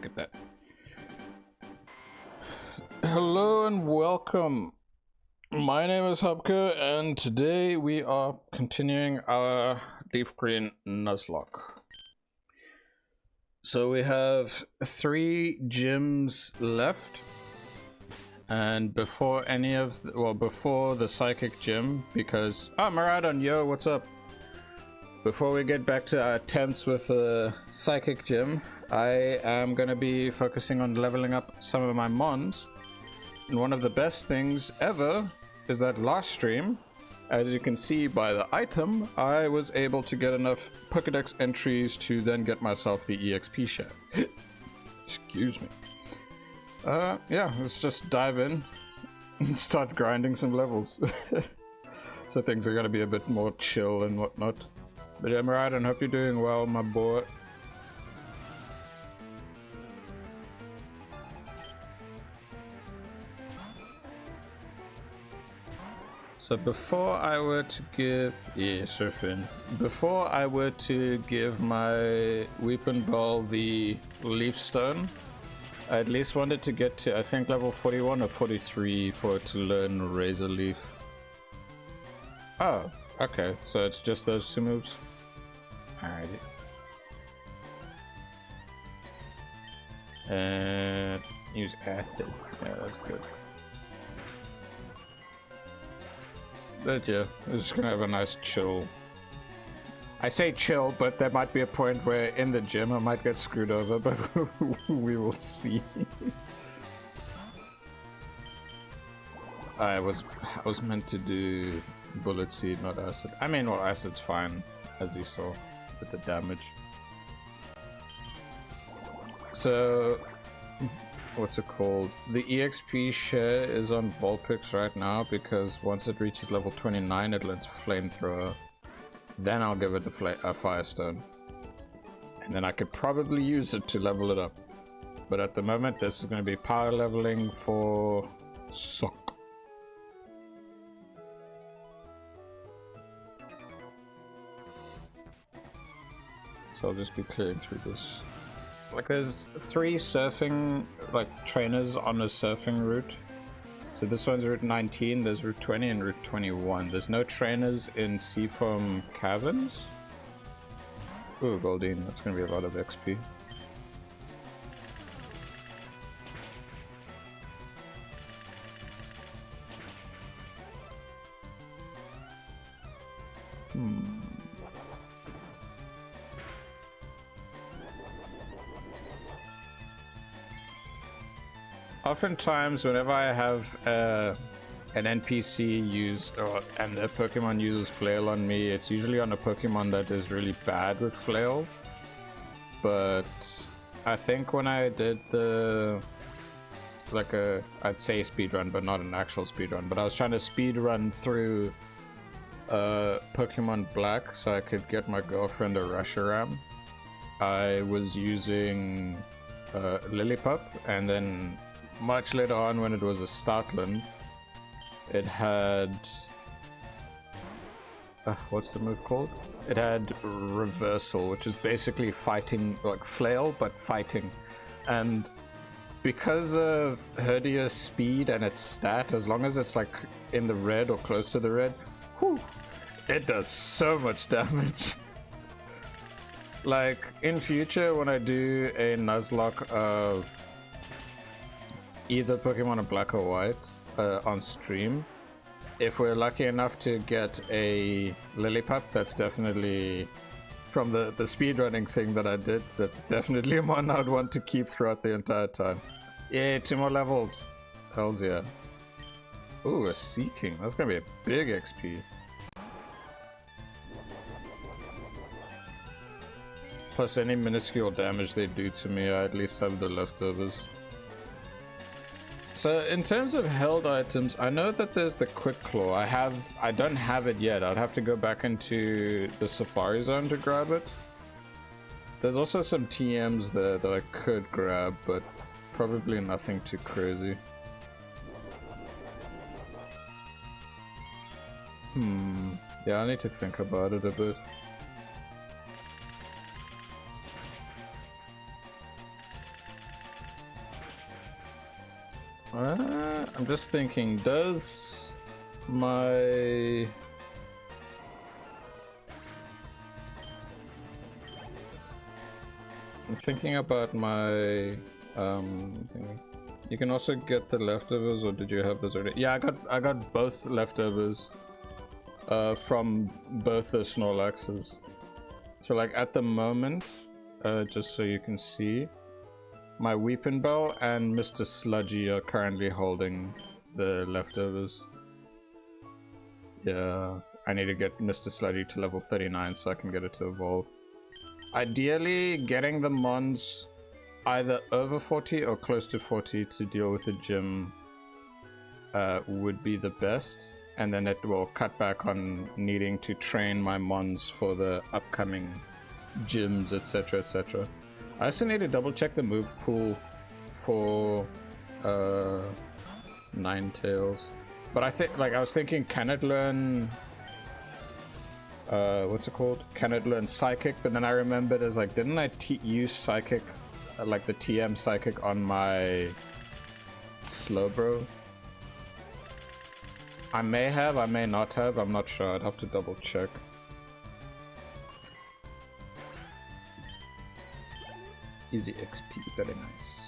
skip that. Hello and welcome. My name is Hubka, and today we are continuing our LeafGreen Nuzlocke. So we have 3 gyms left, and before any of before the psychic gym, because Maradon, yo, what's up? Before we get back to our attempts with the psychic gym, I am going to be focusing on leveling up some of my mons. And one of the best things ever is that last stream, as you can see by the item, I was able to get enough Pokédex entries to then get myself the EXP share. Excuse me. Yeah, let's just dive in and start grinding some levels. So things are going to be a bit more chill and whatnot. But yeah, Maradon, hope you're doing well, my boy. So before I were to give... Yeah, surfing. Before I were to give my Weeping Ball the Leaf Stone, I at least wanted to get to, I think, level 41 or 43 for it to learn Razor Leaf. Oh, okay. So it's just those 2 moves? Alrighty. And use Acid. Yeah, that's good. But yeah, we're just gonna have a nice chill. I say chill, but there might be a point where in the gym I might get screwed over, but we will see. I was meant to do Bullet Seed, not Acid. I mean, well, Acid's fine, as you saw, with the damage. So, what's it called? The EXP share is on Vulpix right now because once it reaches level 29 it learns Flamethrower. Then I'll give it a Firestone. And then I could probably use it to level it up. But at the moment this is going to be power leveling for Sock. So I'll just be clearing through this. Like, there's 3 surfing, like, trainers on a surfing route. So this one's route 19, there's route 20 and route 21. There's no trainers in Seafoam Caverns. Ooh, Goldine, that's gonna be a lot of XP. Oftentimes, whenever I have an NPC use, and the Pokemon uses Flail on me, it's usually on a Pokemon that is really bad with Flail. But I think when I did the, like I'd say speedrun, but not an actual speedrun, but I was trying to speedrun through Pokemon Black so I could get my girlfriend a Reshiram. I was using Lillipup, and then much later on when it was a Stoutland, it had... what's the move called? It had Reversal, which is basically fighting, like Flail, but fighting. And because of Herdia's speed and its stat, as long as it's like in the red or close to the red, whew, it does so much damage. Like, in future, when I do a Nuzlocke of either Pokemon in Black or White on stream, if we're lucky enough to get a Lillipup, that's definitely, from the speedrunning thing that I did, that's definitely a mon I'd want to keep throughout the entire time. Yay, 2 more levels. Hells yeah. Ooh, a Seeking. That's gonna be a big XP. Plus any minuscule damage they do to me, I at least have the leftovers. So in terms of held items, I know that there's the Quick Claw. I don't have it yet. I'd have to go back into the Safari Zone to grab it. There's also some TMs there that I could grab, but probably nothing too crazy. Yeah, I need to think about it a bit. I'm just thinking, does my... I'm thinking about my thingy. You can also get the leftovers, or did you have those already? Yeah, I got both leftovers from both the Snorlaxes. So like at the moment, just so you can see, my Weepinbell and Mr. Sludgy are currently holding the leftovers. Yeah, I need to get Mr. Sludgy to level 39 so I can get it to evolve. Ideally, getting the mons either over 40 or close to 40 to deal with the gym would be the best, and then it will cut back on needing to train my mons for the upcoming gyms, etc, etc. I also need to double check the move pool for Ninetales, but I think, like, I was thinking, can it learn what's it called? Can it learn Psychic? But then I remembered as like, didn't I use Psychic, like the TM Psychic on my Slowbro? I may have, I may not have, I'm not sure, I'd have to double check. Easy XP, very nice.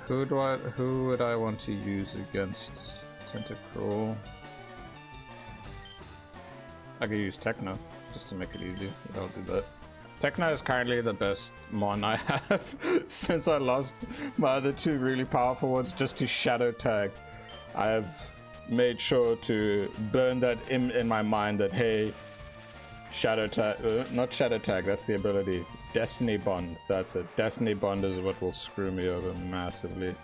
Who would I want to use against Tentacruel? I could use Techno, just to make it easy. I'll do that. Techno is currently the best mon I have since I lost my other two really powerful ones just to Shadow Tag. I have made sure to burn that in my mind that, hey, Shadow Tag, not Shadow Tag, that's the ability. Destiny Bond, that's it. Destiny Bond is what will screw me over massively.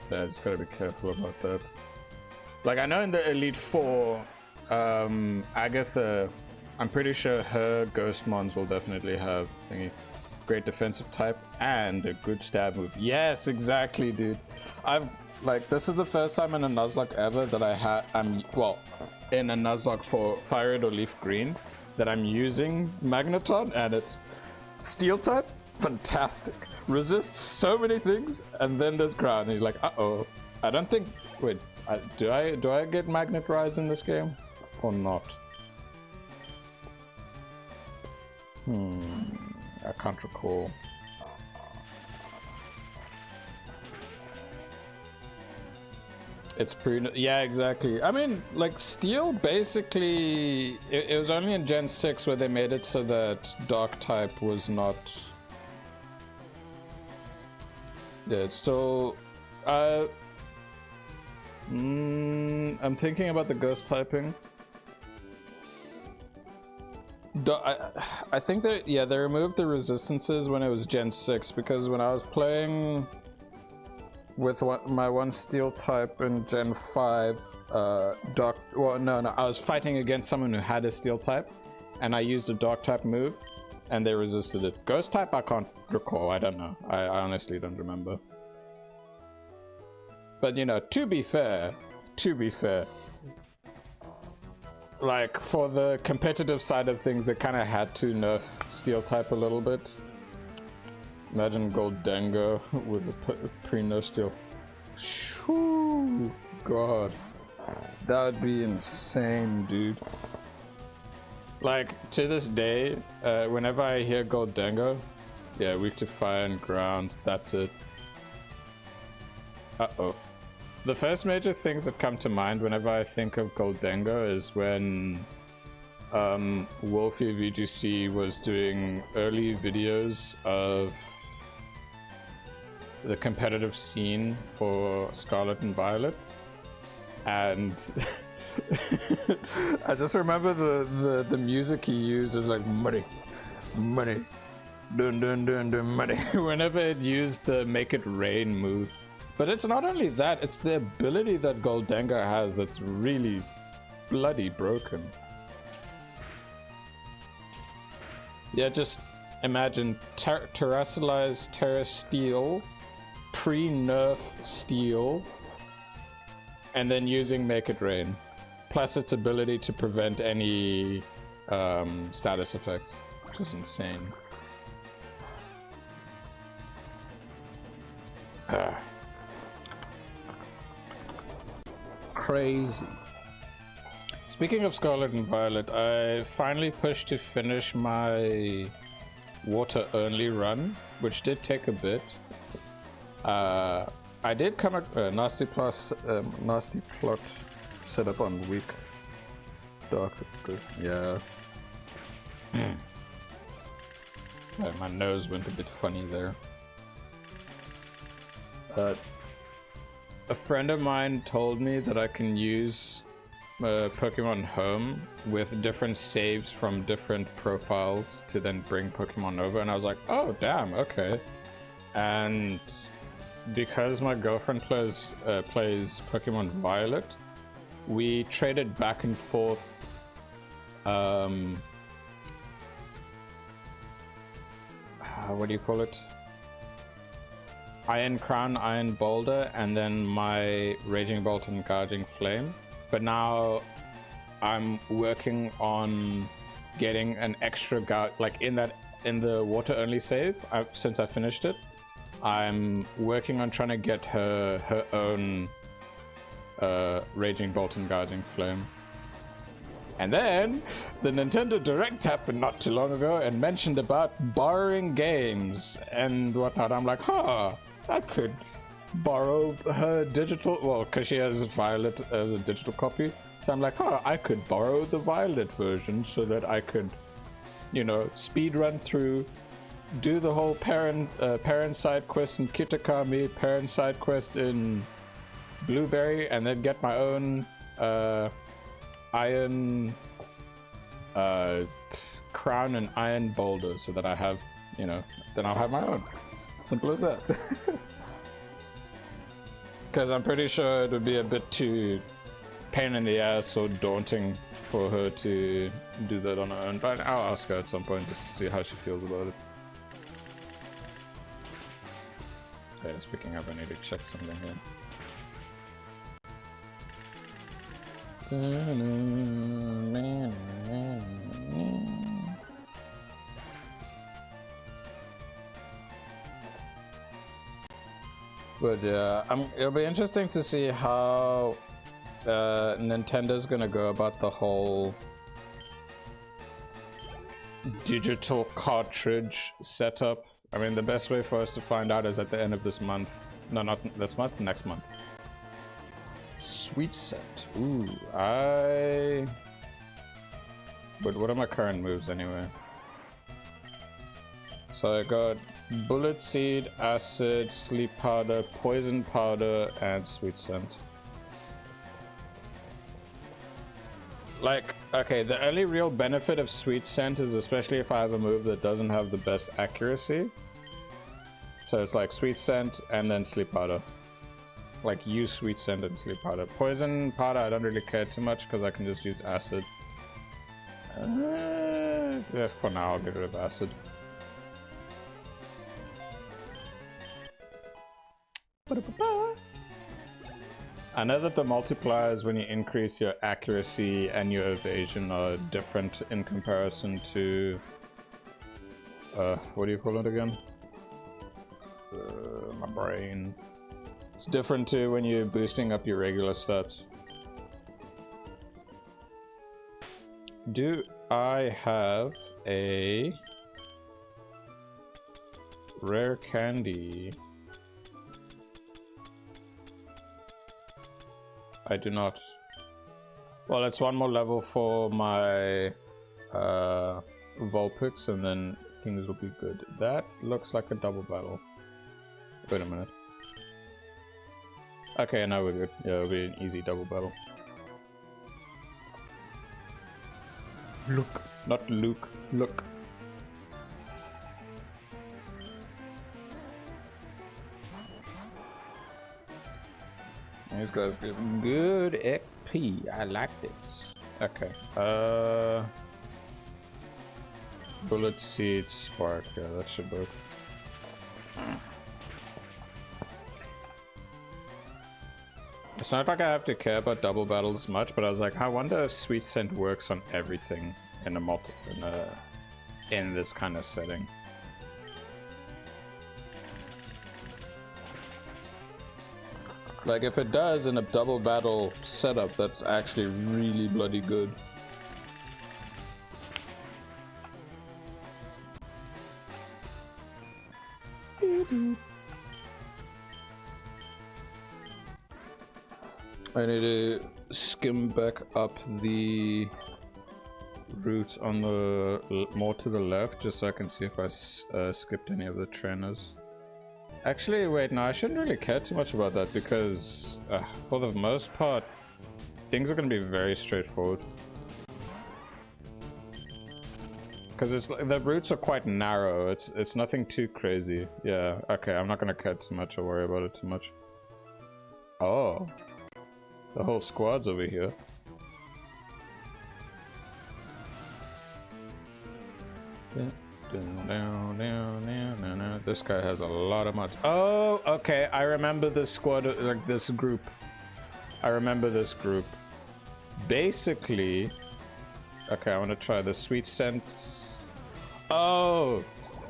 So I just gotta be careful about that. Like, I know in the Elite Four, Agatha, I'm pretty sure her Ghost Mons will definitely have thingy, great defensive type and a good stab move. Yes, exactly, dude. Like, this is the first time in a Nuzlocke ever that in a Nuzlocke for Fire Red or Leaf Green, that I'm using Magneton, and it's Steel type, fantastic. Resists so many things, and then there's ground, and you're like, uh-oh. I don't think, wait, do I get Magnet Rise in this game? Or not? I can't recall. It's pretty, yeah, exactly. I mean, like, Steel basically, it was only in Gen 6 where they made it so that Dark type was not, yeah, it's still, I'm thinking about the Ghost typing. I think that, yeah, they removed the resistances when it was Gen 6, because when I was playing with my one Steel type in Gen 5, I was fighting against someone who had a Steel type, and I used a Dark type move, and they resisted it. Ghost type, I can't recall, I don't know. I honestly don't remember. But, you know, to be fair, like, for the competitive side of things, they kind of had to nerf Steel type a little bit. Imagine Goldengo with a pre-nerf Steel. Shoo, God, that would be insane, dude. Like, to this day, whenever I hear Goldengo, yeah, weak to fire and ground, that's it. Uh-oh. The first major things that come to mind whenever I think of Goldengo is when Wolfie VGC was doing early videos of the competitive scene for Scarlet and Violet, and I just remember the music he used is like money, money, dun dun dun dun money whenever it used the Make It Rain move. But it's not only that, it's the ability that Goldengo has that's really bloody broken. Yeah, just imagine Terrestrialize Terra Steel, pre-nerf Steel, and then using Make It Rain, plus its ability to prevent any status effects. which is insane. Crazy. Speaking of Scarlet and Violet, I finally pushed to finish my water-only run, which did take a bit. I did come up nasty plot set up on weak dark. Yeah. My nose went a bit funny there. A friend of mine told me that I can use Pokemon Home with different saves from different profiles to then bring Pokemon over, and I was like, oh damn, okay. And because my girlfriend plays Pokemon Violet, we traded back and forth what do you call it? Iron Crown, Iron Boulder, and then my Raging Bolt and Guarding Flame. But now I'm working on getting an extra guard, like in the water only save. Since I finished it, I'm working on trying to get her own Raging Bolt and Guarding Flame. And then the Nintendo Direct happened not too long ago and mentioned about borrowing games and whatnot. I'm like, huh, I could borrow her digital, well, because she has Violet as a digital copy. So I'm like, huh, I could borrow the Violet version so that I could, you know, speed run through, do the whole parent side quest in Kitakami, parent side quest in Blueberry, and then get my own Iron Crown and Iron Boulder so that I have, you know, then I'll have my own. Simple as that. Because I'm pretty sure it would be a bit too pain in the ass or daunting for her to do that on her own. But I'll ask her at some point just to see how she feels about it. Okay, speaking of, I need to check something here. But yeah, it'll be interesting to see how Nintendo's gonna go about the whole digital cartridge setup. I mean, the best way for us to find out is at the end of this month. No, not this month, next month. Sweet Scent. Ooh, But what are my current moves anyway? So I got Bullet Seed, Acid, Sleep Powder, Poison Powder, and Sweet Scent. Like, okay, the only real benefit of Sweet Scent is especially if I have a move that doesn't have the best accuracy. So it's like Sweet Scent and then Sleep Powder. Like, use Sweet Scent and Sleep Powder. Poison Powder I don't really care too much because I can just use Acid. Yeah, for now I'll get rid of Acid. I know that the multipliers when you increase your accuracy and your evasion are different in comparison to what do you call it again? My brain. It's different to when you're boosting up your regular stats. Do I have a rare candy? I do not. Well, it's one more level for my Vulpix, and then things will be good. That looks like a double battle. Wait a minute. Okay, now we're good. Yeah, it'll be an easy double battle. Look. Not Luke. Look. These guys give good XP. I like this. Okay. Bullet Seed, Spark. Yeah, that should work. It's not like I have to care about double battles much, but I was like, I wonder if Sweet Scent works on everything in a in this kind of setting. Like, if it does in a double battle setup, that's actually really bloody good. I need to skim back up the route on the more to the left, just so I can see if I skipped any of the trainers. Actually, wait, no, I shouldn't really care too much about that because for the most part, things are going to be very straightforward. Because it's the routes are quite narrow. It's nothing too crazy. Yeah, okay, I'm not going to care too much or worry about it too much. Oh, the whole squad's over here. Yeah. This guy has a lot of mods. Oh, okay. I remember this squad, like this group. I remember this group. Basically, okay, I want to try the sweet scent. Oh,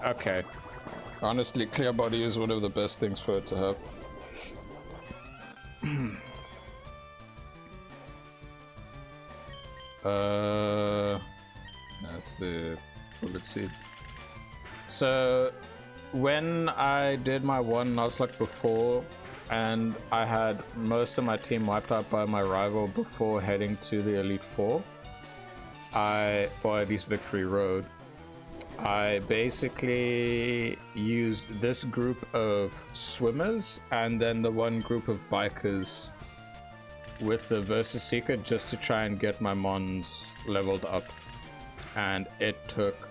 okay. Honestly, clear body is one of the best things for it to have. That's the bullet seed. So when I did my one Nuzlocke before and I had most of my team wiped out by my rival before heading to the Elite Four, or at least Victory Road, I basically used this group of swimmers and then the one group of bikers with the Versus Seeker just to try and get my mons leveled up. And it took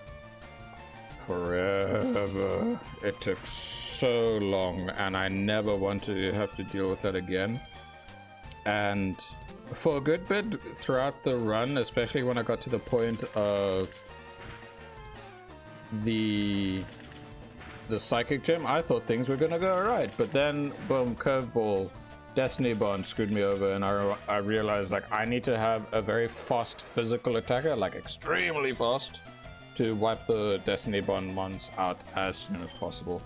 forever. It took so long, and I never want to have to deal with that again. And for a good bit throughout the run, especially when I got to the point of the psychic gym, I thought things were gonna go alright, but then boom, curveball, Destiny Bond screwed me over, and I realized like I need to have a very fast physical attacker, like extremely fast, to wipe the Destiny Bond mons out as soon as possible.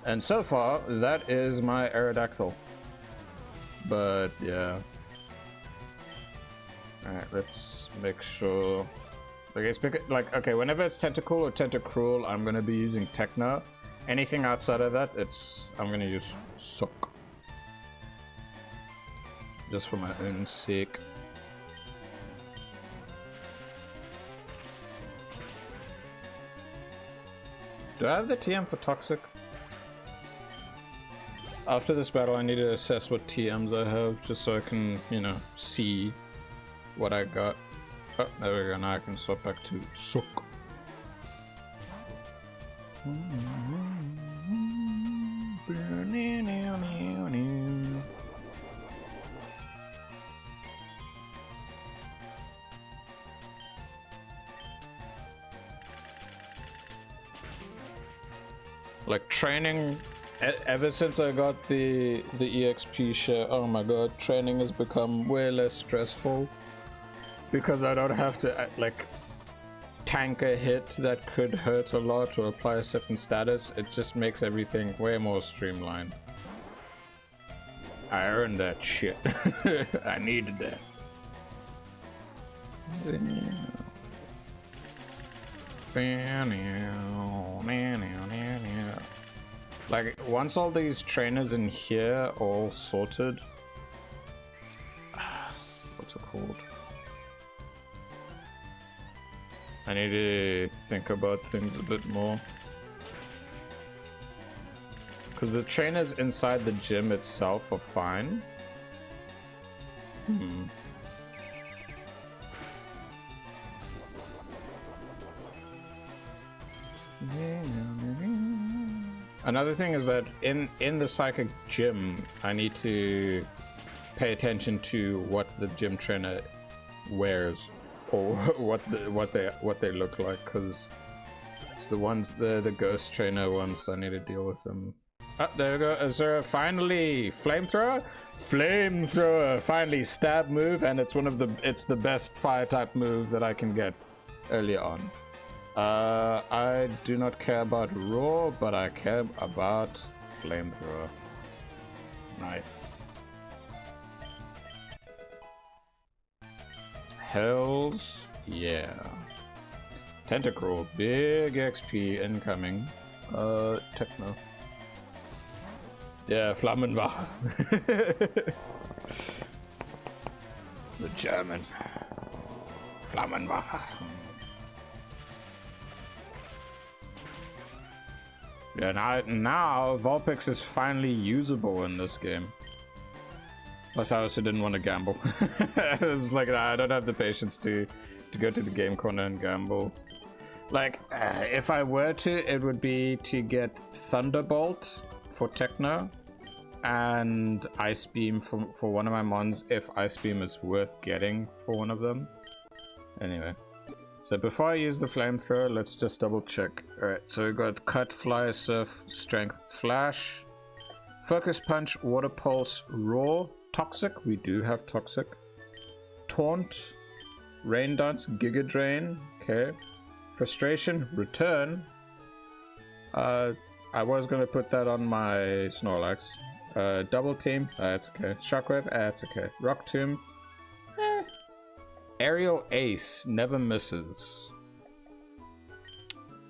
And so far, that is my Aerodactyl. But yeah. Alright, let's make sure. Like, okay, whenever it's Tentacool or Tentacruel, I'm gonna be using Techno. Anything outside of that, I'm gonna use Suck. Just for my own sake. Do I have the TM for Toxic? After this battle, I need to assess what TMs I have, just so I can, you know, see what I got. Oh, there we go, now I can swap back to Suck. Like training, ever since I got the EXP share, oh my god, training has become way less stressful because I don't have to like tank a hit that could hurt a lot or apply a certain status. It just makes everything way more streamlined. I earned that shit. I needed that. Like, once all these trainers in here all sorted, what's it called? I need to think about things a bit more. Because the trainers inside the gym itself are fine. Another thing is that in the psychic gym, I need to pay attention to what the gym trainer wears or what they look like, because it's the ones the ghost trainer ones. I need to deal with them. Oh, there we go. Azura finally flamethrower, finally stab move, and it's the best fire type move that I can get earlier on. I do not care about raw, but I care about flamethrower. Nice. Hells, yeah. Tentacruel, big XP incoming. Techno. Yeah, Flammenwache. The German. Flammenwache. Yeah, now Vulpix is finally usable in this game. Plus, I also didn't want to gamble. It was like, I don't have the patience to go to the game corner and gamble. Like, if I were to, it would be to get Thunderbolt for Techno and Ice Beam for one of my mons, if Ice Beam is worth getting for one of them. Anyway. So before I use the flamethrower, let's just double check. Alright, so we got Cut, Fly, Surf, Strength, Flash, Focus Punch, Water Pulse, Raw, Toxic, we do have Toxic, Taunt, Rain Dance, Giga Drain, okay, Frustration, Return, I was gonna put that on my Snorlax, Double Team, that's okay, Shockwave, that's okay, Rock Tomb, Aerial Ace, never misses.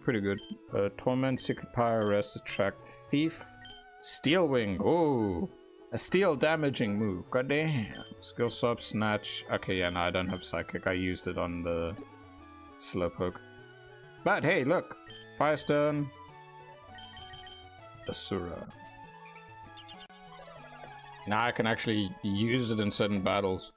Pretty good. Torment, Secret Power, Arrest, Attract, Thief, Steel Wing. Oh, a steel damaging move. God damn. Skill Swap, Snatch. Okay, yeah, no, I don't have Psychic. I used it on the Slowpoke. But hey, look. Firestone. Asura. Now I can actually use it in certain battles.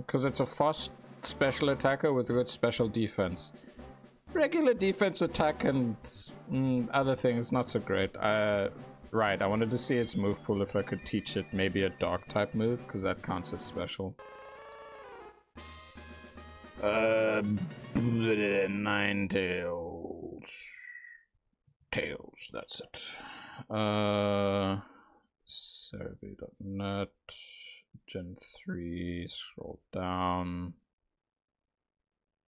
Because it's a fast special attacker with good special defense. Regular defense attack and other things not so great. Right, I wanted to see its move pool if I could teach it maybe a dark type move, because that counts as special. 9 tails, that's it. Survey.net, Gen 3, scroll down.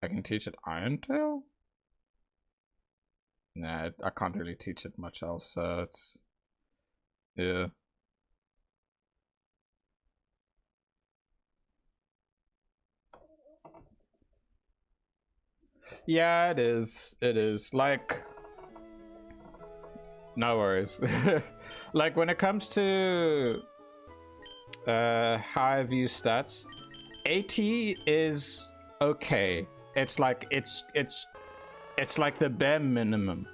I can teach it Iron Tail? Nah, I can't really teach it much else, so it's... yeah. Yeah, it is. It is. Like... no worries. Like, when it comes to... how I view stats, 80 is okay. It's like it's like the bare minimum.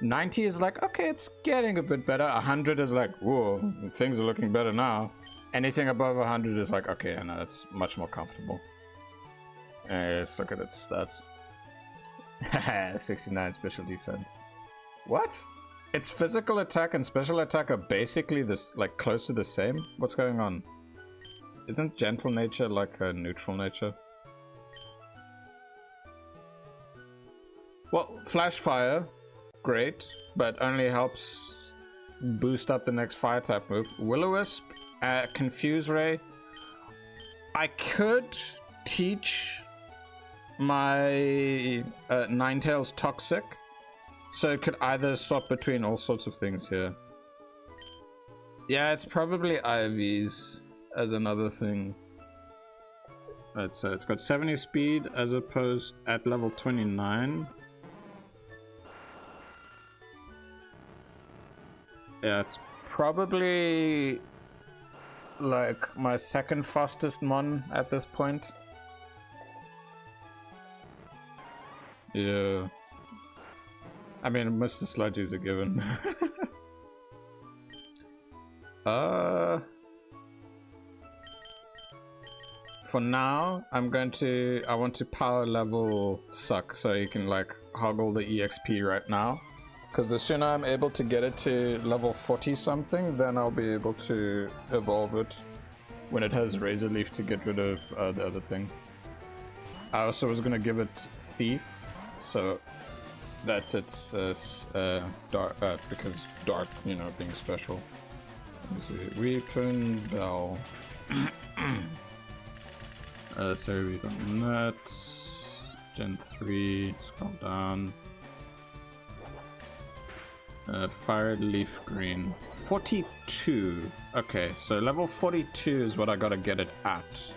90 is like, okay, it's getting a bit better. 100 is like, whoa, things are looking better now. Anything above 100 is like, okay, I know, it's much more comfortable. Let's look at its stats. 69 special defense. What? Its physical attack and special attack are basically this, like, close to the same? What's going on? Isn't gentle nature like a neutral nature? Well, flash fire, great, but only helps boost up the next fire type move. Will-O-Wisp, Confuse Ray. I could teach my Ninetales Toxic, so it could either swap between all sorts of things here. Yeah, it's probably IVs as another thing. Right, so it's got 70 speed as opposed at level 29. Yeah, it's probably like my second fastest mon at this point. Yeah. I mean, Mr. Sludgy's a given. For now, I want to power level Suck so you can like hoggle the EXP right now. Because the sooner I'm able to get it to level 40 something, then I'll be able to evolve it when it has Razor Leaf to get rid of the other thing. I also was gonna give it Thief, so that's its dark, because dark, you know, being special. Let me see. Weapon Bell. So we got that. Gen 3, scroll down. Fire LeafGreen. 42. Okay, so level 42 is what I gotta get it at.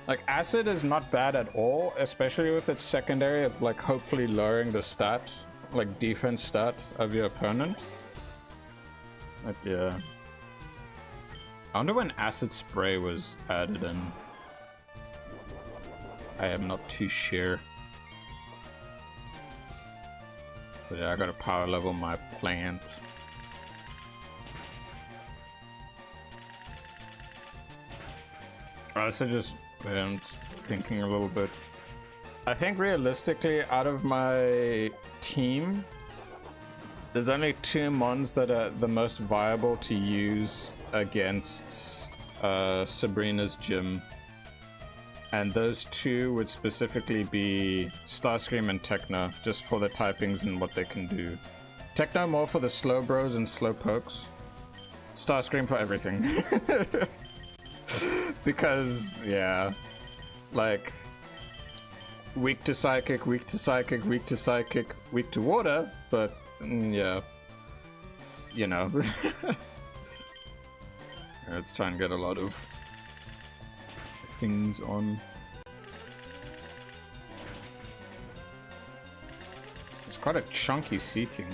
Like, acid is not bad at all, especially with its secondary of, like, hopefully lowering the stat, like, defense stat of your opponent. But yeah. I wonder when acid spray was added in. I am not too sure. But yeah, I gotta power level my plant. Also just, I'm just thinking a little bit. I think realistically, out of my team, there's only 2 mons that are the most viable to use against Sabrina's gym. And those 2 would specifically be Starscream and Techno, just for the typings and what they can do. Techno more for the slow bros and slow pokes. Starscream for everything. Because, yeah, like, weak to psychic, weak to psychic, weak to psychic, weak to water, but yeah, it's, you know. Let's try and get a lot of things on. It's quite a chunky seeking.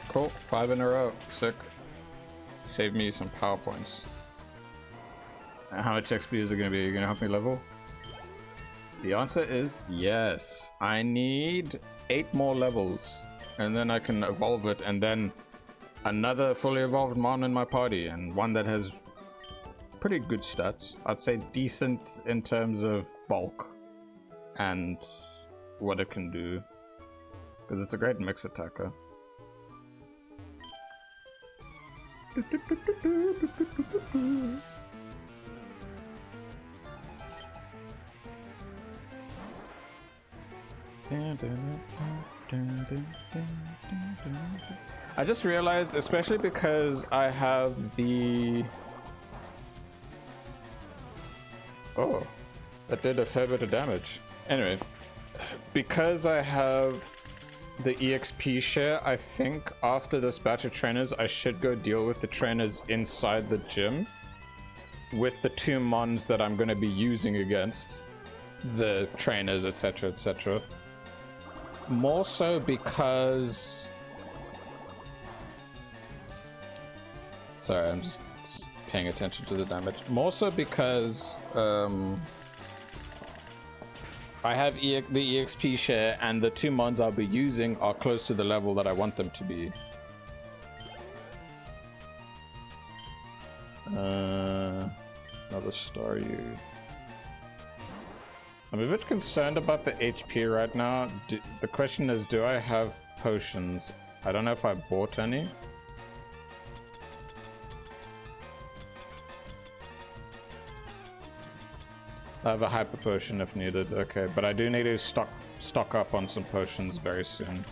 Cool, 5 in a row, sick. Save me some power points. How much XP is it gonna be? Are you gonna help me level? The answer is yes. I need 8 more levels, and then I can evolve it, and then another fully evolved mon in my party, and one that has pretty good stats. I'd say decent in terms of bulk and what it can do, because it's a great mix attacker. I just realized, especially because I have the... Oh, that did a fair bit of damage. Anyway, because I have the EXP share, I think after this batch of trainers, I should go deal with the trainers inside the gym with the 2 mons that I'm going to be using against the trainers, etc, etc. More so because... Sorry, I'm just paying attention to the damage. More so because I have the EXP share, and the 2 mons I'll be using are close to the level that I want them to be. Another star you. I'm a bit concerned about the HP right now. The question is, do I have potions? I don't know if I bought any. I have a hyper potion if needed. Okay, but I do need to stock up on some potions very soon.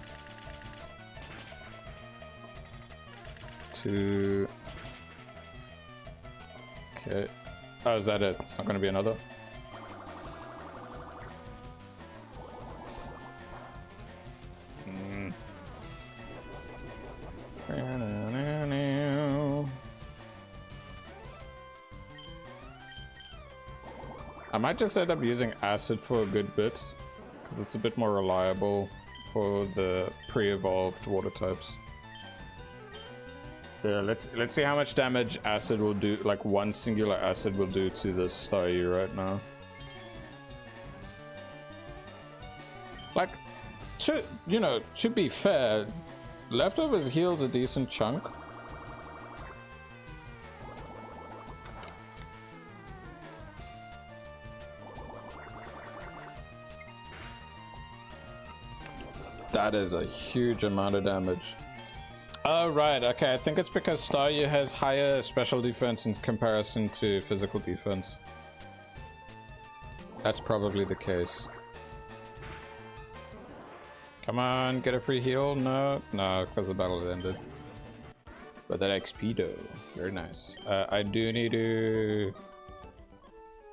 Okay. Oh, is that it? It's not going to be another? I might just end up using acid for a good bit, because it's a bit more reliable for the pre-evolved water types. So yeah, let's see how much damage acid will do, like one singular acid will do to this Staryu right now. Like, to be fair, Leftovers heals a decent chunk. That is a huge amount of damage. Oh, right. Okay, I think it's because Staryu has higher special defense in comparison to physical defense. That's probably the case. Come on, get a free heal. No, because the battle ended. But that XP though, very nice. I do need to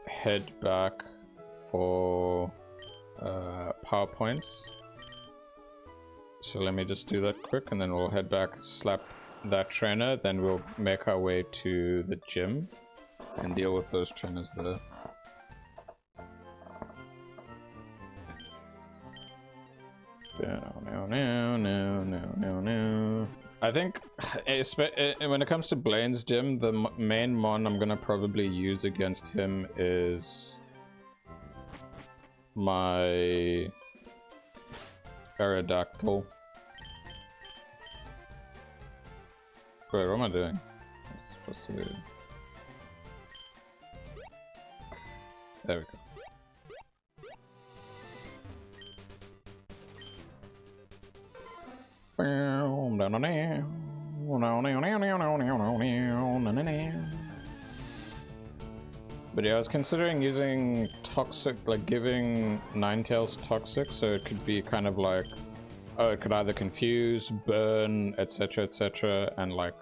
head back for PowerPoints. So let me just do that quick and then we'll head back, slap that trainer, then we'll make our way to the gym and deal with those trainers there. No. I think when it comes to Blaine's gym, the main mon I'm gonna probably use against him is my Aerodactyl. Wait, what am I doing? I'm supposed to do... There we go. But yeah, I was considering using toxic, like giving Ninetales toxic, so it could be kind of like, oh, it could either confuse, burn, etc, and like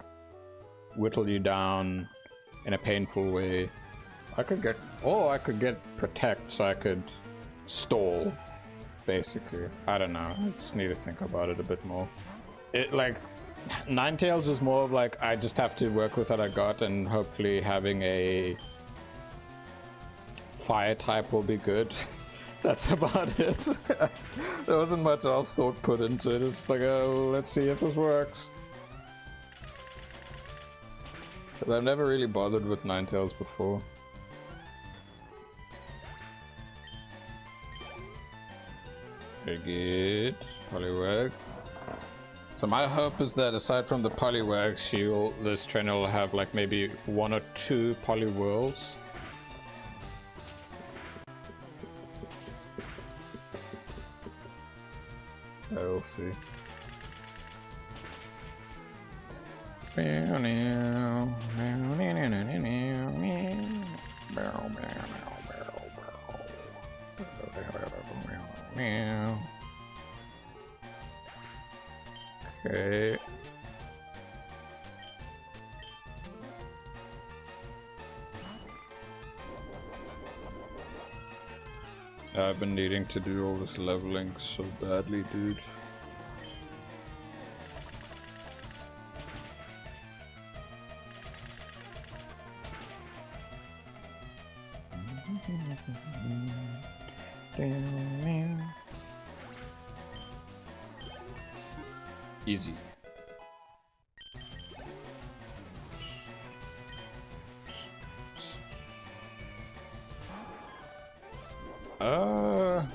whittle you down in a painful way. I could get protect, so I could stall, basically. I don't know, I just need to think about it a bit more. It like, Ninetales is more of like, I just have to work with what I got, and hopefully having a fire type will be good. That's about it. There wasn't much else thought put into it. It's like, oh, let's see if this works. But I've never really bothered with Ninetales before. Very good. Poliwag. So my hope is that aside from the Poliwag, this trainer will have like maybe 1 or 2 Poliwhirls. We'll see. Okay. I've been needing to do all this leveling so badly, dude. Easy.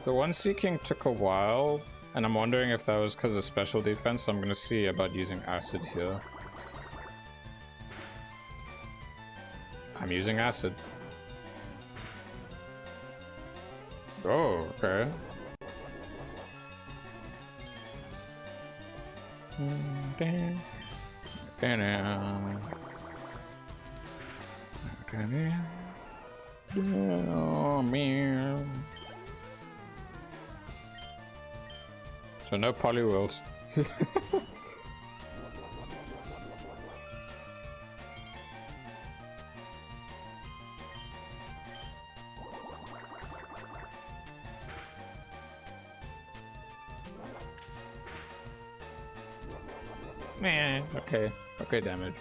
The one seeking took a while, and I'm wondering if that was because of special defense, so I'm gonna see about using acid here. I'm using acid. Oh, okay. So no Poliwhirls. Man, okay, damage.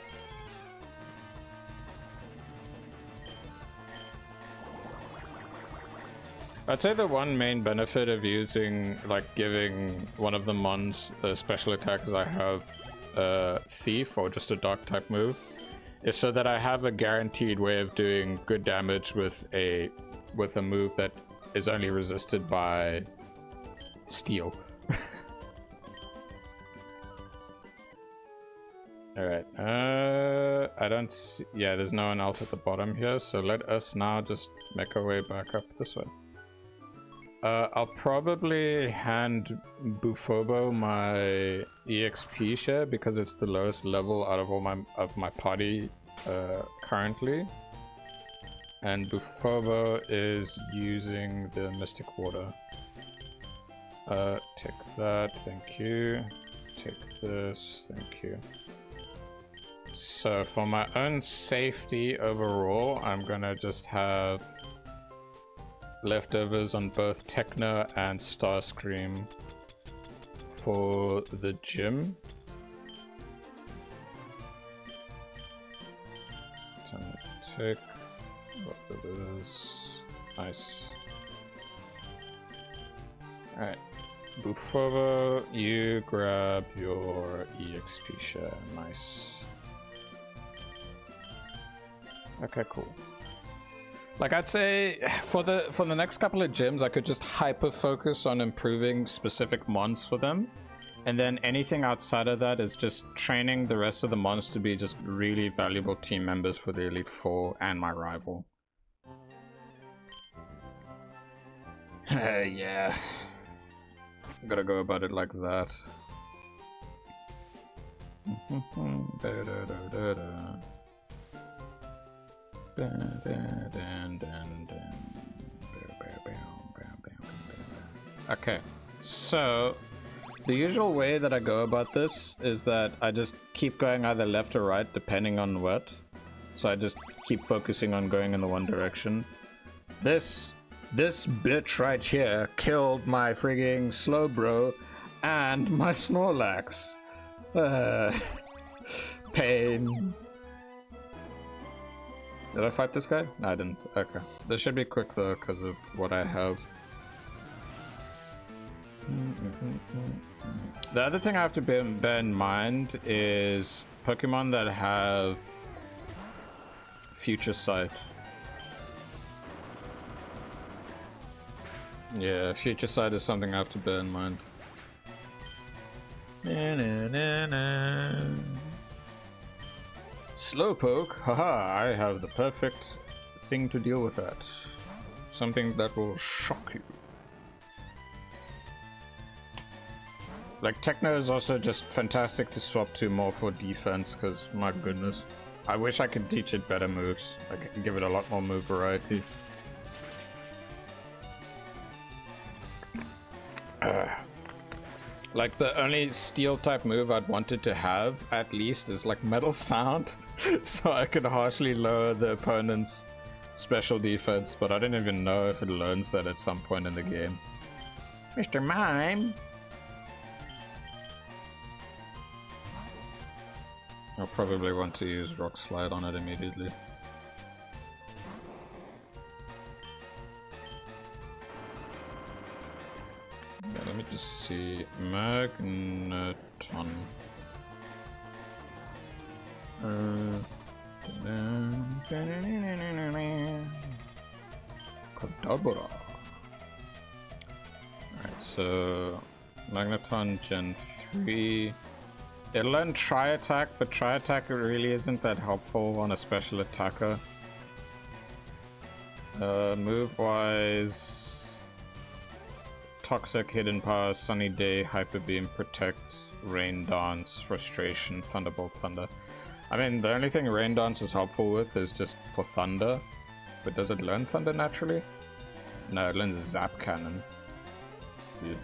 I'd say the one main benefit of using, like, giving one of the mons the special attack as I have Thief or just a Dark type move, is so that I have a guaranteed way of doing good damage with a move that is only resisted by Steel. Alright, I don't see, yeah, there's no one else at the bottom here, so let us now just make our way back up this way. I'll probably hand Bufobo my EXP share because it's the lowest level out of all my party currently. And Bufobo is using the Mystic Water. Take that, thank you. Take this, thank you. So for my own safety overall, I'm gonna just have leftovers on both Techno and Starscream for the gym. Take leftovers. Nice. Alright. Bufovo, you grab your EXP share. Nice. Okay, cool. Like I'd say for the next couple of gyms, I could just hyper focus on improving specific mons for them. And then anything outside of that is just training the rest of the mons to be just really valuable team members for the Elite Four and my rival. Yeah. I'm gonna go about it like that. Okay, so the usual way that I go about this is that I just keep going either left or right depending on what. So I just keep focusing on going in the one direction. This bitch right here killed my frigging Slowbro and my Snorlax. Pain. Did I fight this guy? No, I didn't. Okay. This should be quick though because of what I have. The other thing I have to bear in mind is Pokemon that have Future Sight. Yeah, Future Sight is something I have to bear in mind. Slowpoke, haha, I have the perfect thing to deal with that. Something that will shock you. Like, Techno is also just fantastic to swap to more for defense, because, my goodness. I wish I could teach it better moves. Like, I could give it a lot more move variety. Like, the only steel type move I'd wanted to have, at least, is like Metal Sound. So I could harshly lower the opponent's special defense, but I didn't even know if it learns that at some point in the game. Mr. Mime! I'll probably want to use Rock Slide on it immediately. Yeah, let me just see. Magneton. Kadabra. Alright, so Magneton Gen 3. It'll learn Tri-Attack, but Tri-Attack really isn't that helpful on a special attacker. Move-wise... Toxic, Hidden Power, Sunny Day, Hyper Beam, Protect, Rain Dance, Frustration, Thunderbolt, Thunder. I mean, the only thing Rain Dance is helpful with is just for Thunder. But does it learn Thunder naturally? No, it learns Zap Cannon. Dude.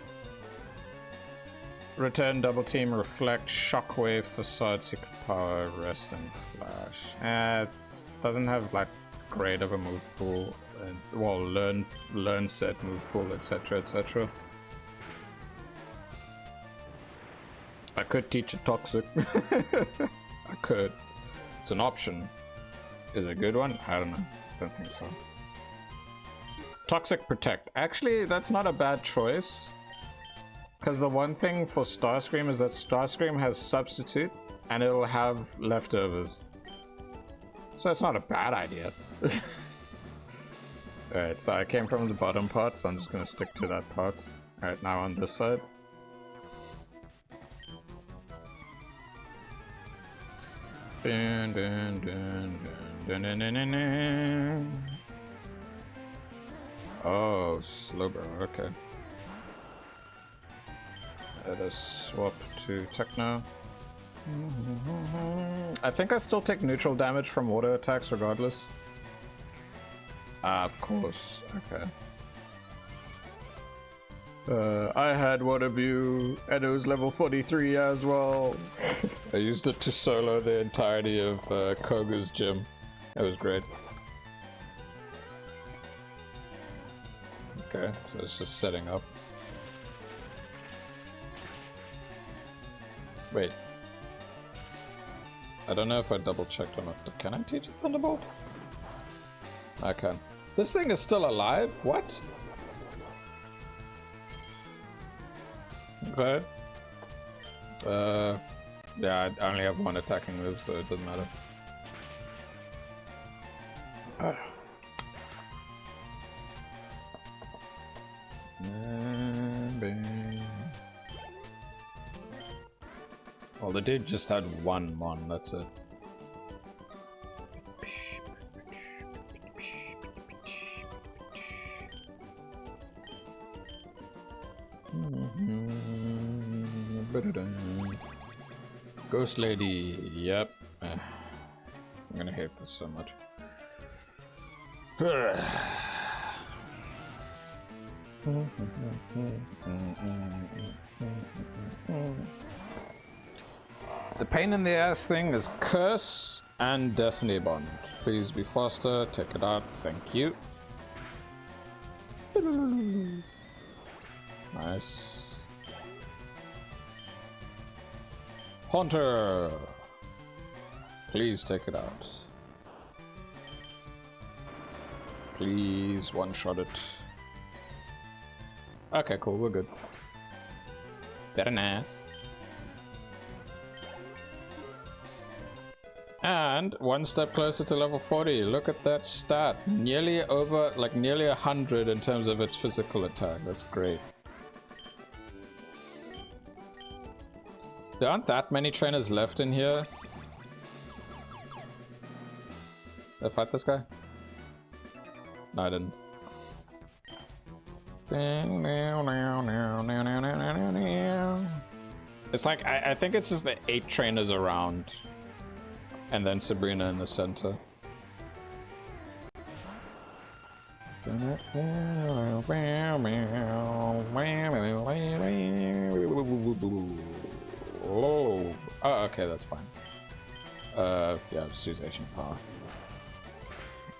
Return, Double Team, Reflect, Shockwave, Facade, Secret Power, Rest, and Flash. It doesn't have like great of a move pool. Well, learn set, move pool, etc, etc. I could teach it Toxic. I could. It's an option. Is it a good one? I don't know. Don't think so. Toxic Protect. Actually, that's not a bad choice. Because the one thing for Starscream is that Starscream has Substitute, and it'll have leftovers. So it's not a bad idea. Alright, so I came from the bottom part, so I'm just gonna stick to that part. Alright, now on this side. Dun, dun, dun, dun, dun, dun, dun, dun. Oh, Slowbro, okay. Let us swap to Techno. I think I still take neutral damage from water attacks regardless. Ah, of course. Okay. I had one of you, and it was level 43 as well. I used it to solo the entirety of Koga's gym. It was great. Okay, so it's just setting up. Wait. I don't know if I double checked or not. Can I teach a Thunderbolt? I can. This thing is still alive? What? Okay. Yeah, I only have one attacking move, so it doesn't matter. Well, the dude just had one mon, that's it. Ghost lady, yep. I'm gonna hate this so much. The pain in the ass thing is Curse and Destiny Bond. Please be faster, take it out, thank you. Nice. Haunter! Please take it out. Please one-shot it. Okay, cool, we're good. Very nice. And one step closer to level 40. Look at that stat. Nearly over, like nearly 100 in terms of its physical attack. That's great. There aren't that many trainers left in here. Did I fight this guy? No, I didn't. It's like, I think it's just the 8 trainers around. And then Sabrina in the center. Oh, okay, that's fine. Yeah, just use Ancient Power.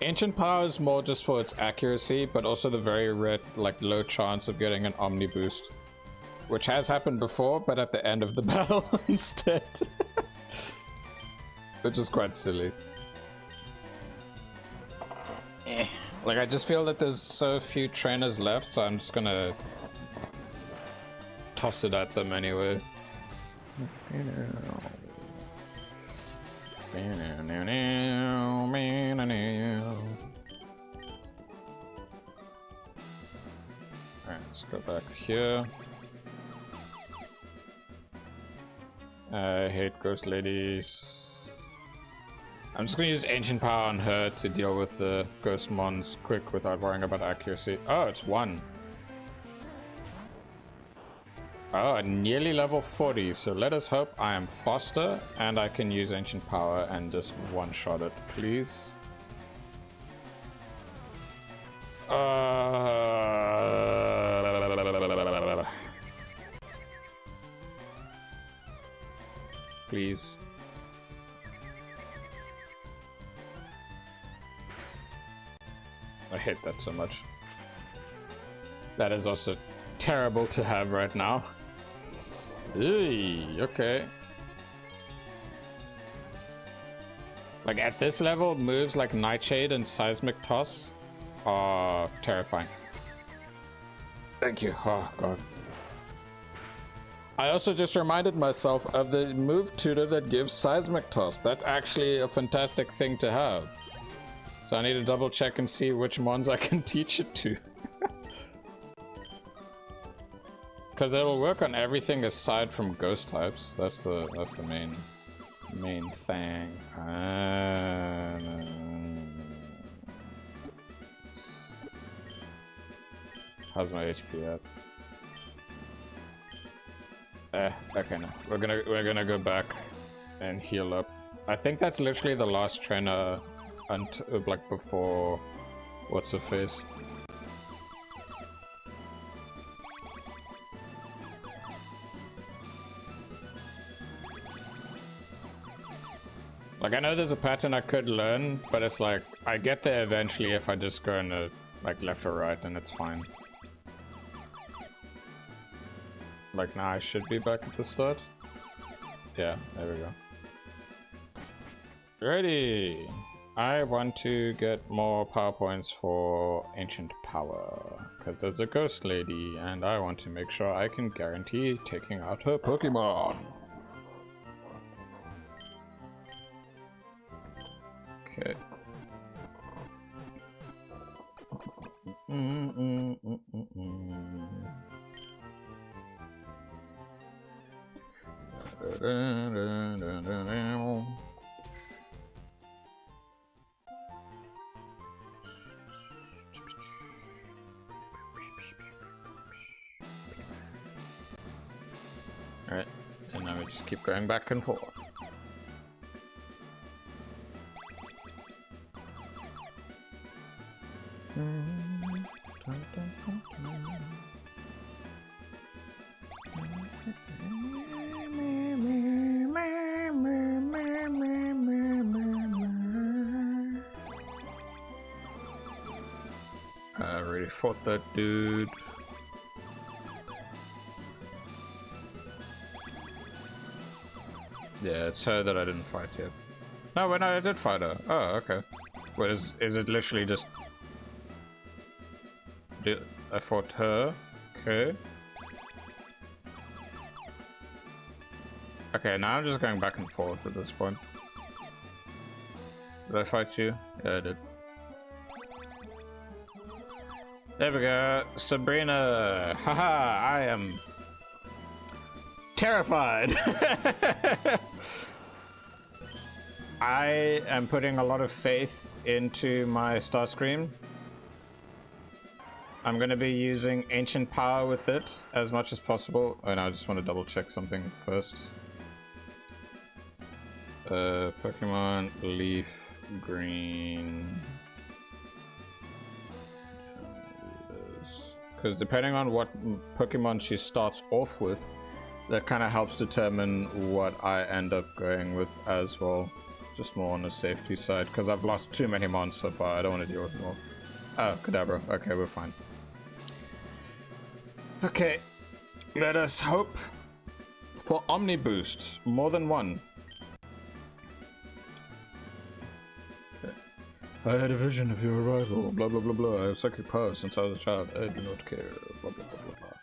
Ancient Power is more just for its accuracy, but also the very low chance of getting an Omni boost. Which has happened before, but at the end of the battle instead. Which is quite silly. Like, I just feel that there's so few trainers left, so I'm just gonna toss it at them anyway. Alright, let's go back here. I hate ghost ladies. I'm just gonna use Ancient Power on her to deal with the Ghost Mons quick without worrying about accuracy. Oh, it's 1. Oh, nearly level 40, so let us hope I am faster and I can use Ancient Power and just one-shot it, please. Please. I hate that so much. That is also terrible to have right now. Eey, okay. Like at this level, moves like Nightshade and Seismic Toss are terrifying. Thank you. Oh god. I also just reminded myself of the move tutor that gives Seismic Toss. That's actually a fantastic thing to have. So I need to double check and see which ones I can teach it to. Because it'll work on everything aside from ghost types. That's the main thing. How's my HP at? Okay, no. We're gonna go back and heal up. I think that's literally the last trainer like before what's her face. Like, I know there's a pattern I could learn, but it's like, I get there eventually if I just go in a, like, left or right, and it's fine. Like, now I should be back at the start. Yeah, there we go. Ready! I want to get more power points for Ancient Power, because there's a ghost lady, and I want to make sure I can guarantee taking out her Pokemon. Okay. Alright, and now we just keep going back and forth. I already fought that dude. Yeah, it's her that I didn't fight yet. No, wait, no, I did fight her. Oh, okay. Wait, is it literally just... I fought her? Okay. Okay, now I'm just going back and forth at this point. Did I fight you? Yeah, I did. There we go. Sabrina! Haha, I am... terrified! I am putting a lot of faith into my Starscream. I'm going to be using Ancient Power with it as much as possible. Oh, no, I just want to double check something first. Pokémon LeafGreen. Because depending on what Pokemon she starts off with, that kind of helps determine what I end up going with as well. Just more on the safety side, because I've lost too many mons so far. I don't want to deal with more. Oh, Kadabra. Okay, we're fine. Okay, let us hope for Omni Boost. More than one. Okay. I had a vision of your arrival. Blah, blah, blah, blah. I have psychic power since I was a child. I do not care. Blah, blah, blah, blah, blah.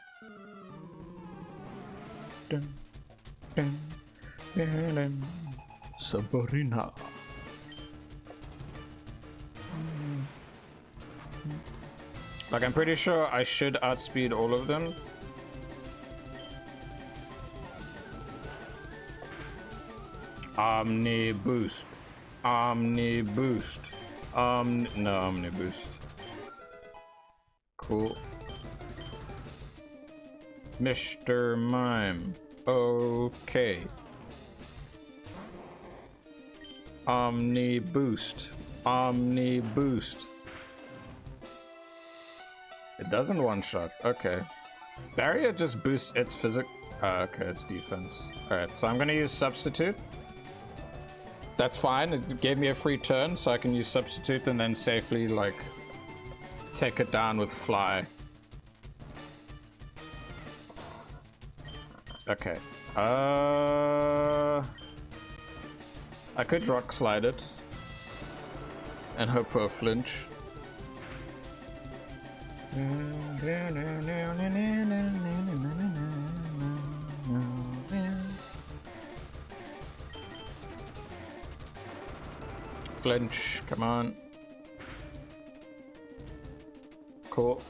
Dun, dun, dun, dun. Sabrina. Like, I'm pretty sure I should outspeed all of them. Omni Boost. Omni Boost. No, Omni Boost. Cool. Mr. Mime. Okay. Omni Boost. Omni Boost. It doesn't one-shot. Okay. Barrier just boosts its physic. Okay, it's defense. Alright, so I'm gonna use Substitute. That's fine. It gave me a free turn, so I can use Substitute and then safely, like, take it down with Fly. Okay. I could Rock Slide it and hope for a flinch. Flinch, come on. Cool.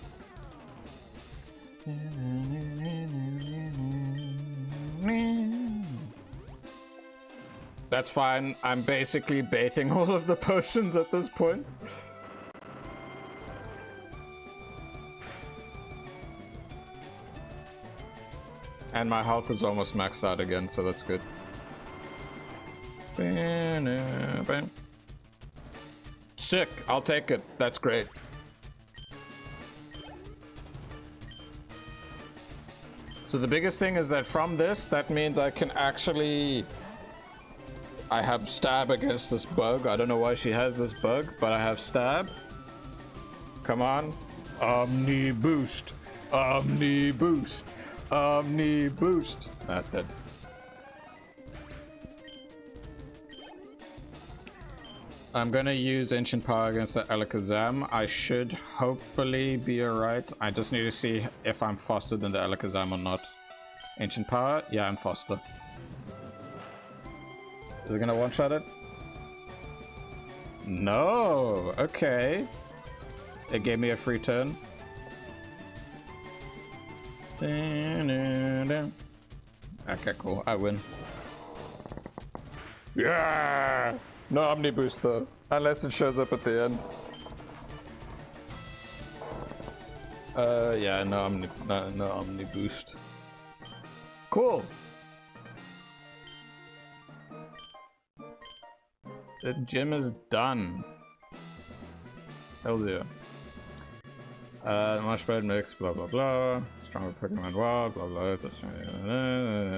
That's fine. I'm basically baiting all of the potions at this point. And my health is almost maxed out again, so that's good. Sick, I'll take it. That's great. So the biggest thing is that from this, that means I can actually I have stab against this bug. I don't know why she has this bug, but I have stab. Come on. Omni boost. Omni boost. Omni boost. That's dead. I'm gonna use Ancient Power against the Alakazam. I should hopefully be alright. I just need to see if I'm faster than the Alakazam or not. Ancient Power? Yeah, I'm faster. Is it gonna one-shot it? No! Okay. It gave me a free turn. Okay, cool. I win. Yeah! No Omni Boost though, unless it shows up at the end. Yeah, no Omni Boost. Cool. The gym is done. Hell's yeah. Marshmallow mix, blah blah blah. Stronger Pokemon wild, blah blah blah.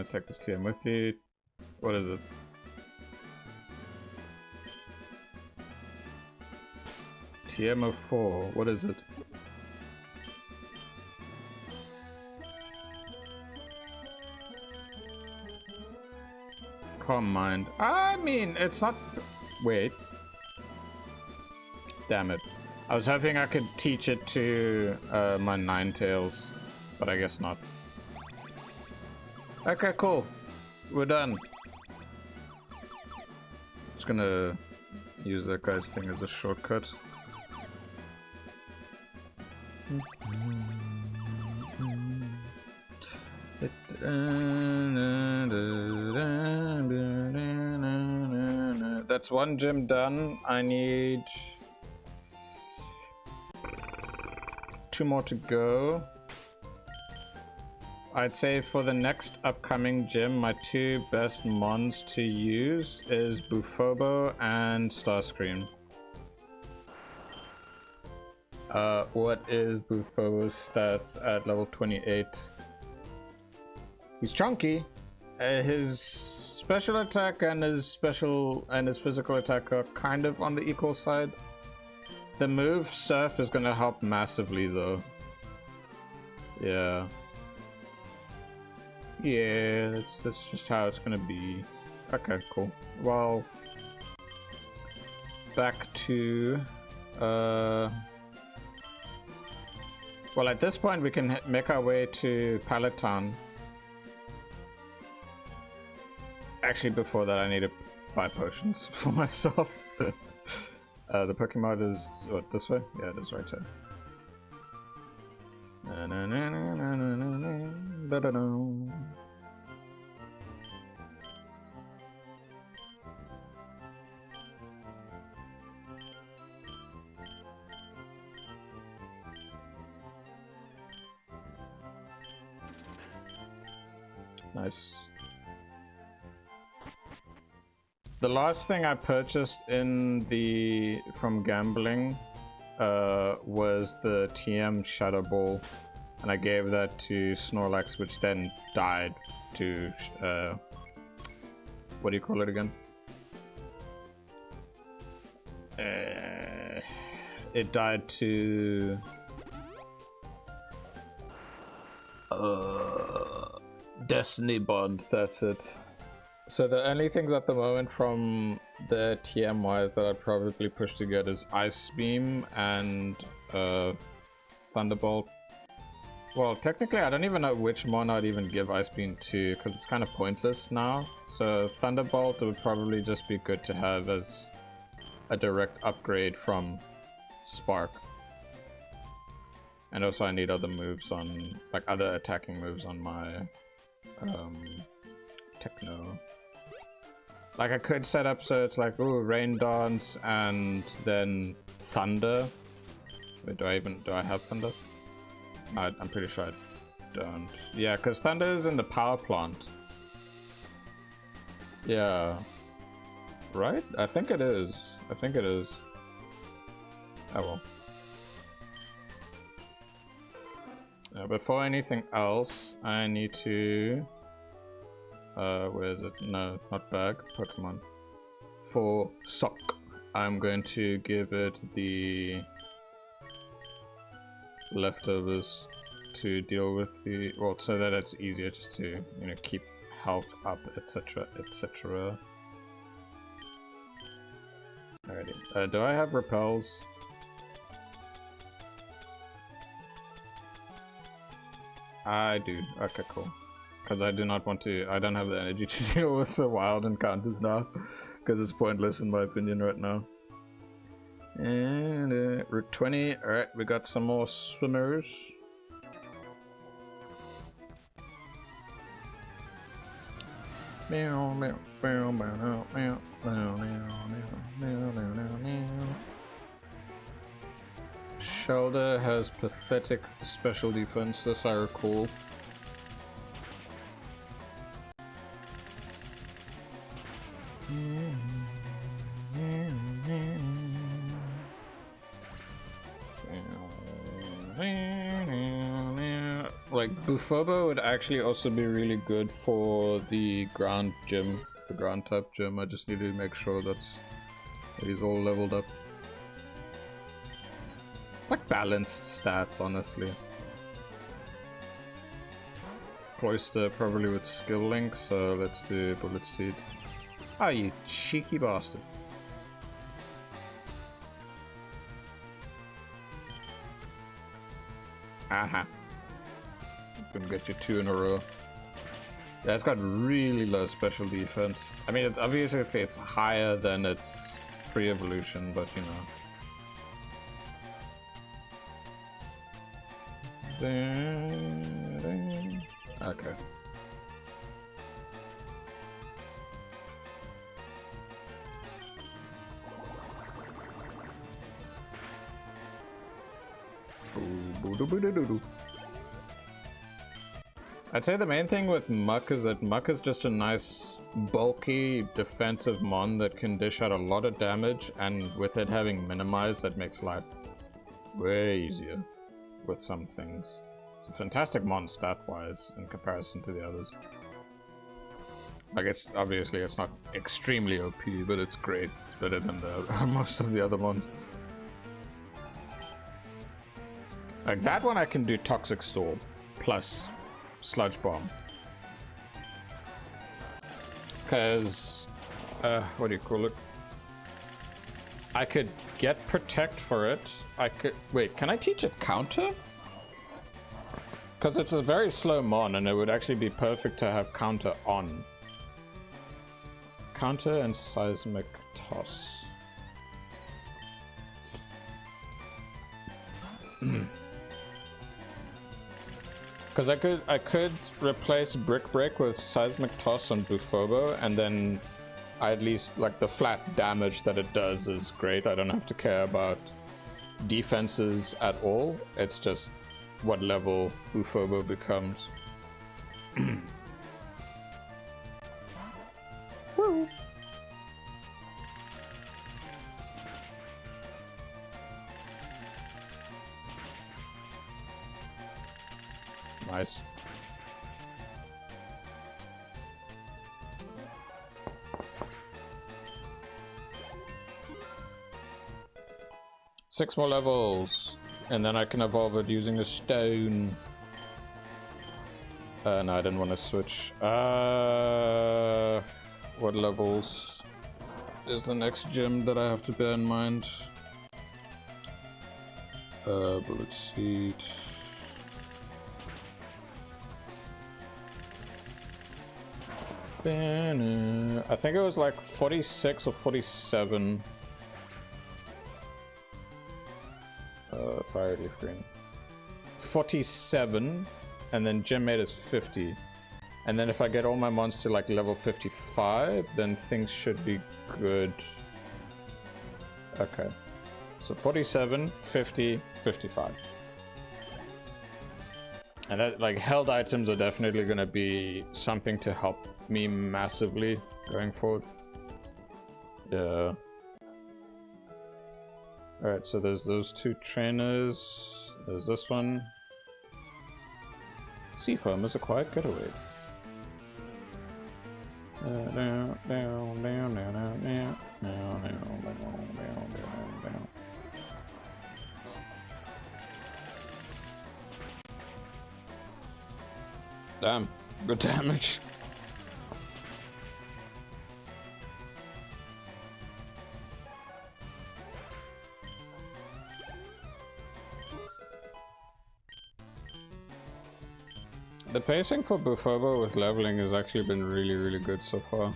Take this TM with you. What is it? TM04, what is it? Calm Mind. I mean, it's not... Wait. Damn it. I was hoping I could teach it to my Ninetales, but I guess not. Okay, cool. We're done. Just gonna use that guy's thing as a shortcut. That's one gym done. I need 2 more to go. I'd say for the next upcoming gym, my 2 best mons to use is Bufobo and Starscream. What is Bufobo's stats at level 28? He's chunky. His special attack and his physical attack are kind of on the equal side. The move Surf is gonna help massively though. Yeah. Yeah, that's just how it's gonna be. Okay, cool. Well, back to well, at this point we can make our way to Pallet. Actually, before that, I need to buy potions for myself. The Pokemon is what, this way? Yeah, it is right here. Nice. The last thing I purchased from gambling was the TM Shadow Ball, and I gave that to Snorlax, which then died to what do you call it again? It died to Destiny Bond. That's it. So the only things at the moment from the TM wise that I'd probably push to get is Ice Beam and Thunderbolt. Well, technically I don't even know which mon I'd even give Ice Beam to, because it's kind of pointless now. So Thunderbolt would probably just be good to have as a direct upgrade from Spark. And also I need other moves on, like other attacking moves on my Techno. Like I could set up so it's like, ooh, Rain Dance and then Thunder. Wait, do I have Thunder? I'm pretty sure I don't. Yeah, because Thunder is in the power plant. Yeah. Right? I think it is. I think it is. Oh well. Before anything else, I need to... where is it? No, not bag. Pokemon. for sock, I'm going to give it the leftovers to deal with the, well, so that it's easier just to, you know, keep health up, etc, etc. Alrighty, do I have repels? I do. Okay, cool. Because I do not want to, I don't have the energy to deal with the wild encounters now, because it's pointless in my opinion right now. And Route 20, alright, we got some more swimmers. Shelder has pathetic special defense, this I recall. Like, Bufobo would actually also be really good for the ground gym, the ground type gym. I just need to make sure that he's all leveled up. It's like balanced stats, honestly. Cloister probably with skill link, so let's do Bullet Seed. Ah, you cheeky bastard. Aha. Gonna get you 2 in a row. Yeah, it's got really low special defense. I mean, obviously it's higher than its pre-evolution, but you know. Okay. I'd say the main thing with Muck is that Muck is just a nice, bulky, defensive mon that can dish out a lot of damage, and with it having minimized, that makes life way easier with some things. It's a fantastic mon stat-wise in comparison to the others. I guess, obviously, it's not extremely OP, but it's great. It's better than the most of the other mons. Like, that one I can do Toxic Storm, plus Sludge Bomb. Because, what do you call it? I could get Protect for it. I could, wait, can I teach it Counter? Because it's a very slow mon, and it would actually be perfect to have Counter on. Counter and Seismic Toss. Because I could replace Brick Break with Seismic Toss on Bufobo, and then I at least, like, the flat damage that it does is great. I don't have to care about defenses at all. It's just what level Bufobo becomes. Woo! Nice. Six more levels, and then I can evolve it using a stone. No, I didn't want to switch. What levels is the next gym that I have to bear in mind? Bullet Seed. I think it was like 46 or 47. Fire Leaf Green. 47, and then Gym Mate is 50. And then if I get all my mons to like level 55, then things should be good. Okay. So 47, 50, 55. And that, like, held items are definitely gonna be something to help me massively going forward. Yeah. Alright, so there's those two trainers. There's this one. Seafoam is a quiet getaway. Damn, good damage. The pacing for Bufobo with leveling has actually been really, really good so far.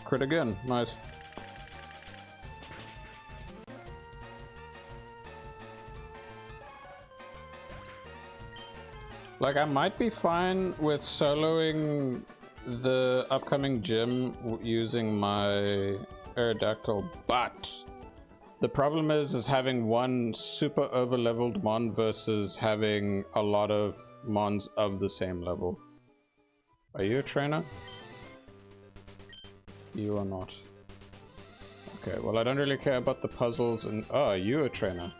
Crit again, nice. Like, I might be fine with soloing the upcoming gym using my Aerodactyl, but the problem is having one super over-leveled mon versus having a lot of mons of the same level. Are you a trainer? You are not. Okay, well I don't really care about the puzzles and... Oh, are you a trainer?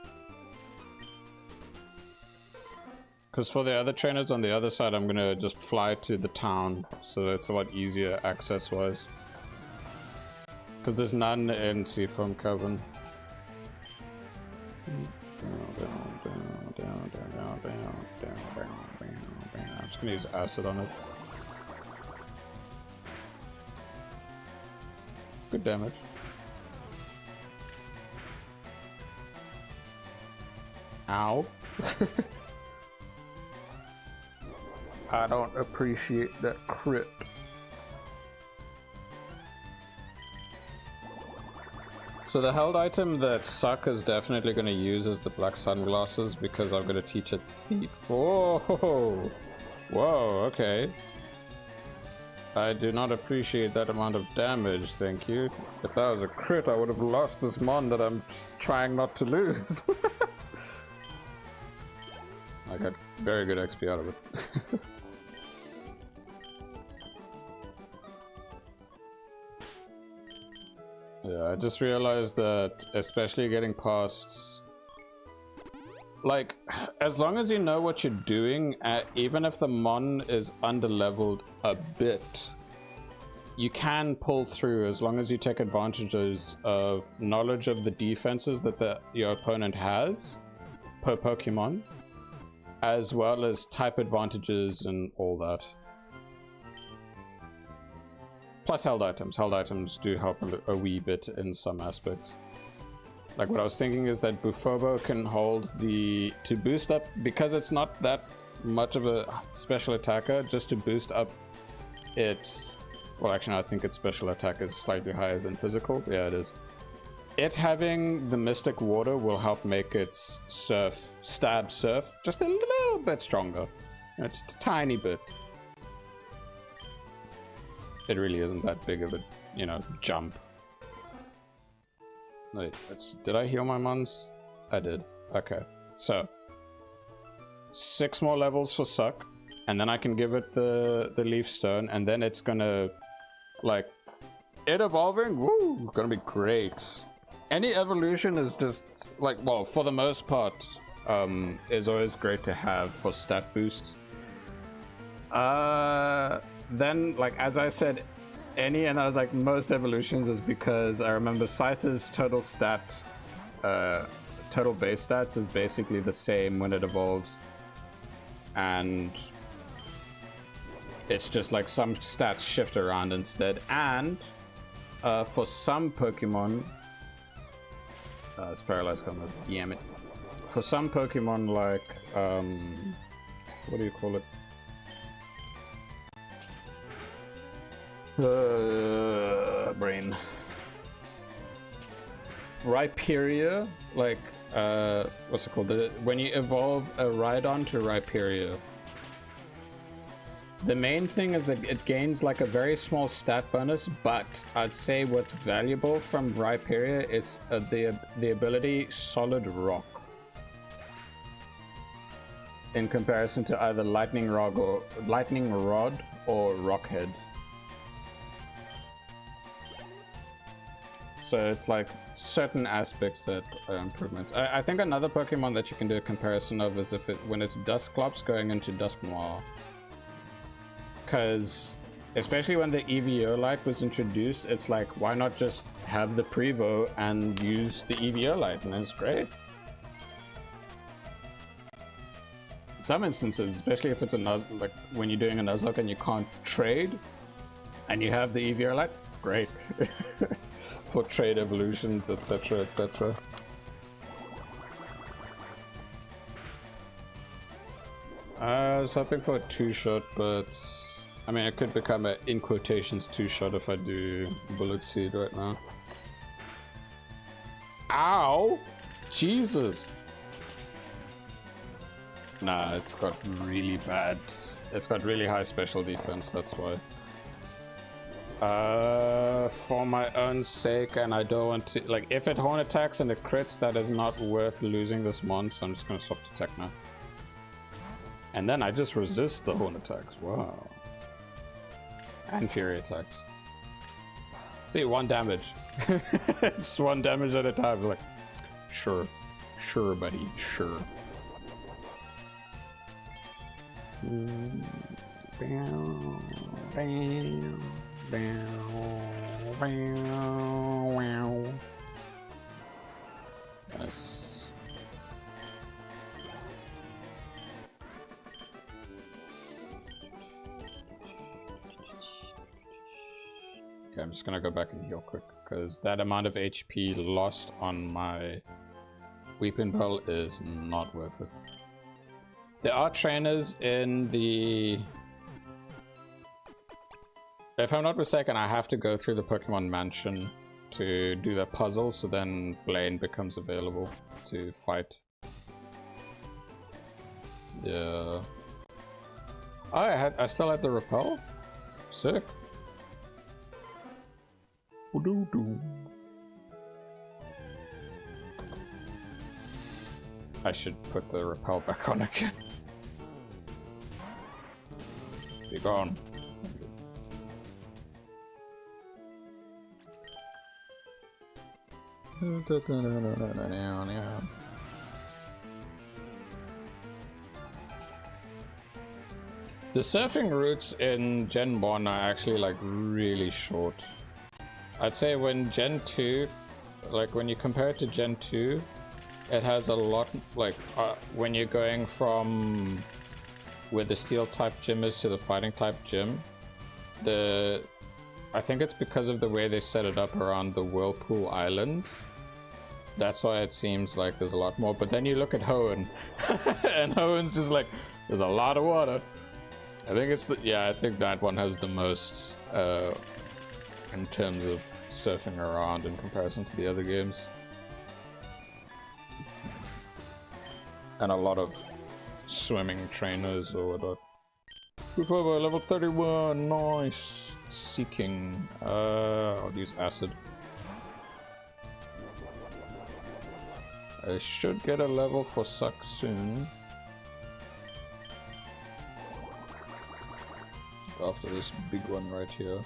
Because for the other trainers on the other side, I'm gonna just fly to the town, so it's a lot easier access-wise. Because there's none in Seafoam Coven. I'm just gonna use acid on it. Good damage. Ow. I don't appreciate that crit. So the held item that Suck is definitely going to use is the black sunglasses because I'm going to teach it Thief. Oh, whoa, okay. I do not appreciate that amount of damage, thank you. If that was a crit, I would have lost this mon that I'm trying not to lose. I got very good XP out of it. Yeah, I just realized that, especially getting past... Like, as long as you know what you're doing, even if the mon is under-leveled a bit, you can pull through as long as you take advantages of knowledge of the defenses that your opponent has per Pokemon, as well as type advantages and all that. Plus held items. Held items do help a wee bit in some aspects. Like what I was thinking is that Bufobo can hold to boost up, because it's not that much of a special attacker, just to boost up its... Well, actually, I think its special attack is slightly higher than physical. Yeah, it is. It having the Mystic Water will help make its stab surf just a little bit stronger. You know, just a tiny bit. It really isn't that big of a, you know, jump. Wait, did I heal my mons? I did. Okay, so 6 more levels for Suck, and then I can give it the Leaf Stone, and then it's gonna, like, it evolving, woo, gonna be great. Any evolution is just, like, well, for the most part, is always great to have for stat boosts. Then, like, as I said, and I was like, most evolutions is because I remember Scyther's total base stats is basically the same when it evolves. And it's just like some stats shift around instead. And for some Pokemon, it's Paralyzed Combat, damn it. For some Pokemon, like, what do you call it? Brain. Rhyperior, like, what's it called? When you evolve a Rhydon to Rhyperior, the main thing is that it gains like a very small stat bonus, but I'd say what's valuable from Rhyperior is the ability Solid Rock, in comparison to either Lightning Rod or Rockhead. So it's like certain aspects that are improvements. I think another Pokemon that you can do a comparison of is when it's Dusclops going into Dusknoir. Because especially when the Eviolite was introduced, it's like, why not just have the Prevo and use the Eviolite, and it's great. In some instances, especially if it's a like when you're doing a Nuzlocke and you can't trade, and you have the Eviolite, great. For trade evolutions, etc, etc. I was hoping for a 2-shot, but I mean, it could become a, in quotations, 2-shot if I do Bullet Seed right now. Ow! Jesus! Nah, it's got really bad. It's got really high special defense, that's why. For my own sake, and I don't want to, like, if it horn attacks and it crits, that is not worth losing this mon, so I'm just gonna swap to Tech now. And then I just resist the horn attacks, wow. And Fury attacks. See, 1 damage. Just 1 damage at a time, like, sure, buddy, sure. Nice. Okay, I'm just gonna go back and heal quick, because that amount of HP lost on my Weeping Bell is not worth it. There are trainers in the... If I'm not mistaken, I have to go through the Pokemon Mansion to do that puzzle, so then Blaine becomes available to fight. Yeah. Oh, I still had the Repel? Sick. I should put the Repel back on again. Be gone. The surfing routes in Gen 1 are actually like really short. I'd say when Gen 2, like when you compare it to Gen 2, it has a lot, like when you're going from where the steel type gym is to the fighting type gym, I think it's because of the way they set it up around the Whirlpool Islands. That's why it seems like there's a lot more. But then you look at Hoenn, and Hoenn's just like, there's a lot of water. I think it's I think that one has the most in terms of surfing around in comparison to the other games. And a lot of swimming trainers or whatnot. Before level 31, nice. Seeking. I'll use acid. I should get a level for Suck soon. After this big one right here.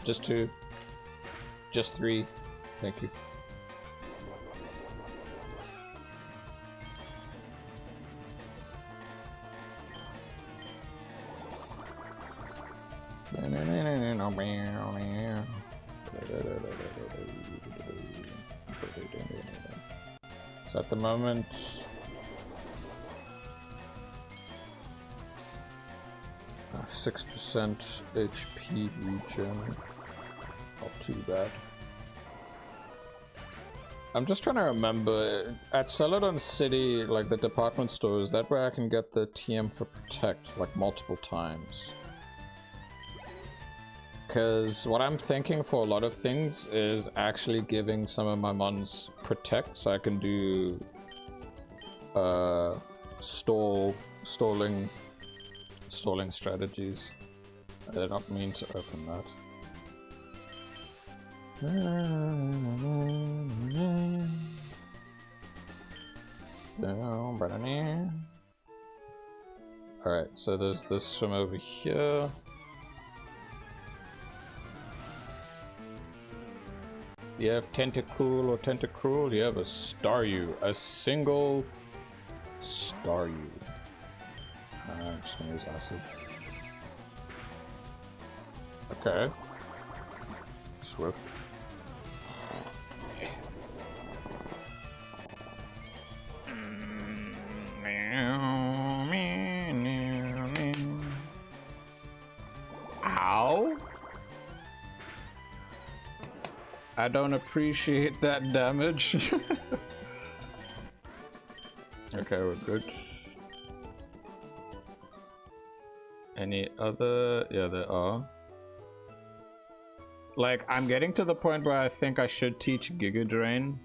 Just 2. Just 3. Thank you. So at the moment, I have 6% HP regen. Not too bad. I'm just trying to remember, at Celadon City, like the department store, is that where I can get the TM for Protect, like multiple times? Because what I'm thinking for a lot of things is actually giving some of my mons protect, so I can do stalling strategies. I did not mean to open that. Alright, so there's this swim over here. You have Tentacool or Tentacruel, you have a Staryu, a single Staryu. I'm just gonna use acid. Okay. Swift. Ow! I don't appreciate that damage. Okay, we're good. Any other? Yeah, there are. Like, I'm getting to the point where I think I should teach Giga Drain,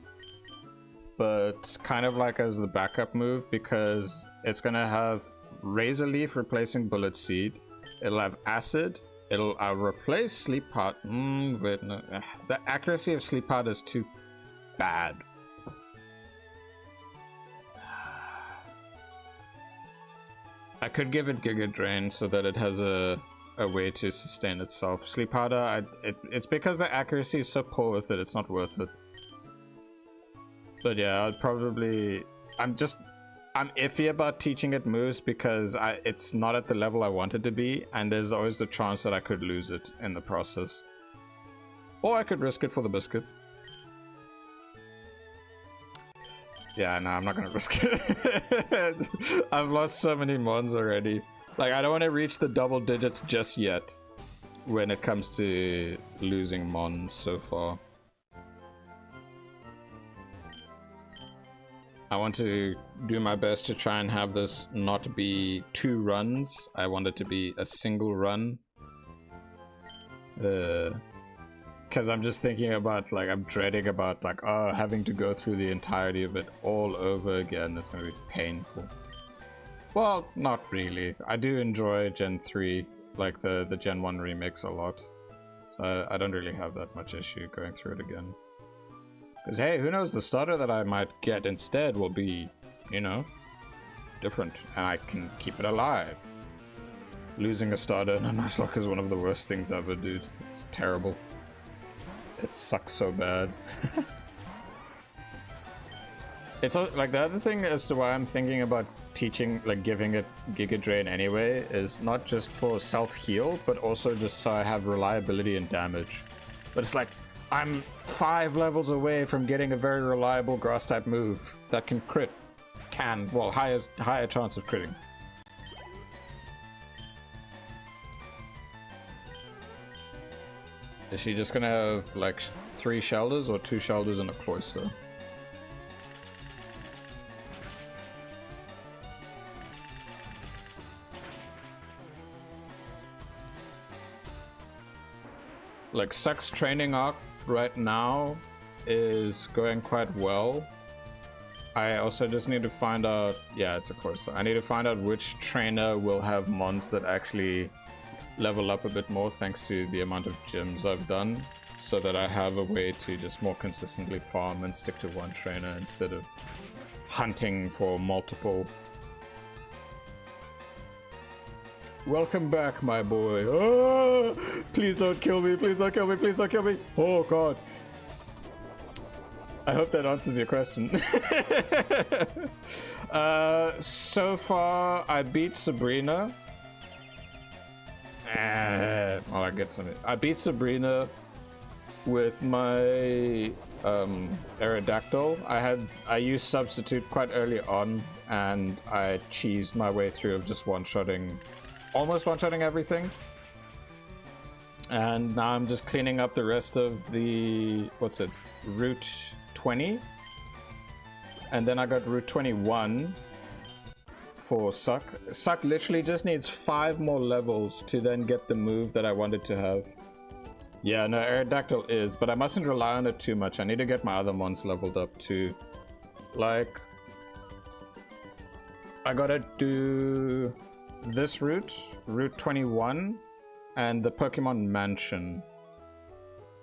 but kind of like as the backup move, because it's gonna have Razor Leaf replacing Bullet Seed. It'll have Acid. I'll replace Sleep Powder. Wait, no. The accuracy of Sleep Powder is too bad. I could give it Giga Drain so that it has a way to sustain itself. Sleep Powder, it's because the accuracy is so poor with it, it's not worth it. But yeah, I'd probably... I'm iffy about teaching it moves because it's not at the level I want it to be, and there's always the chance that I could lose it in the process. Or I could risk it for the biscuit. Yeah, no, I'm not gonna risk it. I've lost so many mons already. Like, I don't want to reach the double digits just yet when it comes to losing mons so far. I want to do my best to try and have this not be 2 runs. I want it to be a single run. Because I'm just thinking about, like, I'm dreading about, like, oh, having to go through the entirety of it all over again. It's going to be painful. Well, not really. I do enjoy Gen 3, like the Gen 1 remix a lot. So I don't really have that much issue going through it again. Because, hey, who knows, the starter that I might get instead will be, you know, different. And I can keep it alive. Losing a starter in a Nuzlocke is one of the worst things ever, dude. It's terrible. It sucks so bad. It's like, the other thing as to why I'm thinking about teaching, like giving it Giga Drain anyway, is not just for self-heal, but also just so I have reliability and damage. But it's like, I'm 5 levels away from getting a very reliable grass type move that can crit. Well, higher chance of critting. Is she just gonna have like 3 Shelders or 2 Shelders and a Cloyster? Like, Suck's training arc right now is going quite well. I also just need to find out, yeah, it's a Cloyster. I need to find out which trainer will have mons that actually level up a bit more thanks to the amount of gyms I've done, so that I have a way to just more consistently farm and stick to one trainer instead of hunting for multiple. Welcome back, my boy. Oh, please don't kill me, please don't kill me, please don't kill me. Oh god. I hope that answers your question. So far I beat Sabrina. Well, I get some. I beat Sabrina with my Aerodactyl. I used Substitute quite early on, and I cheesed my way through of just almost one-shotting everything. And now I'm just cleaning up the rest of the, what's it, Route 20. And then I got Route 21 for Suck. Suck literally just needs 5 more levels to then get the move that I wanted to have. Yeah, no, Aerodactyl is, but I mustn't rely on it too much. I need to get my other mons leveled up too. Like, I gotta do this route, Route 21, and the Pokemon Mansion.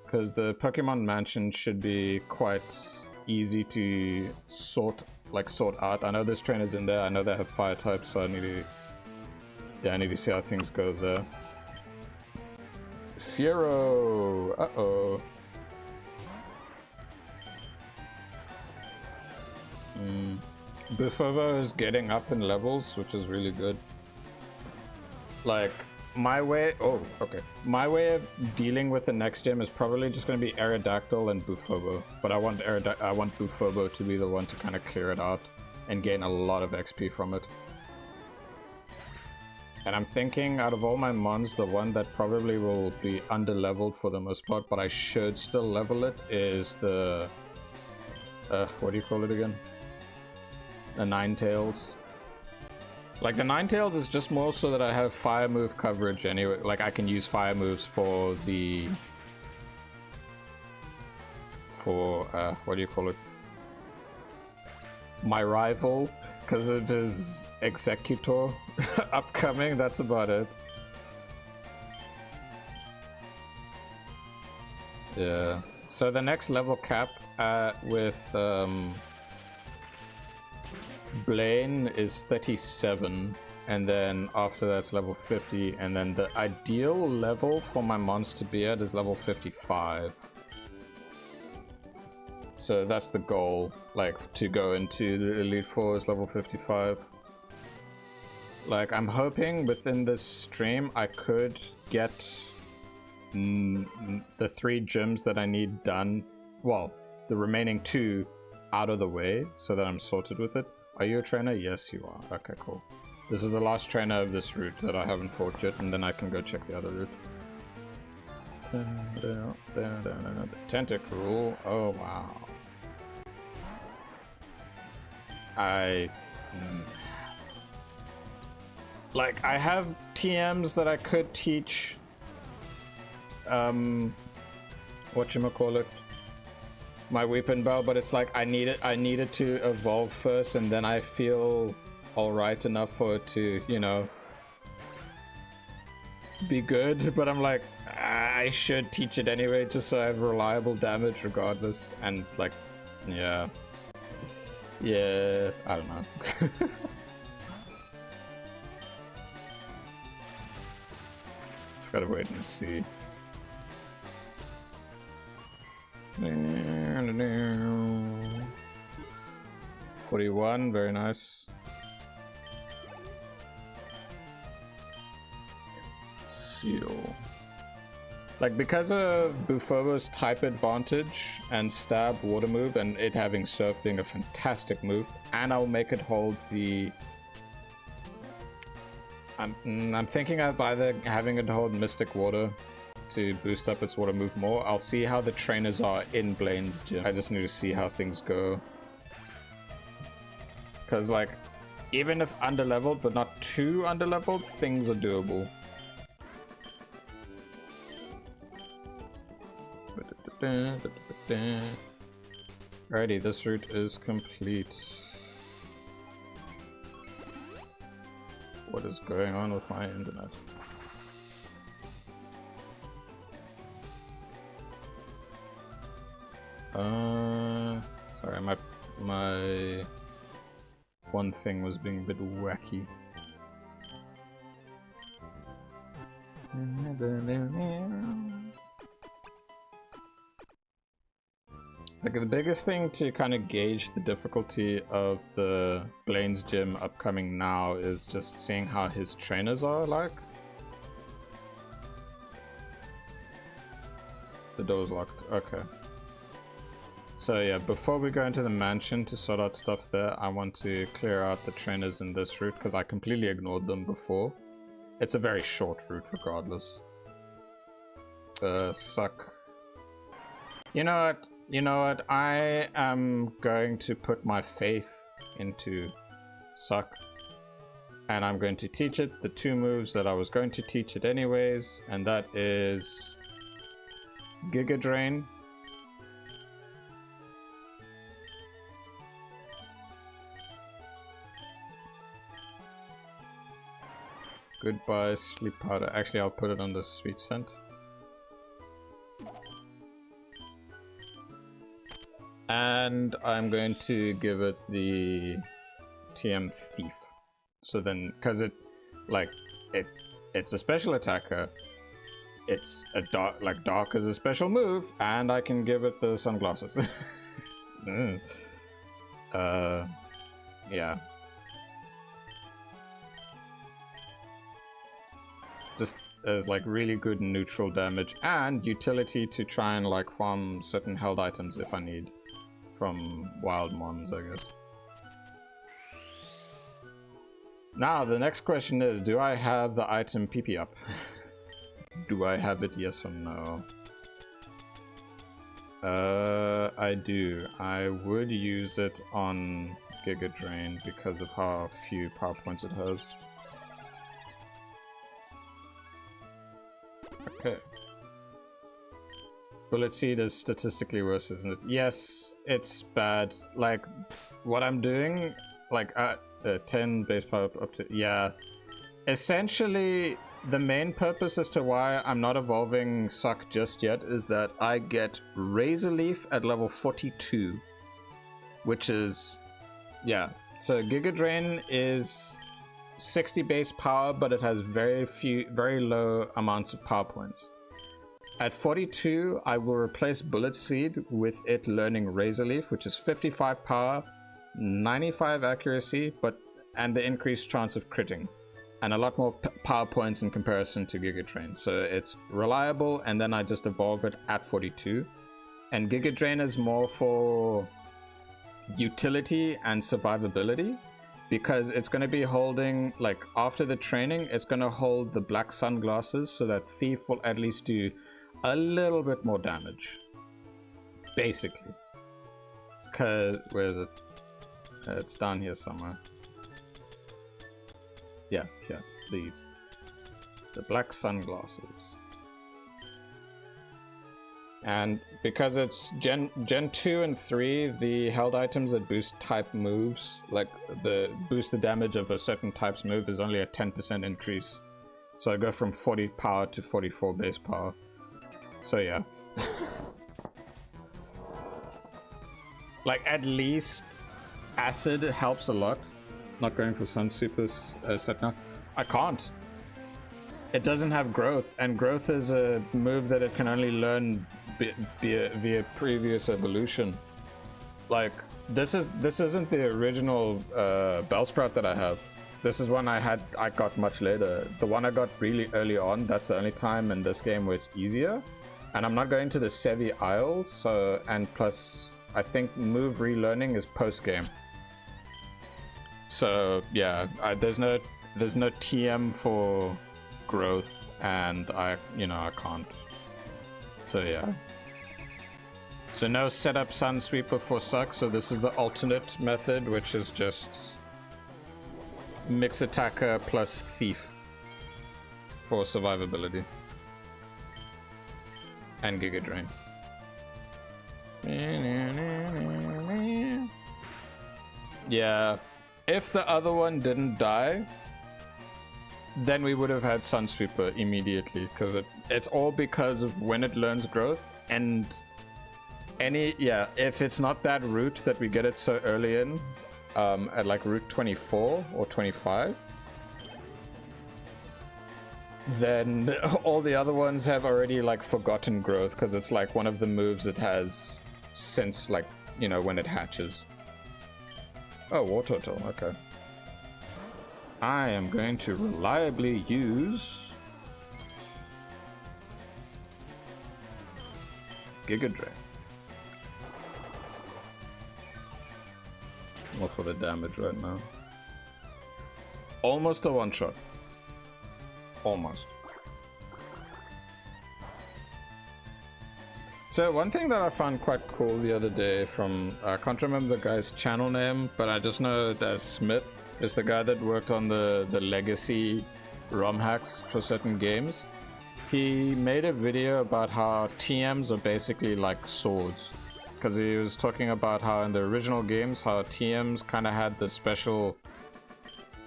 Because the Pokemon Mansion should be quite easy to sort out. I know there's trainers in there. I know they have fire types, so I need to see how things go there. Fiero! Uh-oh. Bufovo is getting up in levels, which is really good. Like, my way of dealing with the next gym is probably just going to be Aerodactyl and Bufovo. But I want Bufovo to be the one to kind of clear it out and gain a lot of XP from it. And I'm thinking, out of all my mons, the one that probably will be under-leveled for the most part, but I should still level it, is the... what do you call it again? The Ninetales. Like, the Ninetales is just more so that I have fire move coverage anyway. Like, I can use fire moves for the... what do you call it? My rival, because of his Executor upcoming, that's about it. Yeah. So the next level cap with Blaine is 37, and then after that's level 50, and then the ideal level for my mons to be at is level 55. So that's the goal, like, to go into the Elite Four is level 55. Like, I'm hoping within this stream I could get the 3 gyms that I need done, well, the remaining 2 out of the way so that I'm sorted with it. Are you a trainer? Yes, you are. Okay, cool. This is the last trainer of this route that I haven't fought yet, and then I can go check the other route. Tentacruel. Oh, wow. Like, I have TMs that I could teach, whatchamacallit, my Weeping Bell, but it's like I need it to evolve first, and then I feel alright enough for it to, you know, be good, but I'm like, I should teach it anyway, just so I have reliable damage regardless, and like, yeah, I don't know. Just gotta wait and see. 41, very nice. Seal. Like, because of Bufovo's type advantage and stab water move, and it having surf being a fantastic move, and I'll make it hold the... I'm thinking of either having it hold Mystic Water to boost up its water move more. I'll see how the trainers are in Blaine's gym. I just need to see how things go. Because, like, even if underleveled, but not too underleveled, things are doable. Alrighty, this route is complete. What is going on with my internet? Sorry, my one thing was being a bit wacky. Like, the biggest thing to kind of gauge the difficulty of the Blaine's gym upcoming now is just seeing how his trainers are like. The door's locked. Okay. So yeah, before we go into the mansion to sort out stuff there, I want to clear out the trainers in this route because I completely ignored them before. It's a very short route regardless. Suck. You know what? You know what? I am going to put my faith into Suck. And I'm going to teach it the 2 moves that I was going to teach it anyways. And that is Giga Drain. Goodbye, Sleep Powder. Actually, I'll put it on the Sweet Scent. And I'm going to give it the TM Thief. So then, because it's a special attacker, it's a dark as a special move, and I can give it the sunglasses. Yeah. Just as like really good neutral damage and utility to try and like farm certain held items if I need from wild mons, I guess. Now the next question is, do I have the item PP up? Do I have it, yes or no? I do. I would use it on Giga Drain because of how few power points it has. Okay. Bullet Seed is statistically worse, isn't it? Yes, it's bad. Like, what I'm doing, like, 10 base power up to... Yeah. Essentially, the main purpose as to why I'm not evolving Suck just yet is that I get Razor Leaf at level 42. Which is... Yeah. So, Giga Drain is 60 base power, but it has very low amounts of power points. At 42, I will replace Bullet Seed with it learning Razor Leaf, which is 55 power, 95 accuracy, and the increased chance of critting, and a lot more power points in comparison to Giga Drain. So it's reliable, and then I just evolve it at 42. And Giga Drain is more for utility and survivability, because it's going to be holding, like, after the training, it's going to hold the black sunglasses, so that Thief will at least do a little bit more damage. Basically. Because, where is it? It's down here somewhere. Yeah, these. The black sunglasses. And because it's Gen 2 and 3, the held items that boost type moves, like boost the damage of a certain type's move, is only a 10% increase. So I go from 40 power to 44 base power. So yeah. Like, at least acid helps a lot. Not going for Sun Super set now. I can't. It doesn't have growth, and growth is a move that it can only learn via previous evolution. Like, this isn't the original Bellsprout that I have. This is one I got much later. The one I got really early on, that's the only time in this game where it's easier. And I'm not going to the Sevi Isles, so, and plus I think move relearning is post game. So yeah, there's no TM for growth, and I can't. So yeah. So no setup Sun Sweeper for Suck, so this is the alternate method, which is just Mix Attacker plus Thief for survivability. And Giga Drain. Yeah, if the other one didn't die, then we would have had Sunsweeper immediately, because it's all because of when it learns growth. And if it's not that route that we get it so early in, at like route 24 or 25, then all the other ones have already like forgotten growth, because it's like one of the moves it has since, like, when it hatches. Oh, War Turtle, okay. I am going to reliably use Giga Drain. More for the damage right now. Almost a one-shot. Almost. So one thing that I found quite cool the other day from, I can't remember the guy's channel name, but I just know that Smith is the guy that worked on the legacy ROM hacks for certain games. He made a video about how TMs are basically like swords. Because he was talking about how in the original games, how TMs kind of had the special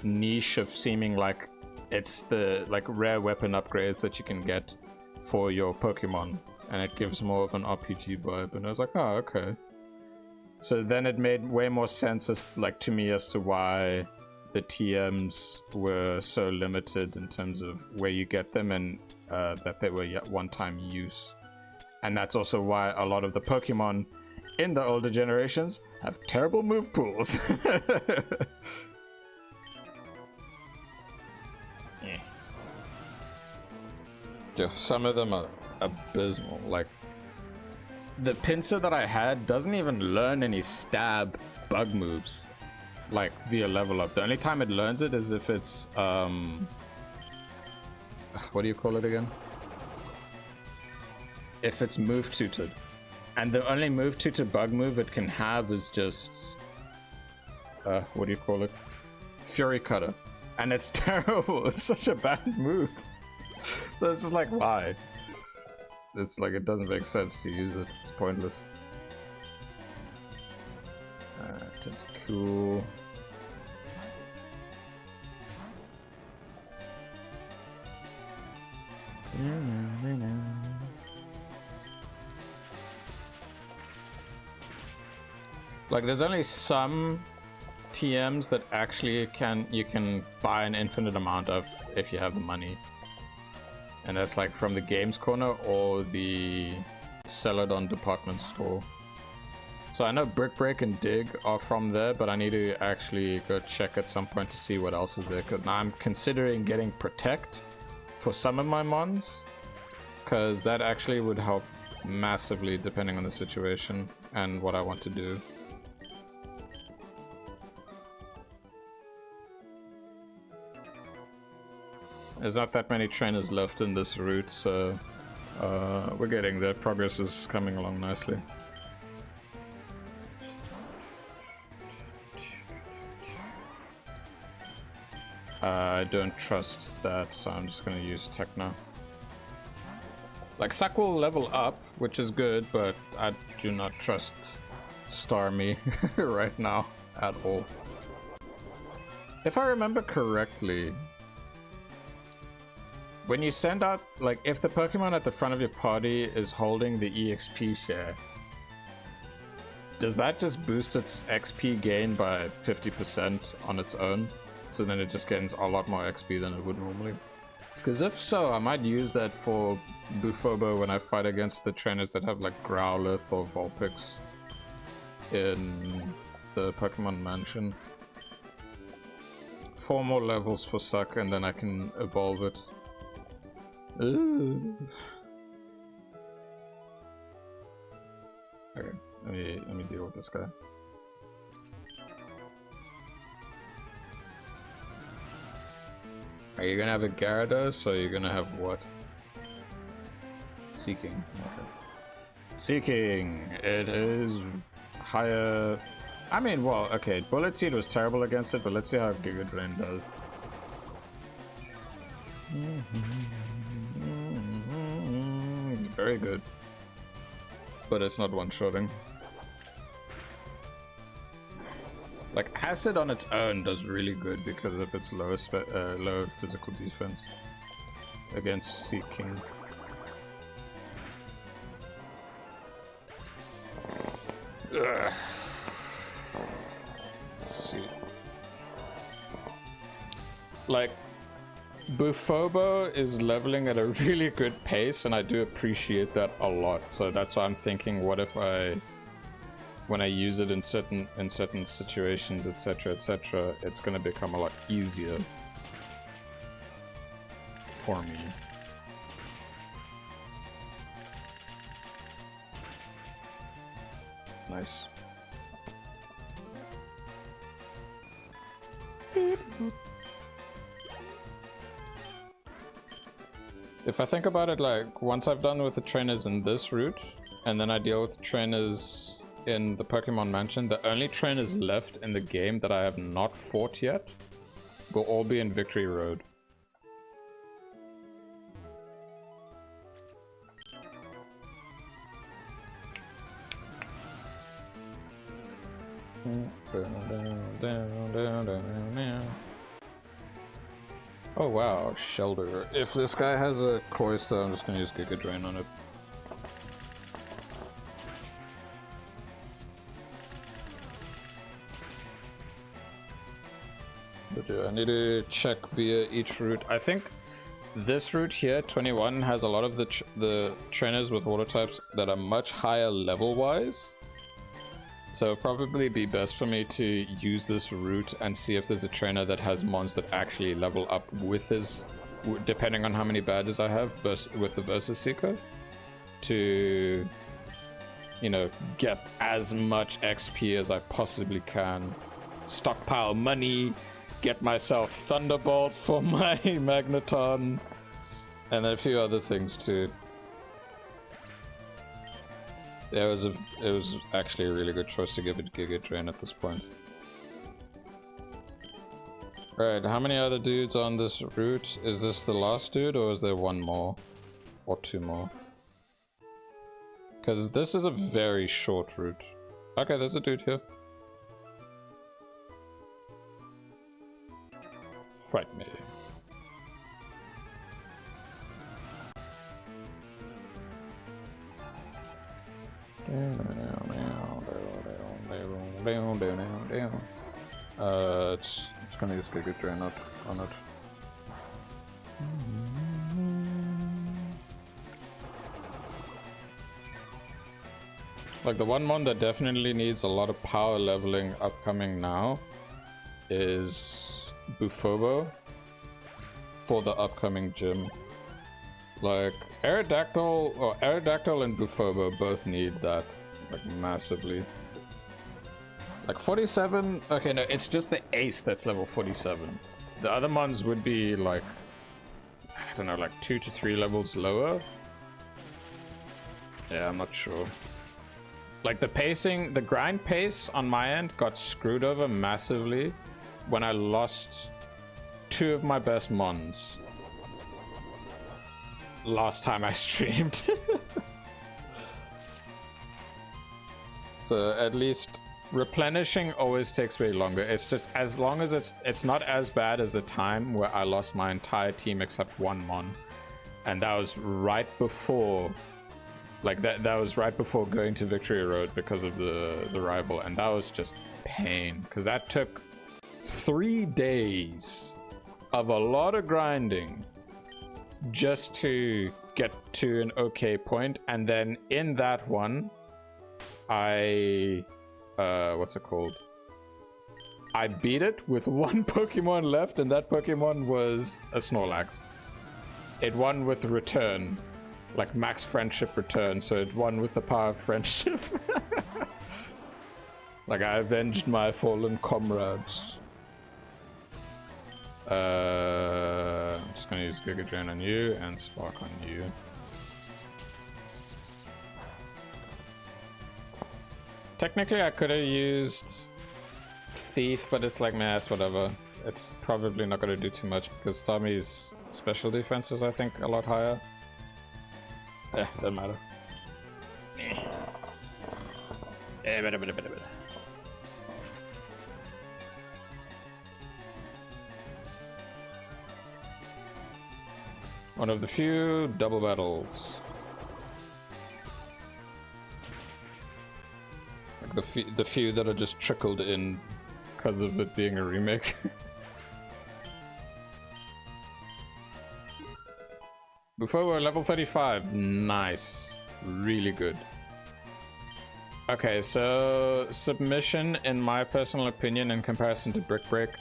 niche of seeming like it's the like rare weapon upgrades that you can get for your Pokemon. And it gives more of an RPG vibe. And I was like, oh, okay. So then it made way more sense as, like, to me as to why the TMs were so limited in terms of where you get them and that they were one-time use. And that's also why a lot of the Pokemon in the older generations have terrible move pools. Yeah, some of them are abysmal. Like, the Pinsir that I had doesn't even learn any stab bug moves, like via level up. The only time it learns it is if it's what do you call it again? If it's move tutored, and the only move tutored bug move it can have is just what do you call it? Fury Cutter, and it's terrible. It's such a bad move. So it's just like, why? It's like, it doesn't make sense to use it. It's pointless. Tentacool. Like, there's only some TMs that actually you can buy an infinite amount of if you have the money. And that's like from the games corner or the Celadon department store. So I know Brick Break and Dig are from there, but I need to actually go check at some point to see what else is there. Because now I'm considering getting Protect for some of my mons. Because that actually would help massively depending on the situation and what I want to do. There's not that many trainers left in this route, so we're getting there. Progress is coming along nicely. I don't trust that, so I'm just going to use Techno. Like, Suck will level up, which is good, but I do not trust Starmie right now at all. If I remember correctly, when you send out, like, if the Pokemon at the front of your party is holding the EXP share, does that just boost its XP gain by 50% on its own? So then it just gains a lot more XP than it would normally. Because if so, I might use that for Bufobo when I fight against the trainers that have like Growlithe or Vulpix in the Pokemon Mansion. 4 more levels for Suck and then I can evolve it. Ooh. Okay, let me deal with this guy. Are you gonna have a Gyarados or are you gonna have what? Seeking. Okay. Seeking! It is higher. I mean, well, okay, Bullet Seed was terrible against it, but let's see how Giga Drain does. Very good. But it's not one-shotting. Like, Acid on its own does really good because of its low physical defense against Seeking. Ugh. Let's see. Like, Bufobo is leveling at a really good pace, and I do appreciate that a lot. So that's why I'm thinking, what if when I use it in certain situations, etc., etc., it's gonna become a lot easier for me. Nice. If I think about it, like, once I've done with the trainers in this route, and then I deal with the trainers in the Pokemon Mansion, the only trainers left in the game that I have not fought yet will all be in Victory Road. Oh wow, Shelter. If this guy has a Cloister, I'm just gonna use Giga Drain on it. But yeah, I need to check via each route. I think this route here, 21, has a lot of the trainers with water types that are much higher level-wise. So it'll probably be best for me to use this route and see if there's a trainer that has mons that actually level up with his, depending on how many badges I have with the Versus Seeker, to, you know, get as much XP as I possibly can, stockpile money, get myself Thunderbolt for my Magneton, and a few other things too. Yeah, it was actually a really good choice to give it Giga Drain at this point. Right, how many other dudes on this route? Is this the last dude, or is there one more? Or two more? Because this is a very short route. Okay, there's a dude here. Fight me. It's gonna use Giga Drain on it. Like the one mon that definitely needs a lot of power leveling upcoming now is Bufobo for the upcoming gym. Like Aerodactyl and Bufobo both need that, like, massively. Like 47, okay, no, it's just the Ace that's level 47. The other mons would be like, I don't know, like 2 to 3 levels lower. Yeah, I'm not sure. Like the pacing, the grind pace on my end got screwed over massively when I lost 2 of my best mons last time I streamed. So at least replenishing always takes way longer. It's just, as long as it's not as bad as the time where I lost my entire team except one mon, and that was right before, like that was right before going to Victory Road because of the rival, and that was just pain because that took 3 days of a lot of grinding just to get to an okay point. And then in that one, I what's it called? I beat it with one Pokemon left, and that Pokemon was a Snorlax. It won with return, like max friendship return, so it won with the power of friendship. Like I avenged my fallen comrades. I'm just gonna use Giga Drain on you and Spark on you. Technically I could have used Thief, but it's like, nah, it's whatever. It's probably not gonna do too much because Tommy's special defense is, I think, a lot higher. Yeah, doesn't matter. One of the few double battles. Like the few that are just trickled in because of it being a remake. Before we're level 35, nice, really good. Okay, so submission, in my personal opinion, in comparison to Brick Break,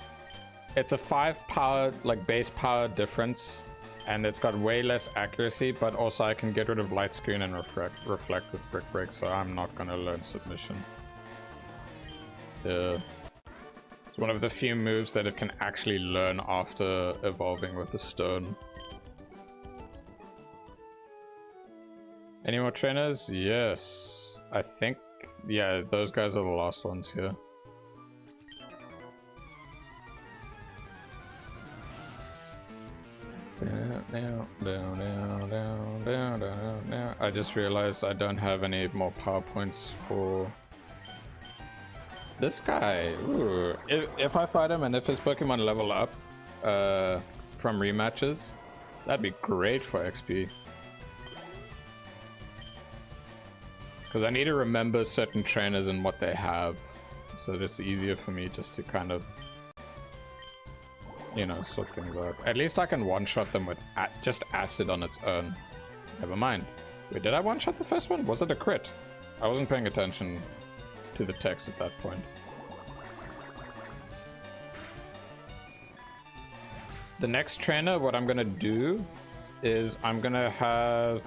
it's a 5 power, like base power difference, and it's got way less accuracy, but also I can get rid of light screen and reflect with Brick Break, so I'm not gonna learn submission. Yeah. It's one of the few moves that it can actually learn after evolving with the stone. Any more trainers? Yes. I think, yeah, those guys are the last ones here. I just realized I don't have any more PowerPoints for This guy, ooh. If I fight him and if his Pokemon level up from rematches, that'd be great for XP. Because I need to remember certain trainers and what they have, so that it's easier for me just to kind of, you know, sort things out. At least I can one-shot them with just acid on its own. Never mind. Wait, did I one-shot the first one? Was it a crit? I wasn't paying attention to the text at that point. The next trainer, what I'm gonna do is I'm gonna have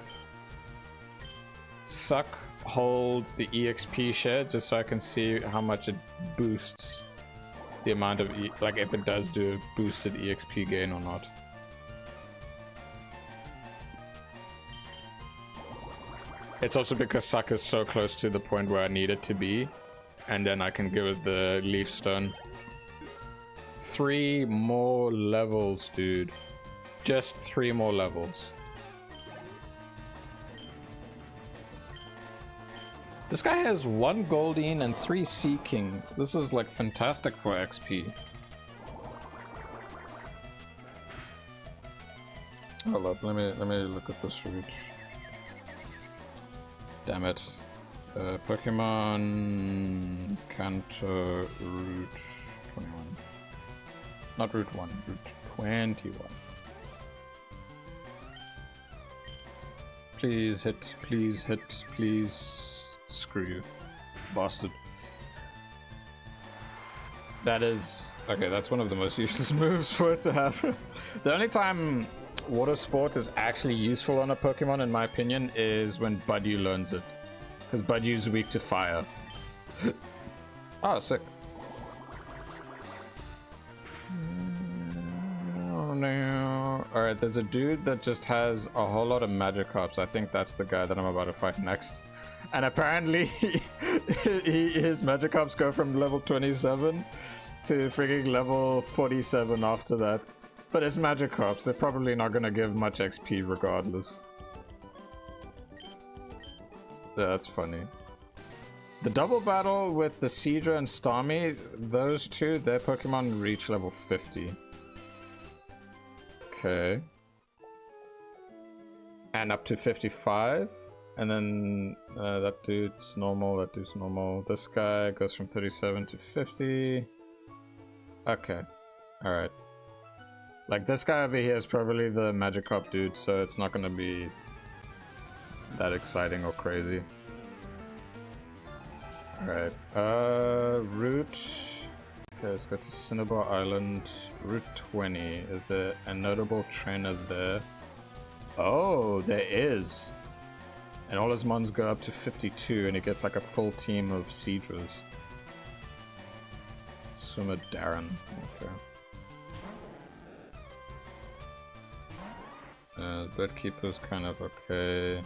Suck hold the EXP share just so I can see how much it boosts the amount of like if it does do a boosted EXP gain or not. It's also because Suck is so close to the point where I need it to be, and then I can give it the Leaf Stone. 3 more levels, dude. Just 3 more levels. This guy has 1 Goldeen and 3 Sea Kings. This is like fantastic for XP. Hold up, let me look at this route. Damn it. Pokemon Kanto Route 21. Not Route 1, Route 21. Please hit, please hit, please. Screw you, bastard. That is... okay, that's one of the most useless moves for it to have. The only time Water Sport is actually useful on a Pokemon, in my opinion, is when Budyu learns it. Because Budyu is weak to fire. Oh, sick. Oh, no. Alright, there's a dude that just has a whole lot of Magikarps. I think that's the guy that I'm about to fight next. And apparently, his Magikarps go from level 27 to freaking level 47 after that. But it's Magikarps, they're probably not gonna give much XP regardless. Yeah, that's funny. The double battle with the Seadra and Starmie, those two, their Pokemon reach level 50. Okay. And up to 55. And then that dude's normal, that dude's normal. This guy goes from 37 to 50. Okay. Alright. Like, this guy over here is probably the Magikarp dude, so it's not gonna be that exciting or crazy. Alright. Route... okay, let's go to Cinnabar Island. Route 20. Is there a notable trainer there? Oh, there is! And all his mons go up to 52, and he gets like a full team of Seadras. Swimmer Darren. Okay. Birdkeeper's kind of okay.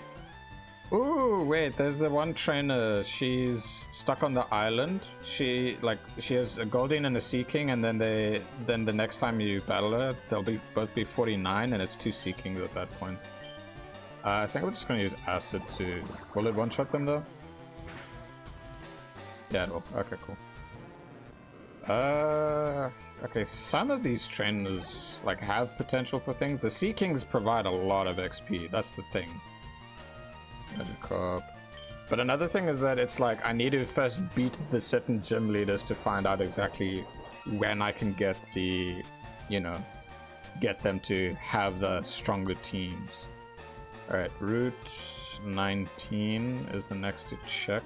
Ooh, wait, there's the one trainer. She's stuck on the island. She has a Goldeen and a Sea King, and then the next time you battle her, they'll both be 49, and it's 2 Sea Kings at that point. I think we're just gonna use acid to... will it one-shot them though? Yeah, it will. Okay, cool. Okay, some of these trainers like have potential for things. The Sea Kings provide a lot of XP. That's the thing. Magikarp. But another thing is that it's like I need to first beat the certain gym leaders to find out exactly when I can get the, you know, get them to have the stronger teams. Alright, Route 19 is the next to check.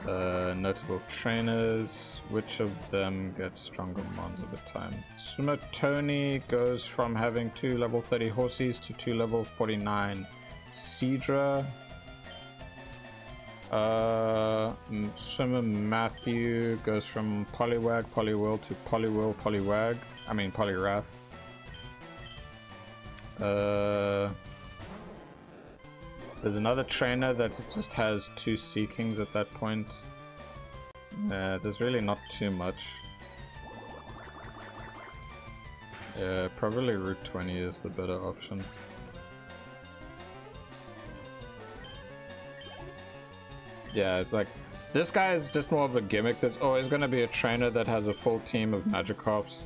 Notable trainers. Which of them get stronger mons over time? Swimmer Tony goes from having 2 level 30 horsies to 2 level 49 Seadra. Swimmer Matthew goes from Poliwag, Poliwhirl to Poliwhirl, Poliwag. I mean Poliwrath. There's another trainer that just has 2 Sea Kings at that point. There's really not too much. Yeah, probably Route 20 is the better option. Yeah, it's like This guy is just more of a gimmick. There's always going to be a trainer that has a full team of Magikarps.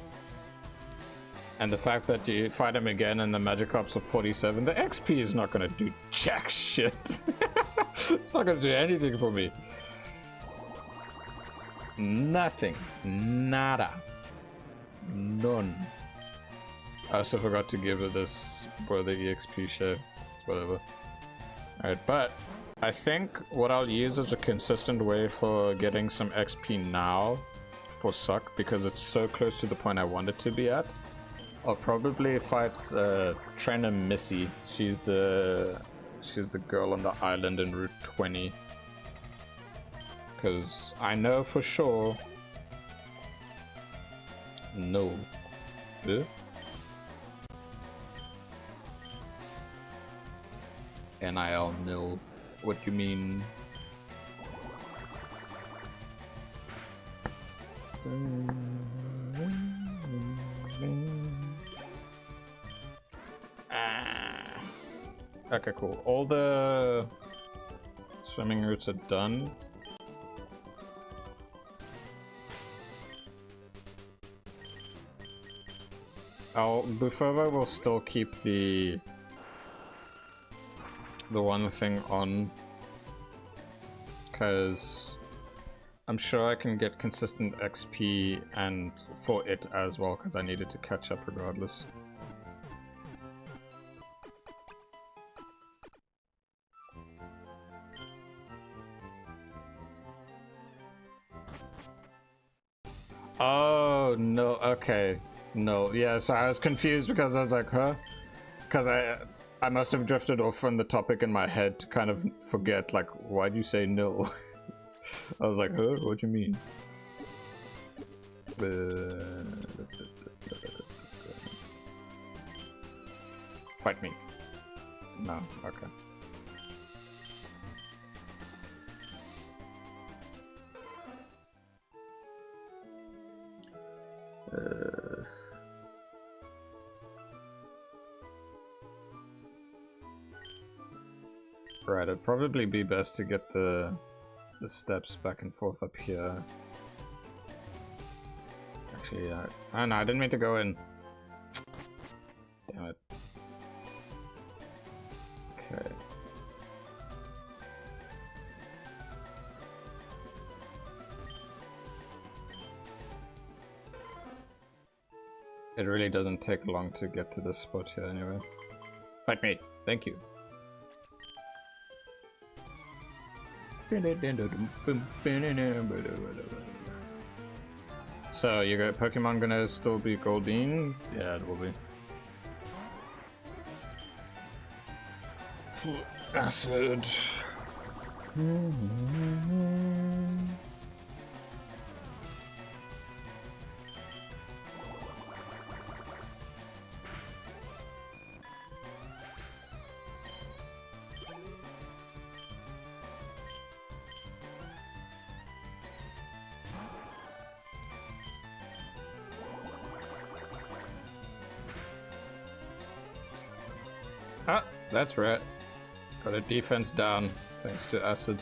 And the fact that you fight him again and the Magikarps are 47, the XP is not going to do jack shit. It's not going to do anything for me. Nothing. Nada. None. I also forgot to give it this for the EXP share. It's whatever. Alright, but I think what I'll use as a consistent way for getting some XP now for Suck, because it's so close to the point I want it to be at, I'll probably fight trainer Missy. She's the girl on the island in Route 20. Because I know for sure. No. NIL nil. What do you mean? Okay, cool. All the swimming routes are done. Bufova will still keep the one thing on, because I'm sure I can get consistent XP and for it as well, because I needed to catch up regardless. Oh no, okay. No, yeah, so I was confused because I was like, huh? Because I must have drifted off from the topic in my head to kind of forget, like, why'd you say no? I was like, huh? What do you mean? Fight me. No, okay. Right, it'd probably be best to get the steps back and forth up here. Actually, oh no, I didn't mean to go in. Damn it. Okay. It really doesn't take long to get to this spot here anyway. Fight me! Thank you. So, you got Pokemon gonna still be Goldeen? Yeah, it will be. Acid. Ah, that's right. Got a defense down thanks to Acid.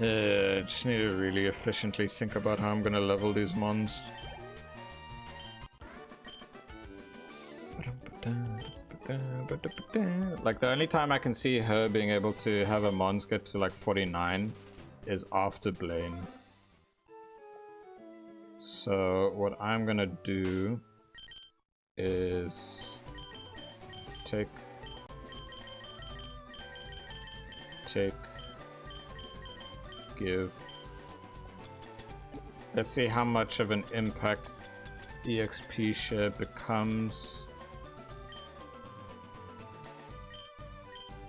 Yeah, just need to really efficiently think about how I'm gonna level these mons. Like, the only time I can see her being able to have her mons get to like 49 is after Blaine. So what I'm gonna do is take, give. Let's see how much of an impact EXP share becomes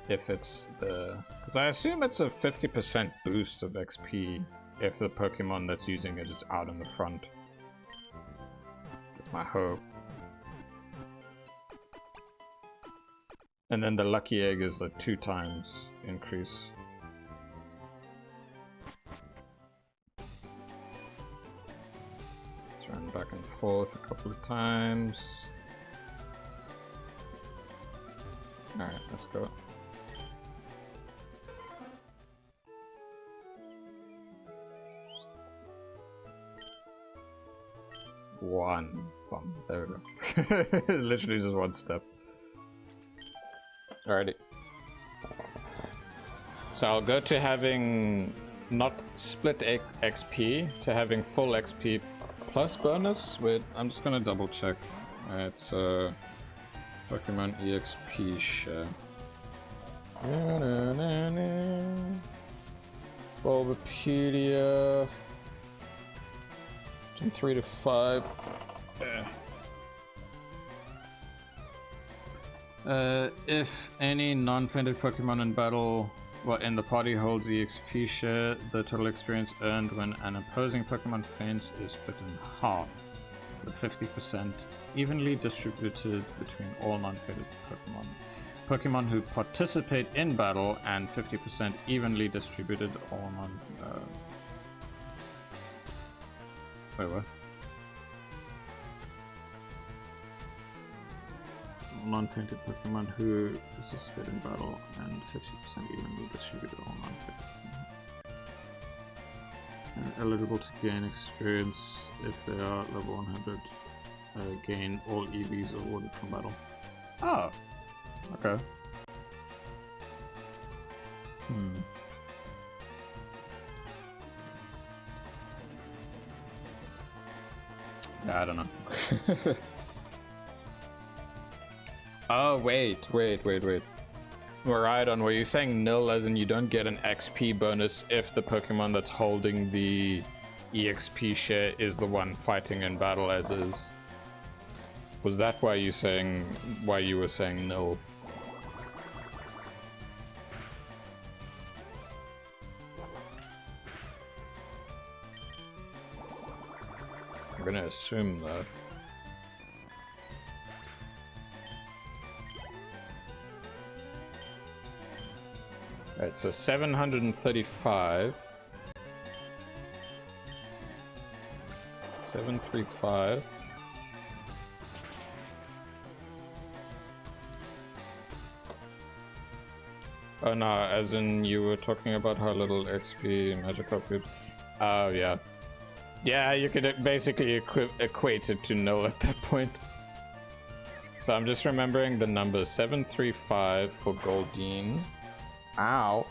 if it's the... Because I assume it's a 50% boost of XP if the Pokemon that's using it is out in the front. That's my hope. And then the lucky egg is like 2 times increase. forth a couple of times. Alright, let's go. One bump. There we go. Literally just one step. Alrighty. So I'll go to having not split XP to having full XP plus bonus. Wait, I'm just gonna double check. Alright, so Pokemon EXP share. Bulbapedia. 3 to 5. If any non-fainted Pokemon in battle in the party holds EXP share, the total experience earned when an opposing Pokemon faints is split in half, with 50% evenly distributed between all non-fainted Pokemon. Pokemon who participate in battle and 50% evenly distributed all Wait, what? Non-fainted Pokemon who participate in battle and 50% evenly distributed all non-fainted Pokemon. Eligible to gain experience if they are level 100. Gain all EVs awarded from battle. Oh, okay. I don't know. Oh, wait. Miraidon, were you saying nil as in you don't get an XP bonus if the Pokemon that's holding the EXP share is the one fighting in battle as is? Was that why you were saying nil? I'm gonna assume that. Alright, so 735. 735. Oh no, as in you were talking about how little XP Magikarp could. Oh yeah. Yeah, you could basically equate it to nil at that point. So I'm just remembering the number 735 for Goldeen. Ow.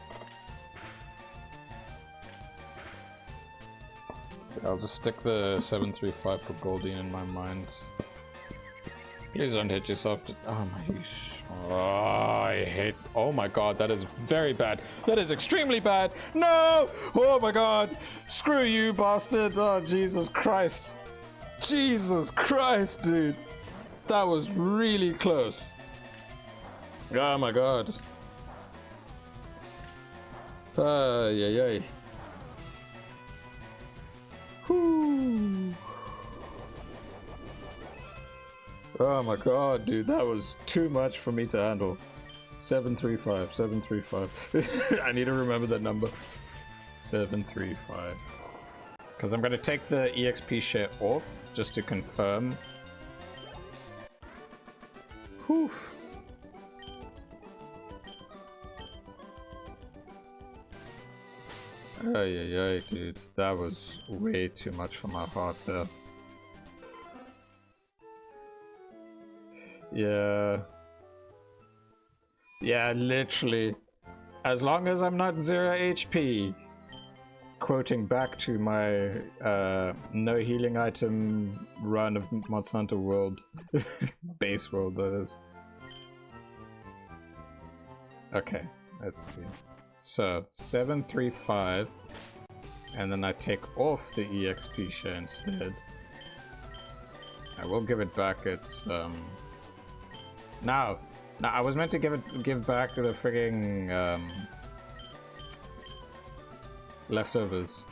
I'll just stick the 735 for Goldeen in my mind. Please don't hit yourself. Oh my. Oh, I hate. Oh my god, that is very bad. That is extremely bad. No! Oh my god. Screw you, bastard. Oh, Jesus Christ. Jesus Christ, dude. That was really close. Oh my god. Yay. Whoo. Oh my god, dude, that was too much for me to handle. 735. I need to remember that number. 735. Because I'm going to take the EXP share off, just to confirm. Whew. Ay, dude. That was way too much for my heart there. Yeah, literally. As long as I'm not 0 HP. Quoting back to my no healing item run of Monsanto World. Base World, that is. Okay, let's see. So, 735. And then I take off the EXP share instead. I will give it back its No, I was meant to give back the frigging leftovers.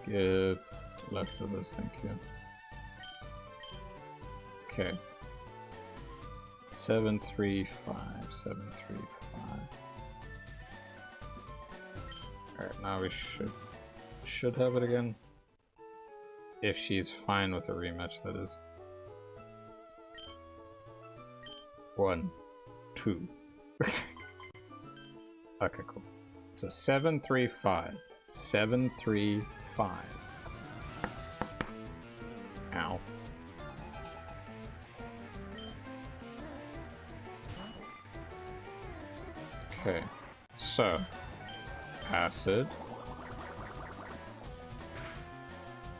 Give leftovers, thank you. Okay. 735. Alright, now we should have it again. If she's fine with a rematch, that is. 1, 2. Okay, cool. So 735. 735. Ow. Okay. So acid.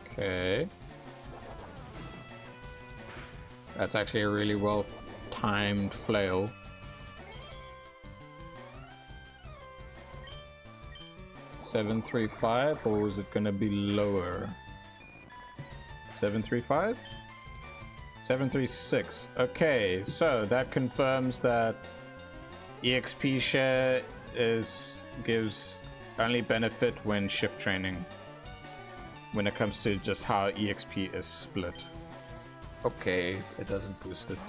Okay. That's actually a really well timed flail. $735, or is it gonna be lower? 735? 736. Okay, so that confirms that EXP share gives only benefit when shift training. When it comes to just how EXP is split. Okay, it doesn't boost it.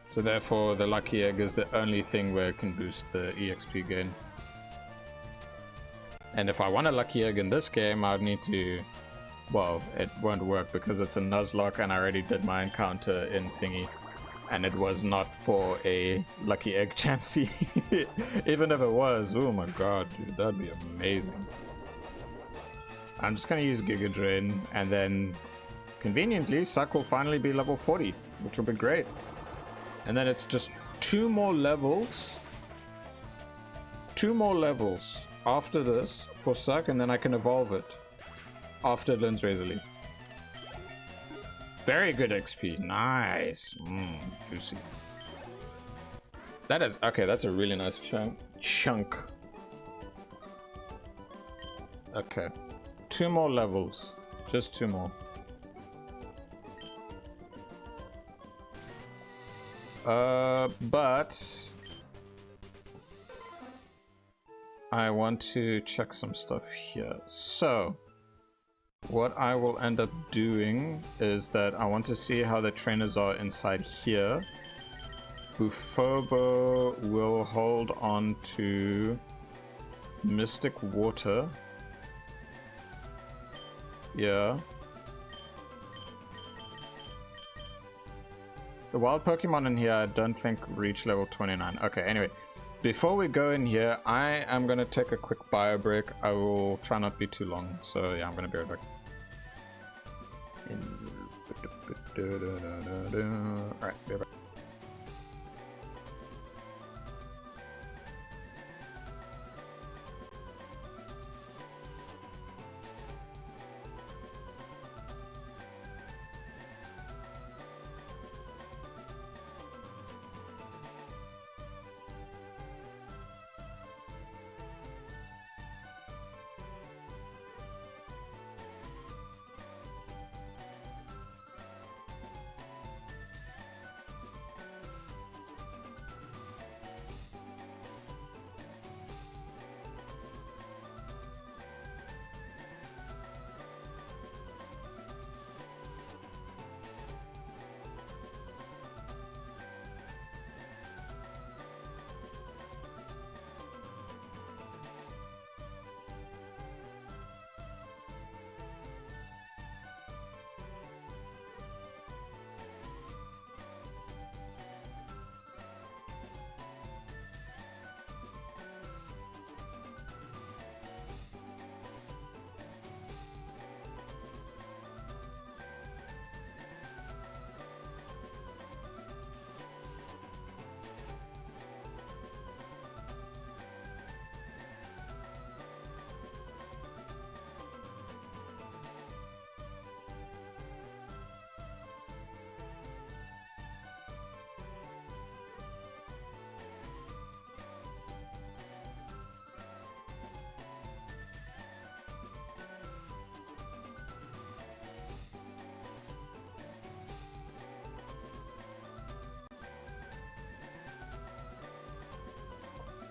So therefore the lucky egg is the only thing where it can boost the EXP gain. And if I want a lucky egg in this game, I'd need to... Well, it won't work because it's a Nuzlocke and I already did my encounter in Thingy. And it was not for a lucky egg chancey. Even if it was, oh my god, dude, that'd be amazing. I'm just gonna use Giga Drain, and then conveniently Suck will finally be level 40, which will be great. And then it's just 2 more levels. 2 more levels after this for Suck, and then I can evolve it after it learns Razor Leaf. Very good XP. Nice. Juicy. That is... Okay, that's a really nice chunk. Okay. 2 more levels. Just 2 more. But... I want to check some stuff here. So... What I will end up doing is that I want to see how the trainers are inside here. Bufobo will hold on to Mystic Water. Yeah. The wild Pokemon in here I don't think reach level 29. Okay, anyway. Before we go in here, I am going to take a quick bio break. I will try not to be too long. So yeah, I'm going to be right back. Alright, be right back.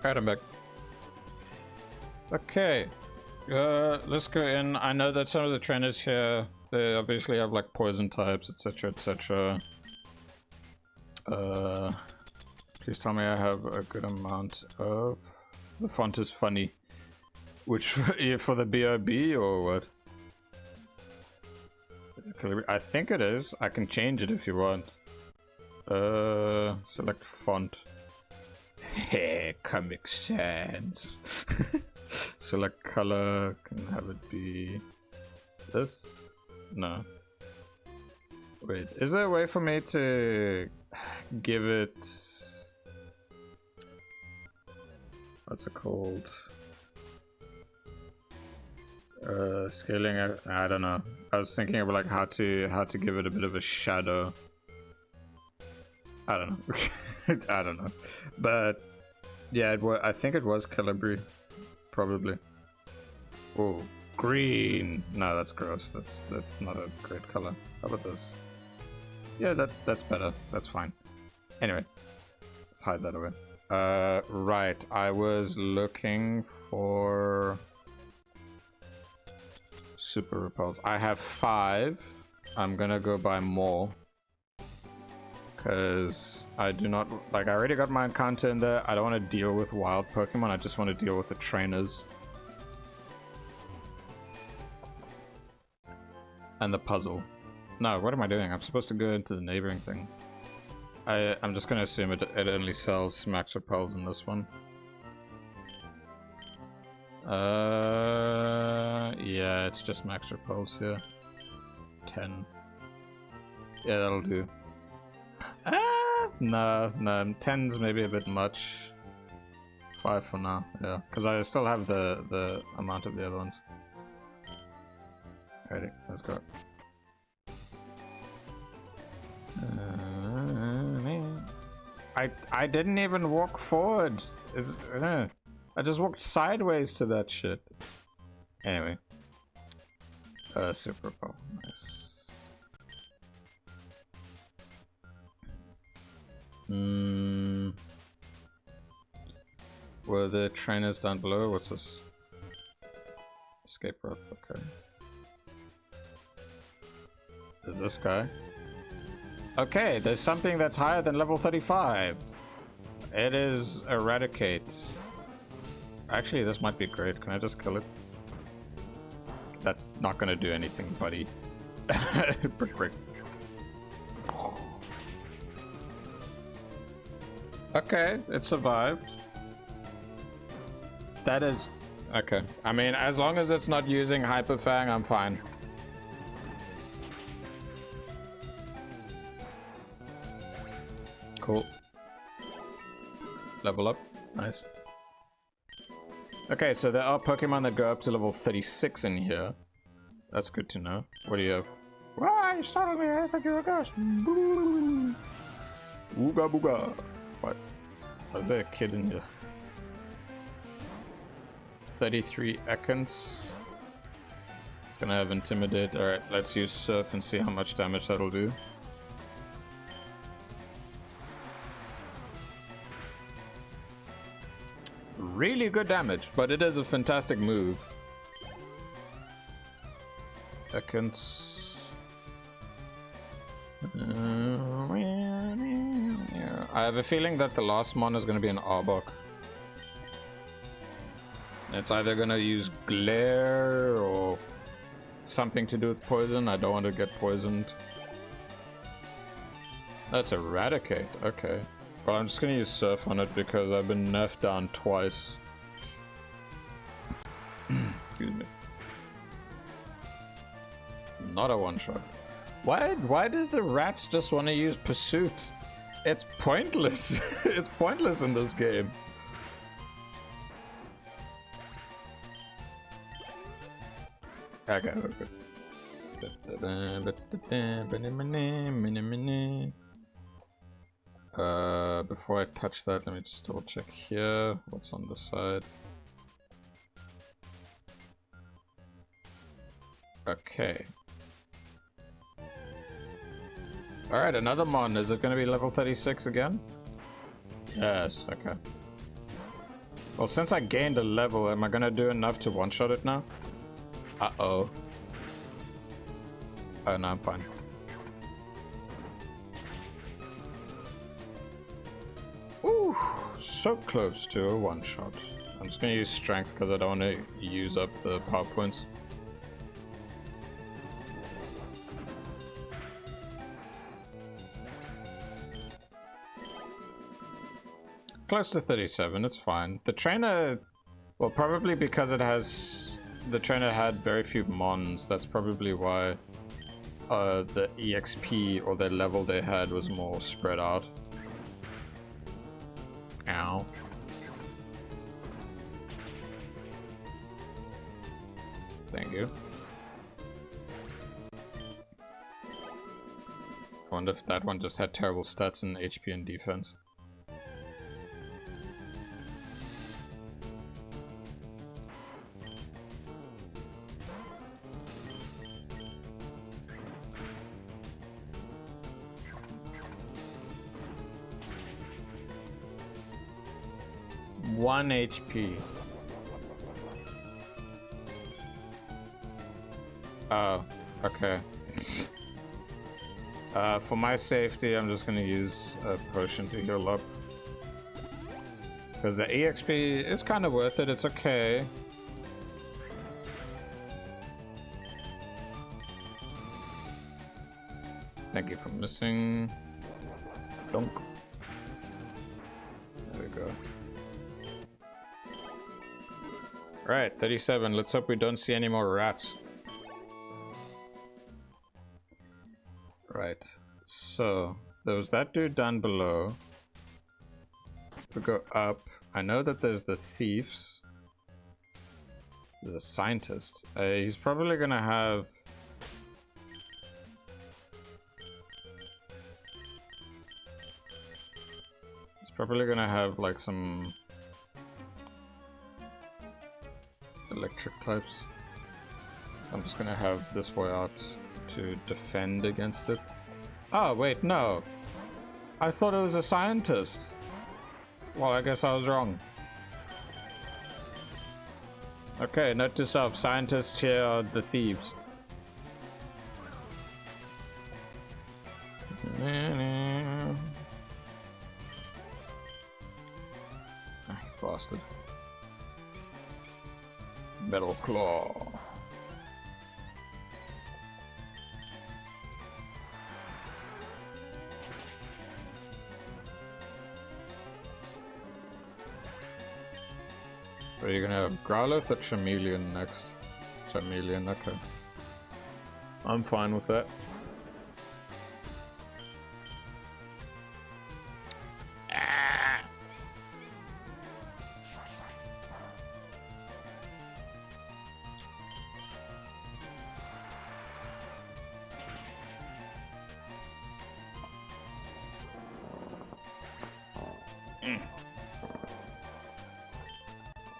Alright, I'm back. Okay, let's go in. I know that some of the trainers here, they obviously have like poison types, etc, etc. Please tell me I have a good amount of... The font is funny. Which, for the BRB or what? Calibri? I think it is. I can change it if you want. Select font. Hey, Comic Sans. Select color. Can have it be this? No. Wait, is there a way for me to give it... What's it called? Scaling, I don't know. I was thinking of like how to give it a bit of a shadow. I don't know. I don't know. But yeah, I think it was Calibri, probably. Oh, green. No, that's gross. That's not a great color. How about this? Yeah, that's better. That's fine. Anyway, let's hide that away. Right. I was looking for super repulse. I have 5. I'm gonna go buy more. Because I do not... Like, I already got my encounter in there. I don't want to deal with wild Pokemon. I just want to deal with the trainers. And the puzzle. No, what am I doing? I'm supposed to go into the neighboring thing. I'm just going to assume it only sells max repels in this one. Yeah, it's just max repels here. 10. Yeah, that'll do. No, 10's maybe a bit much. 5 for now, yeah. Because I still have the amount of the other ones. Alrighty, let's go. I didn't even walk forward. I just walked sideways to that shit. Anyway. Super Bowl. Nice. Were the trainers down below? What's this? Escape rope, okay. There's this guy. Okay, there's something that's higher than level 35. It is Eradicate. Actually, this might be great. Can I just kill it? That's not gonna do anything, buddy. Brick. Okay, it survived. That is... Okay. I mean, as long as it's not using Hyper Fang, I'm fine. Cool. Level up. Nice. Okay, so there are Pokemon that go up to level 36 in here. That's good to know. What do you have? Why? You startled me. I thought you were a ghost. Ooga booga. What? Was there a kid in here? 33 Ekans. It's gonna have Intimidate. Alright, let's use Surf and see how much damage that'll do. Really good damage, but it is a fantastic move. Ekans. I have a feeling that the last mon is going to be an Arbok. It's either going to use Glare or something to do with poison. I don't want to get poisoned. That's Eradicate. Okay. Well, I'm just going to use Surf on it because I've been nerfed down twice. Excuse me. Not a one-shot. Why did the rats just want to use Pursuit? It's pointless. It's pointless in this game. Okay, we're good. Before I touch that, let me just double check here. What's on the side? Okay. Alright, another mon. Is it going to be level 36 again? Yes, okay. Well, since I gained a level, am I going to do enough to one-shot it now? Uh-oh. Oh, no, I'm fine. Ooh, so close to a one-shot. I'm just going to use Strength because I don't want to use up the power points. close to 37. It's fine. The trainer, well, probably because it has, the trainer had very few mons. That's probably why the EXP or the level they had was more spread out. Ow. Thank you. I wonder if that one just had terrible stats in HP and defense. One HP. Oh, okay. For my safety, I'm just gonna use a potion to heal up. Because the EXP is kind of worth it, it's okay. Thank you for missing. Dunk. There we go. Right, 37. Let's hope we don't see any more rats. Right, so there was that dude down below. If we go up, I know that there's the thieves. There's a scientist. He's probably gonna have... He's probably gonna have like some electric types. I'm just gonna have this boy out to defend against it. Oh, wait, no. I thought it was a scientist. Well, I guess I was wrong. Okay, note to self, scientists here are the thieves. Ah, bastard. Metal claw. Are you gonna have Growlithe or Charmeleon next? Charmeleon, okay. I'm fine with that. Ah.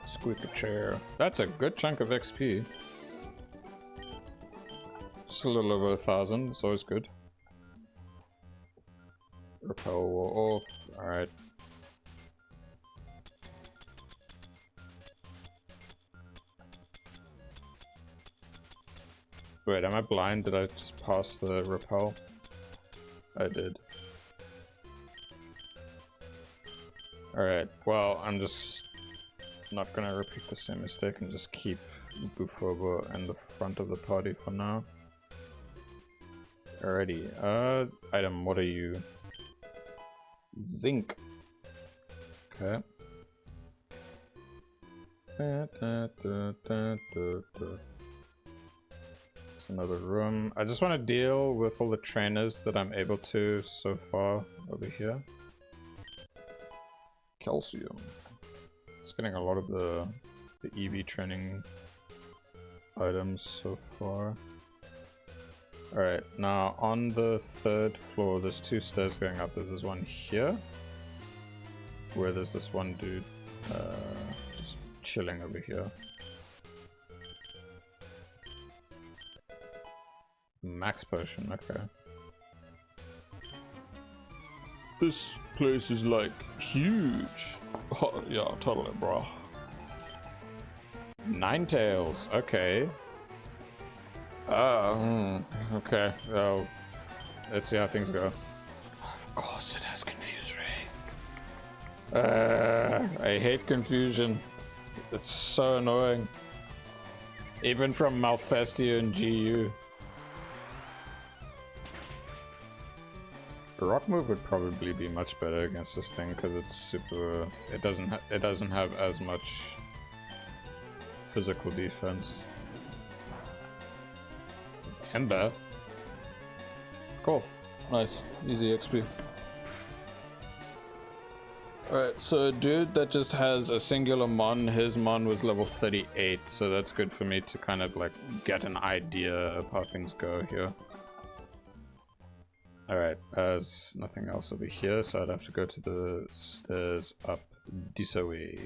Squeak a chair. That's a good chunk of XP. Just a little over 1,000. It's always good. Repel off. Alright. Wait, am I blind? Did I just pass the repel? I did. Alright, well, I'm just not gonna repeat the same mistake and just keep Bufobo in the front of the party for now. Alrighty, item, what are you? Zinc. Okay. It's another room. I just want to deal with all the trainers that I'm able to so far over here. Calcium. It's getting a lot of the EV training items so far. Alright, now on the 3rd floor, there's 2 stairs going up. There's one here, where there's this one dude just chilling over here. Max potion, okay. This place is like huge. Oh, yeah, totally, bro. Ninetales, okay. Okay. Well, let's see how things go. Of course, it has Confuse Ray. I hate confusion. It's so annoying. Even from Malfestia and GU. Rock move would probably be much better against this thing because it's super. It doesn't have as much physical defense. This is Ember. Cool. Nice. Easy XP. Alright, so a dude that just has a singular mon, his mon was level 38, so that's good for me to kind of like get an idea of how things go here. Alright, there's nothing else over here, so I'd have to go to the stairs up this way.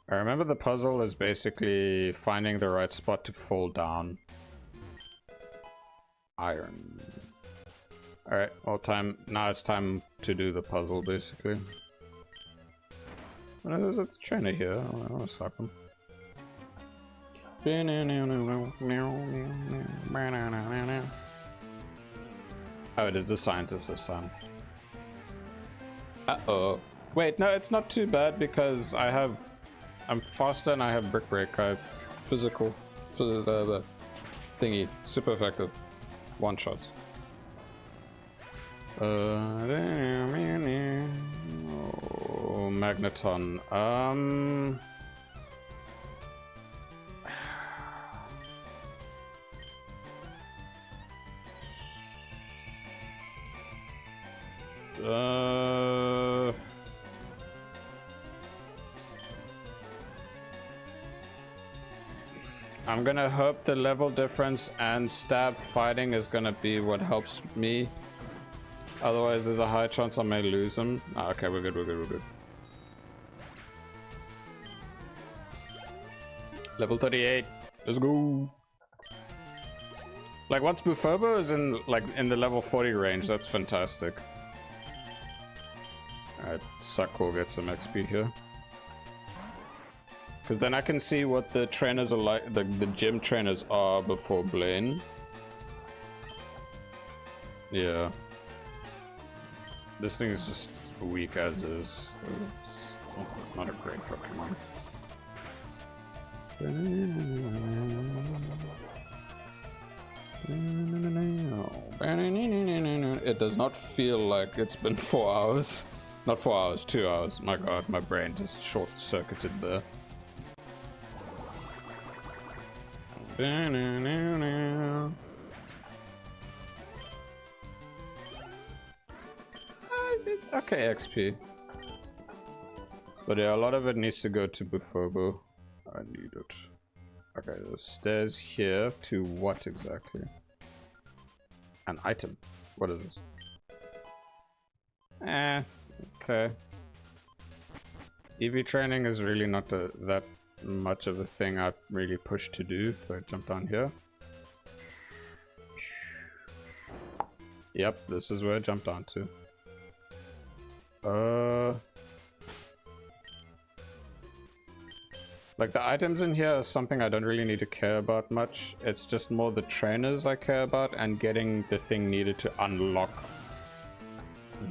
I remember the puzzle is basically finding the right spot to fall down. Iron. Alright, well now it's time to do the puzzle basically. Well, there's a trainer here, I want to slap him. Oh, it is the scientist this time. Uh-oh. Wait, no, it's not too bad because I'm faster and I have Brick Break. I have physical, the thingy, super effective. One shot. Oh, Magneton. I'm gonna hope the level difference and stab fighting is gonna be what helps me. Otherwise, there's a high chance I may lose him. Ah, okay, we're good, we're good, we're good. Level 38. Let's go. Like, once Bufobo is in the level 40 range, that's fantastic. Alright, Suck will get some XP here. Because then I can see what the trainers are like, the gym trainers are before Blaine. Yeah. This thing is just weak as is. It's not a great Pokemon. It does not feel like it's been 4 hours. Not 4 hours, 2 hours. My god, my brain just short-circuited there. It's okay XP. But yeah, a lot of it needs to go to Bufobo. I need it. Okay, the stairs here to what exactly? An item. What is this? Okay. EV training is really not that much of a thing I really push to do. So I jump down here. Yep, this is where I jump down to. Like the items in here are something I don't really need to care about much. It's just more the trainers I care about and getting the thing needed to unlock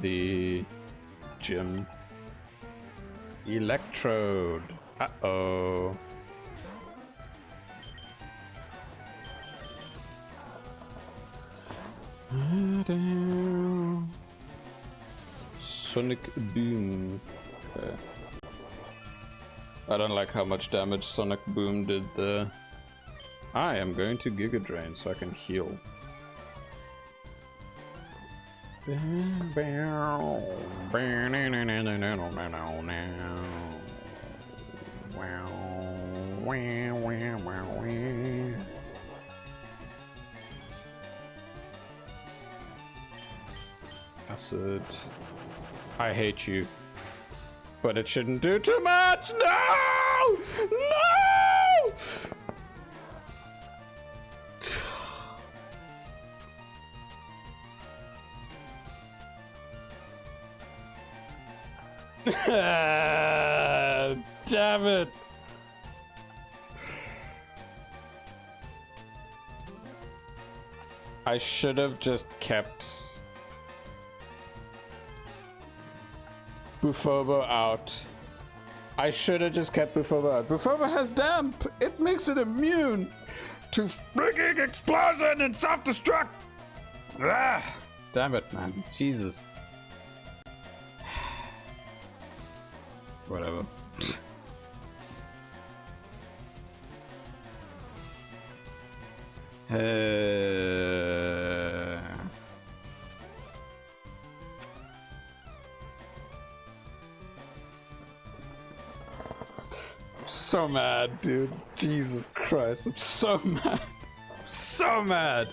the gym. Electrode. Uh-oh. Sonic Boom. Okay. I don't like how much damage Sonic Boom did there. I am going to Giga Drain so I can heal. Acid. I hate you. But it shouldn't do too much! No! No! Damn it! I should have just kept Bufobo out. I should have just kept Bufobo out. Bufobo has damp! It makes it immune to frigging explosion and self-destruct! Ah! Damn it, man. Jesus. Whatever. So mad, dude. Jesus Christ. I'm so mad. So mad.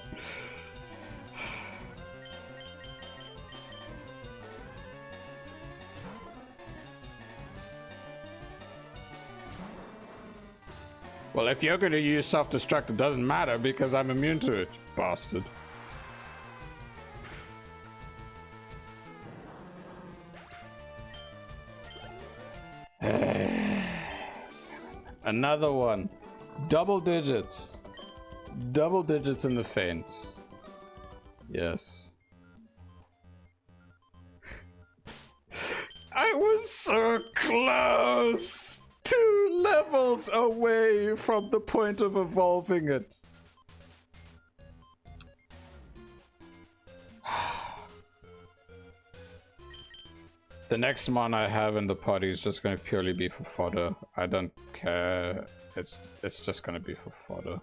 Well, if you're gonna use self-destruct, it doesn't matter because I'm immune to it, bastard. Another one. Double digits. Double digits in the feints. Yes. I was so close! 2 levels away from the point of evolving it. The next mon I have in the party is just going to purely be for fodder. I don't care. It's just going to be for fodder.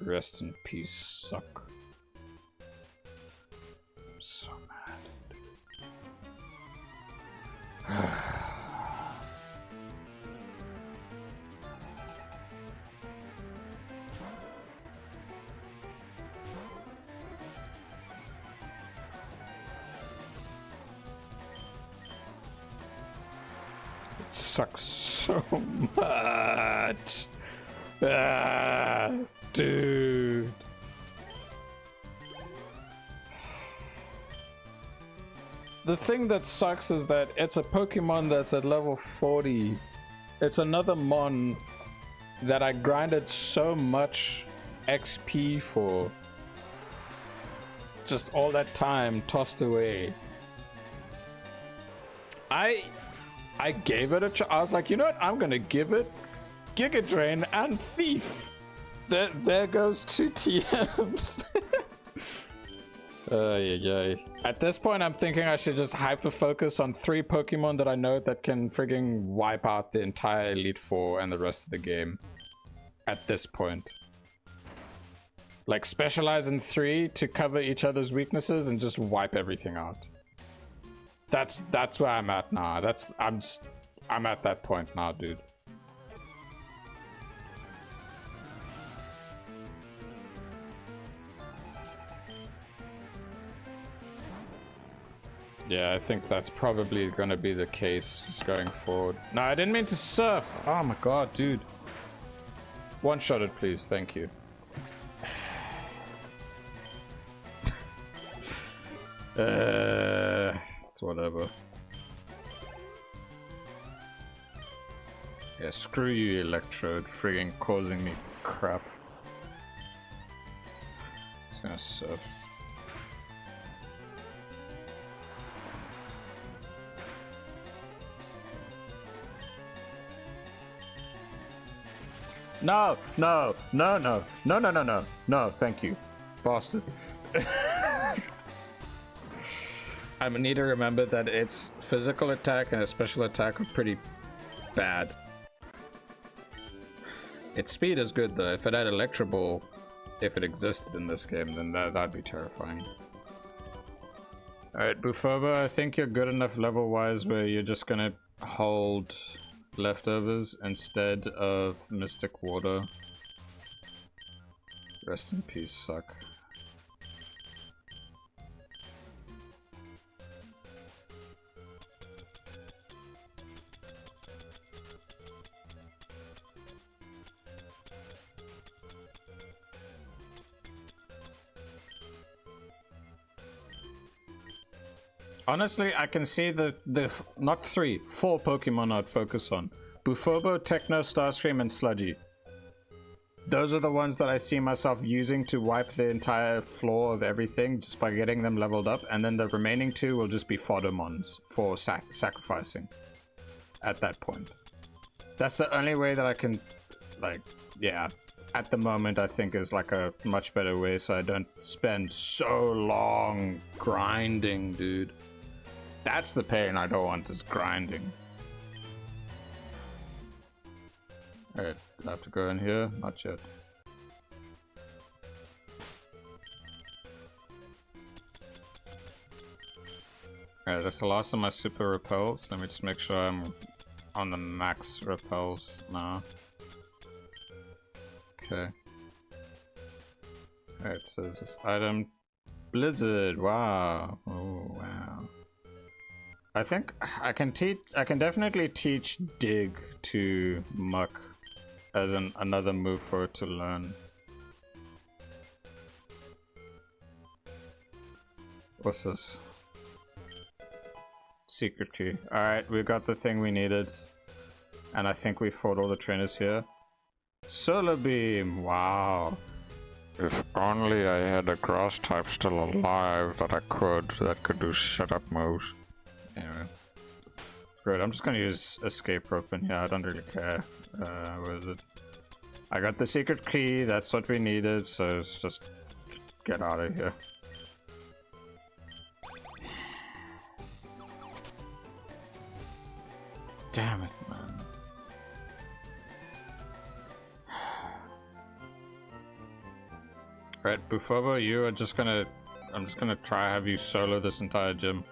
Rest in peace, suck. I'm so mad. It sucks so much. Ah, dude. The thing that sucks is that it's a Pokemon that's at level 40. It's another mon that I grinded so much XP for. Just all that time tossed away. I gave it a try. I was like, you know what? I'm gonna give it Giga Drain and Thief. There goes 2 TMs. At this point, I'm thinking I should just hyper focus on 3 Pokemon that I know that can frigging wipe out the entire Elite Four and the rest of the game. At this point, like specialize in 3 to cover each other's weaknesses and just wipe everything out. That's where I'm at now. I'm at that point now, dude. Yeah, I think that's probably gonna be the case just going forward. No, I didn't mean to surf. Oh my god, dude. One-shot it, please. Thank you. It's whatever. Yeah, screw you, Electrode. Friggin' causing me crap. Just gonna surf. No, no, no, no, no, no, no, no, no, thank you, bastard. I need to remember that its physical attack and its special attack are pretty bad. Its speed is good though. If it had Electro Ball, if it existed in this game, then that'd be terrifying. Alright, Bufoba, I think you're good enough level-wise where you're just gonna hold leftovers instead of Mystic Water. Rest in peace, suck. Honestly, I can see the not 3, 4 Pokemon I'd focus on. Bufobo, Techno, Starscream, and Sludgy. those are the ones that I see myself using to wipe the entire floor of everything just by getting them leveled up, and then the remaining 2 will just be fodder mons for sacrificing at that point. That's the only way that I can, like, yeah, at the moment I think is like a much better way, so I don't spend so long grinding, dude. That's the pain I don't want, is grinding. Alright, do I have to go in here? Not yet. Alright, that's the last of my super repels. Let me just make sure I'm on the max repels now. Okay. Alright, so this item... Blizzard, wow. Oh, wow. I think I can definitely teach dig to muck as another move for it to learn. What's this? Secret key. Alright, we got the thing we needed. And I think we fought all the trainers here. Solar beam, wow. If only I had a grass type still alive that could do setup moves. Anyway. Great, I'm just gonna use escape rope in here, I don't really care. Where is it? I got the secret key, that's what we needed, so let's just get out of here. Damn it, man. Right, Bufobo, you are just gonna... I'm just gonna try have you solo this entire gym.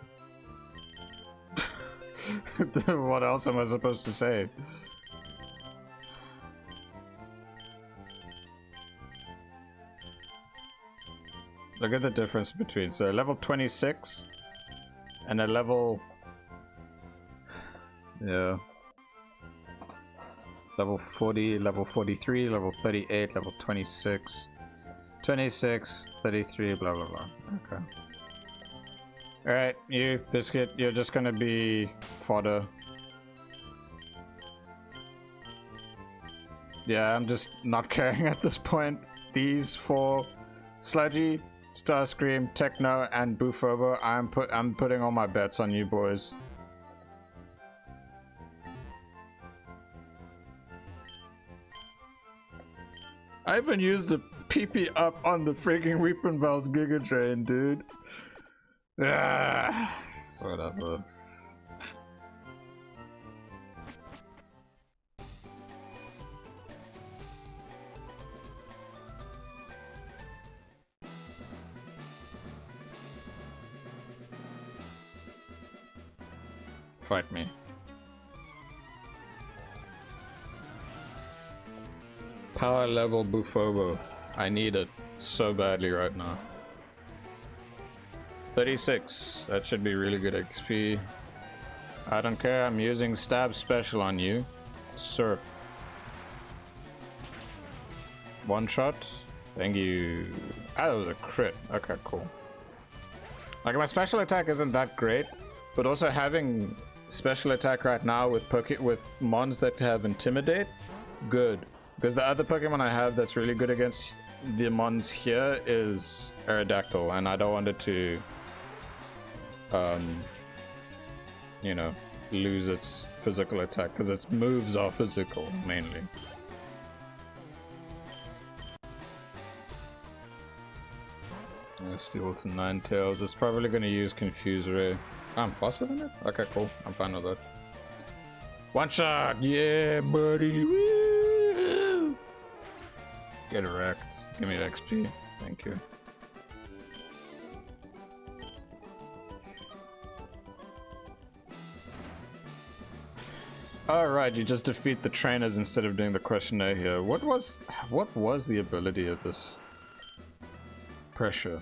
What else am I supposed to say? Look at the difference between, so level 26 and a level... Yeah. Level 40, level 43, level 38, level 26. 26, 33, blah blah blah. Okay. Alright, you, Biscuit, you're just gonna be fodder. Yeah, I'm just not caring at this point. These 4, Sludgy, Starscream, Techno, and Bufobo, I'm putting all my bets on you boys. I even used the PP up on the freaking Weeping Bells Giga Train, dude. Ah, whatever. Fight me. Power level Bufobo. I need it so badly right now. 36. That should be really good XP. I don't care. I'm using stab special on you. Surf. One shot. Thank you. Ah, that was a crit. Okay, cool. Like, my special attack isn't that great, but also having special attack right now with mons that have intimidate, good. Because the other Pokemon I have that's really good against the mons here is Aerodactyl, and I don't want it to, you know, lose its physical attack, because its moves are physical, mainly. Steel to Ninetales. It's probably going to use Confuse Ray. Oh, I'm faster than it? Okay, cool. I'm fine with that. One shot! Yeah, buddy! Woo! Get wrecked. Give me the XP. Thank you. Alright, you just defeat the trainers instead of doing the questionnaire here. What was the ability of this? Pressure.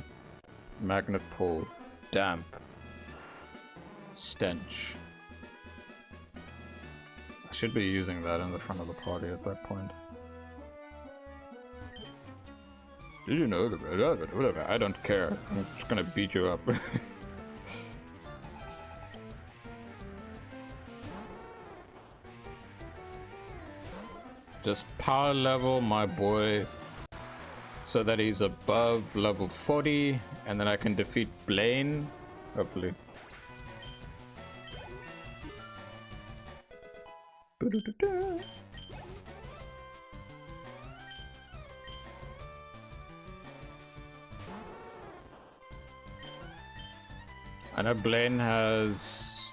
Magnet pull. Damp. Stench. I should be using that in the front of the party at that point. Did you know that? Whatever, I don't care. I'm just gonna beat you up. Just power level my boy so that he's above level 40, and then I can defeat Blaine, hopefully. I know Blaine has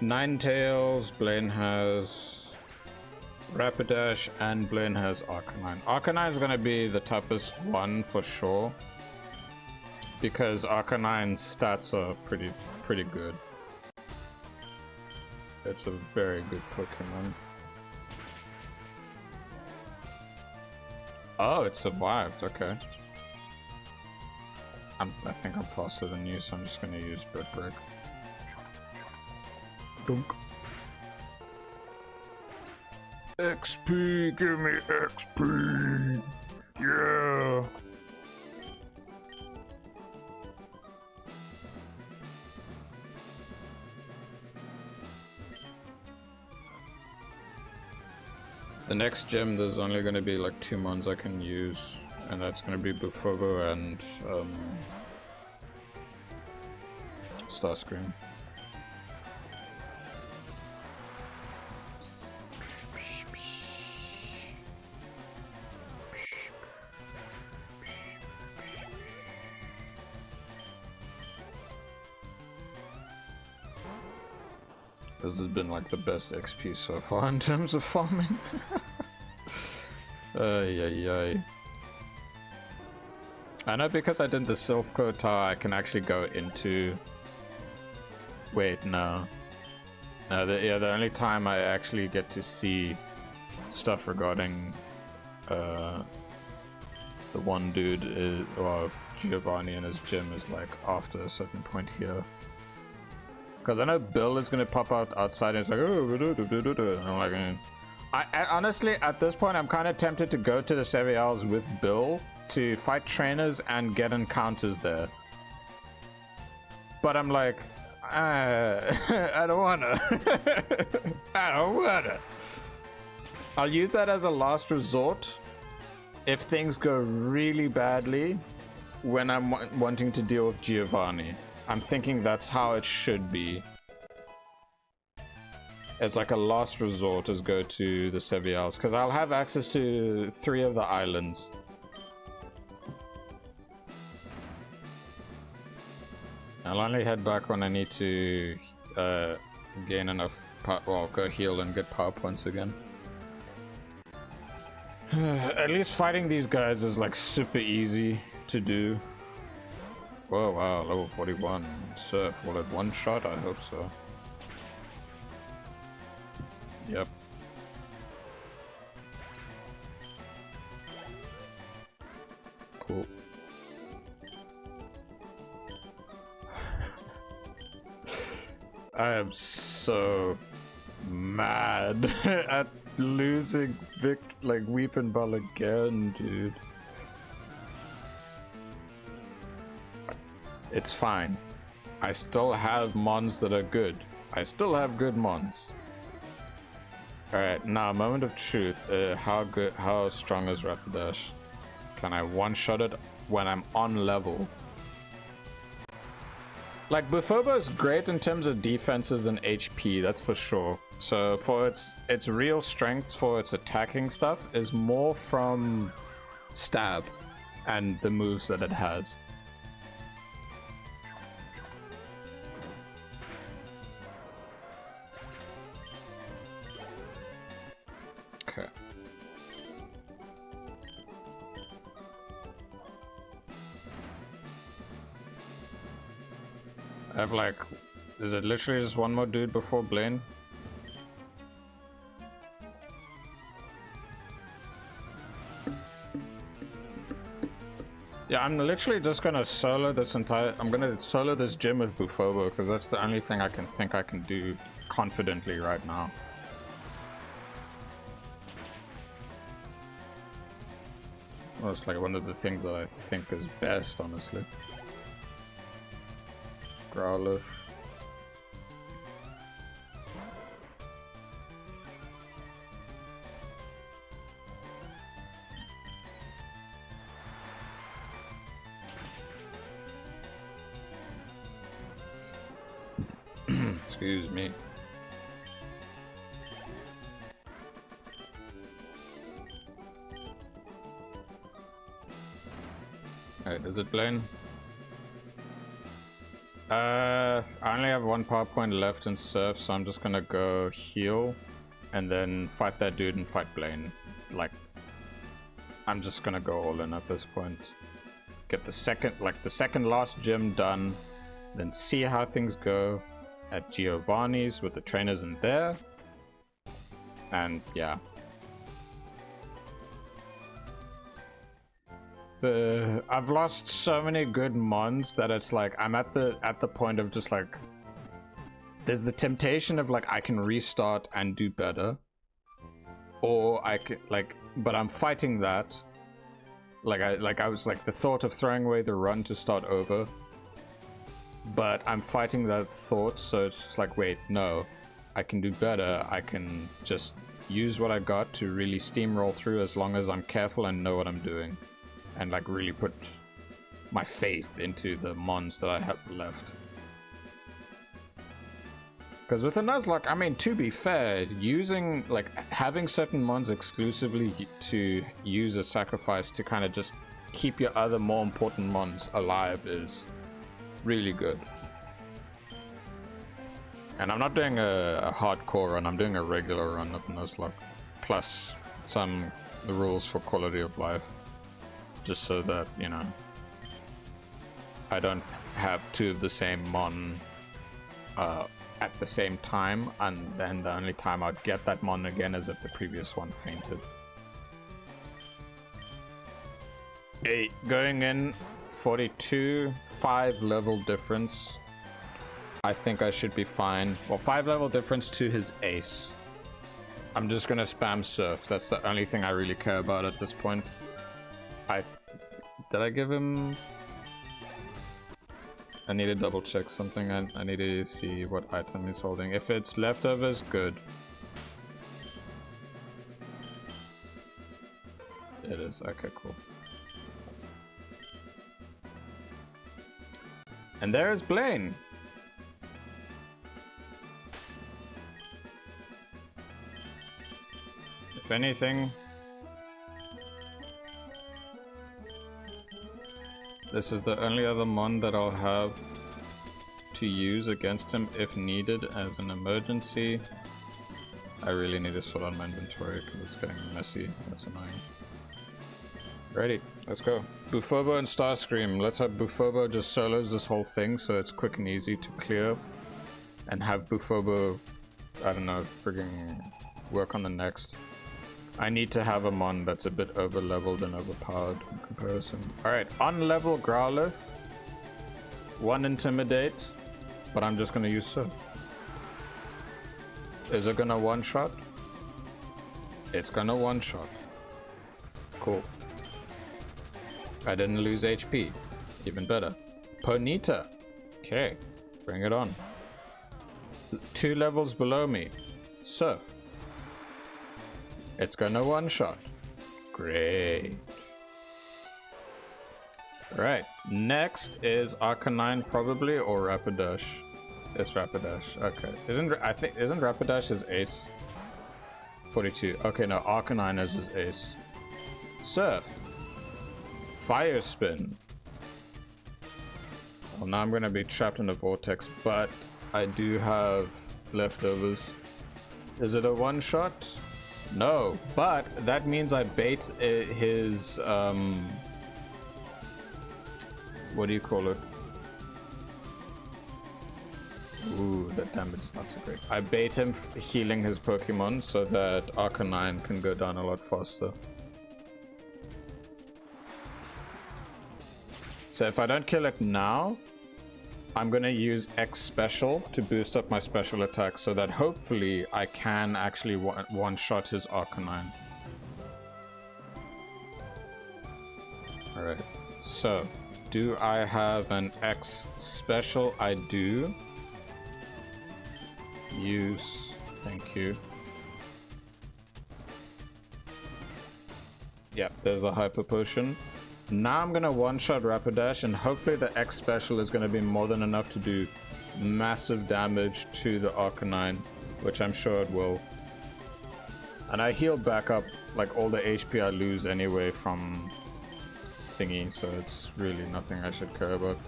Ninetales, Blaine has Rapidash, and Blaine has Arcanine. Arcanine is going to be the toughest one for sure, because Arcanine's stats are pretty good. It's a very good Pokemon. Oh, it survived. Okay. I think I'm faster than you, so I'm just gonna use Brick Break. Dunk. XP, give me XP! Yeah! The next gym, there's only gonna be like 2 mons I can use, and that's gonna be Bufobo and Starscream. This has been like the best XP so far in terms of farming. Ay. I know because I did the Silph Co tower, I can actually go into... Wait, no. No, the only time I actually get to see stuff regarding the one dude is, well, Giovanni and his gym is like after a certain point here. Because I know Bill is going to pop out outside and it's like, oh, and I'm like, I honestly, at this point, I'm kind of tempted to go to the Sevials with Bill to fight trainers and get encounters there. But I'm like, I don't wanna. I don't wanna. I'll use that as a last resort if things go really badly when I'm wanting to deal with Giovanni. I'm thinking that's how it should be. As like a last resort is go to the Sevials, because I'll have access to 3 of the islands. I'll only head back when I need to gain enough power, well, go heal and get power points again. At least fighting these guys is like super easy to do. Whoa, wow, level 41. Surf, will it one shot? I hope so. Yep. Cool. I am so mad at losing Weeping Bell again, dude. It's fine. I still have mons that are good. I still have good mons. Alright, now moment of truth. How strong is Rapidash? Can I one-shot it when I'm on level? Like, Bufobo is great in terms of defenses and HP, that's for sure. So for its real strength for its attacking stuff is more from stab and the moves that it has. Okay. I have like, is it literally just one more dude before Blaine? Yeah, I'm literally just gonna solo this I'm gonna solo this gym with Bufobo because that's the only thing I can think I can do confidently right now. Well, it's like one of the things that I think is best, honestly. Growlithe. Excuse me. Alright, is it Blaine? I only have one power point left in Surf, so I'm just gonna go heal and then fight that dude and fight Blaine. Like, I'm just gonna go all in at this point. Get the second last gym done, then see how things go at Giovanni's with the trainers in there. And yeah. I've lost so many good mons that it's like I'm at the point of just like there's the temptation of like I can restart and do better, or I can like, but I'm fighting that. I was like the thought of throwing away the run to start over, but I'm fighting that thought, so it's just like, wait, no, I can do better. I can just use what I got to really steamroll through as long as I'm careful and know what I'm doing. And like really put my faith into the mons that I have left. Because with the Nuzlocke, I mean, to be fair, using like having certain mons exclusively to use as sacrifice to kind of just keep your other more important mons alive is really good. And I'm not doing a hardcore run, I'm doing a regular run of Nuzlocke. Plus the rules for quality of life. Just so that, you know, I don't have two of the same mon at the same time, and then the only time I'd get that mon again is if the previous one fainted. Hey, going in 42, 5 level difference. I think I should be fine. Well, 5 level difference to his ace. I'm just gonna spam Surf. That's the only thing I really care about at this point. Did I give him... I need to double check something. I need to see what item he's holding. If it's leftovers, good. It is. Okay, cool. And there is Blaine. If anything... This is the only other mon that I'll have to use against him if needed as an emergency. I really need to sort out my inventory because it's getting messy. That's annoying. Ready, let's go. Bufobo and Starscream. Let's have Bufobo just solos this whole thing so it's quick and easy to clear. And have Bufobo, I don't know, frigging work on the next. I need to have a mon that's a bit over leveled and overpowered in comparison. Alright, on level Growlithe. 1 Intimidate, but I'm just gonna use Surf. Is it gonna one-shot? It's gonna one-shot. Cool. I didn't lose HP. Even better. Ponyta. Okay, bring it on. 2 levels below me. Surf. It's gonna one-shot. Great. Right, next is Arcanine probably, or Rapidash. It's Rapidash, okay. Isn't Rapidash his ace? 42, okay, no, Arcanine is his ace. Surf. Fire Spin. Well, now I'm gonna be trapped in a vortex, but I do have leftovers. Is it a one-shot? No, but that means I bait his, what do you call it? Ooh, that damage is not so great. I bait him healing his Pokemon so that Arcanine can go down a lot faster. So if I don't kill it now, I'm gonna use X special to boost up my special attack so that hopefully I can actually one-shot his Arcanine. Alright, so do I have an X special? I do. Use, thank you. Yep, there's a Hyper Potion. Now I'm gonna one-shot Rapidash, and hopefully the X special is gonna be more than enough to do massive damage to the Arcanine, which I'm sure it will. And I healed back up like all the HP I lose anyway from thingy, so it's really nothing I should care about.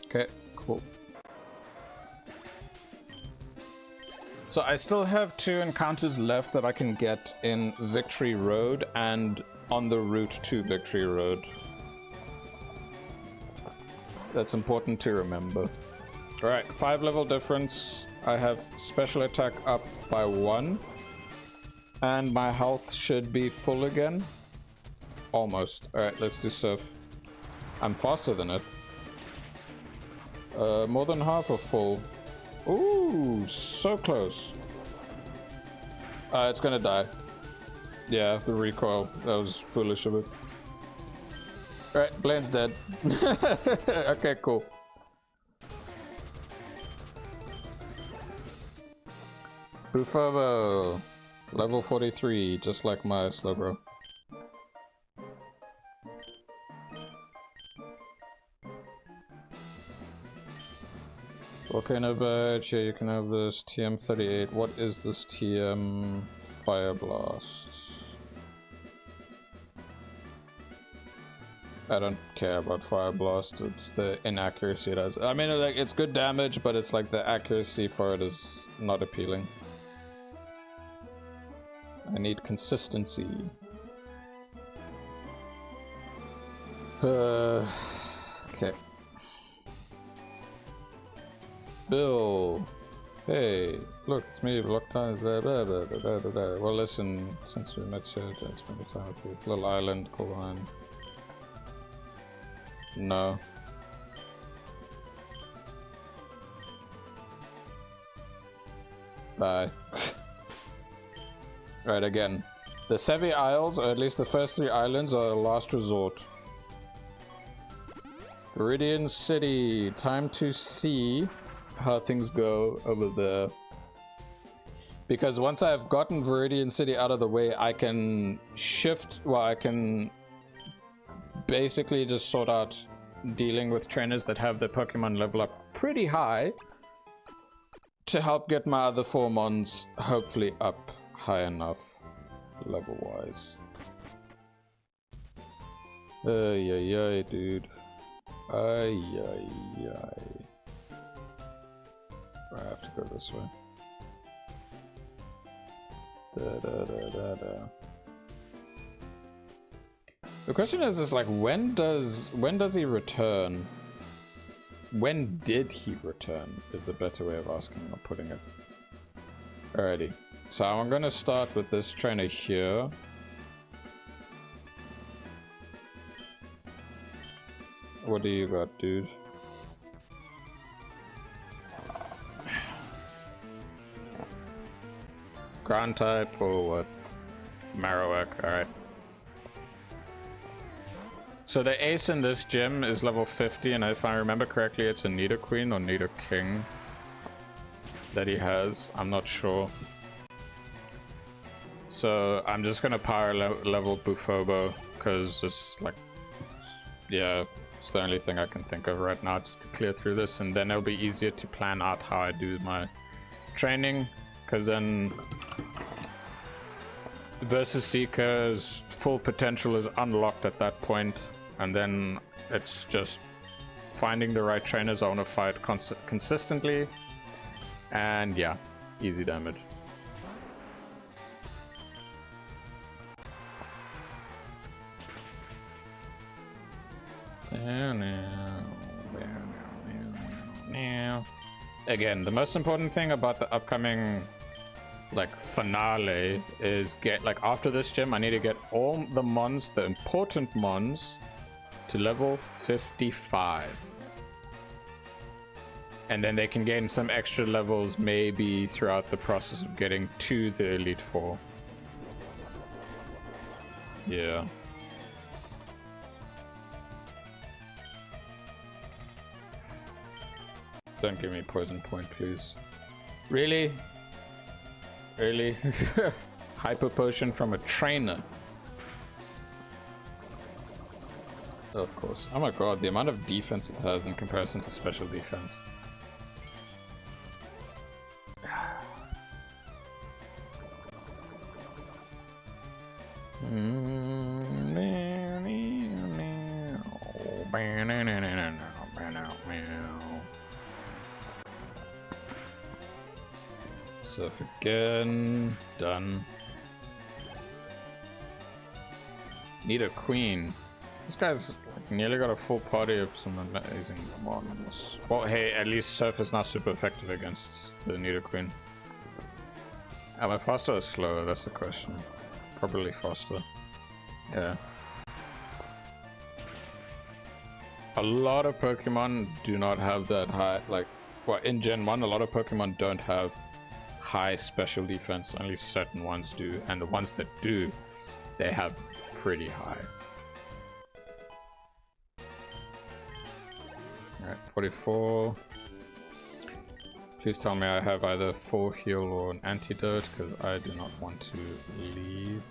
Okay, cool. So I still have 2 encounters left that I can get in Victory Road and on the route to Victory Road. That's important to remember. Alright, 5 level difference. I have special attack up by 1. And my health should be full again. Almost. Alright, let's do Surf. I'm faster than it. More than half or full. Ooh, so close. It's gonna die. Yeah, the recoil. That was foolish of it. Alright, Blaine's dead. Okay, cool. Bufabo. Level 43, just like my Slowbro. Volcano Badge, yeah, you can have this TM38. What is this TM Fire Blast? I don't care about Fire Blast, it's the inaccuracy it has. I mean, like, it's good damage, but it's like the accuracy for it is not appealing. I need consistency. Okay. Bill, hey, look, it's me, block time, blah, blah, blah, blah, blah, blah. Well, listen, since we met you, I spent the time with you. Little island, cool behind. No. Bye. Right, again. The Sevi Isles, or at least the first 3 islands, are a last resort. Viridian City, time to see how things go over there. Because once I've gotten Viridian City out of the way, I can shift, well, I can basically just sort out dealing with trainers that have their Pokemon level up pretty high to help get my other 4 mons hopefully up high enough level-wise. Ay, dude. Ay. I have to go this way. The question is like, when does he return? When did he return is the better way of asking or putting it. Alrighty. So I'm gonna start with this trainer here. What do you got, dude? Ground type or what? Marowak, alright. So the ace in this gym is level 50, and if I remember correctly, it's a Nidoqueen or Nidoking that he has. I'm not sure. So I'm just gonna power level Buffobo, because it's like, yeah, it's the only thing I can think of right now just to clear through this, and then it'll be easier to plan out how I do my training, because then Versus Seeker's full potential is unlocked at that point, and then it's just finding the right trainers I want to fight consistently, and yeah, easy damage. Again, the most important thing about the upcoming like finale is after this gym I need to get all the mons, the important mons, to level 55, and then they can gain some extra levels maybe throughout the process of getting to the Elite Four. Yeah. Don't give me poison point, please. Really? Really? Hyper potion from a trainer. Of course. Oh my god, the amount of defense it has in comparison to special defense. Surf again. Done. Need a queen. This guy's like nearly got a full party of some amazing ones. Well, hey, at least Surf is not super effective against the Nido Queen. Am I faster or slower? That's the question. Probably faster. Yeah. A lot of Pokemon do not have that high, like, well, in Gen 1, a lot of Pokemon don't have high special defense. Only certain ones do, and the ones that do, they have pretty high. Alright, 44. Please tell me I have either full heal or an antidote, because I do not want to leave.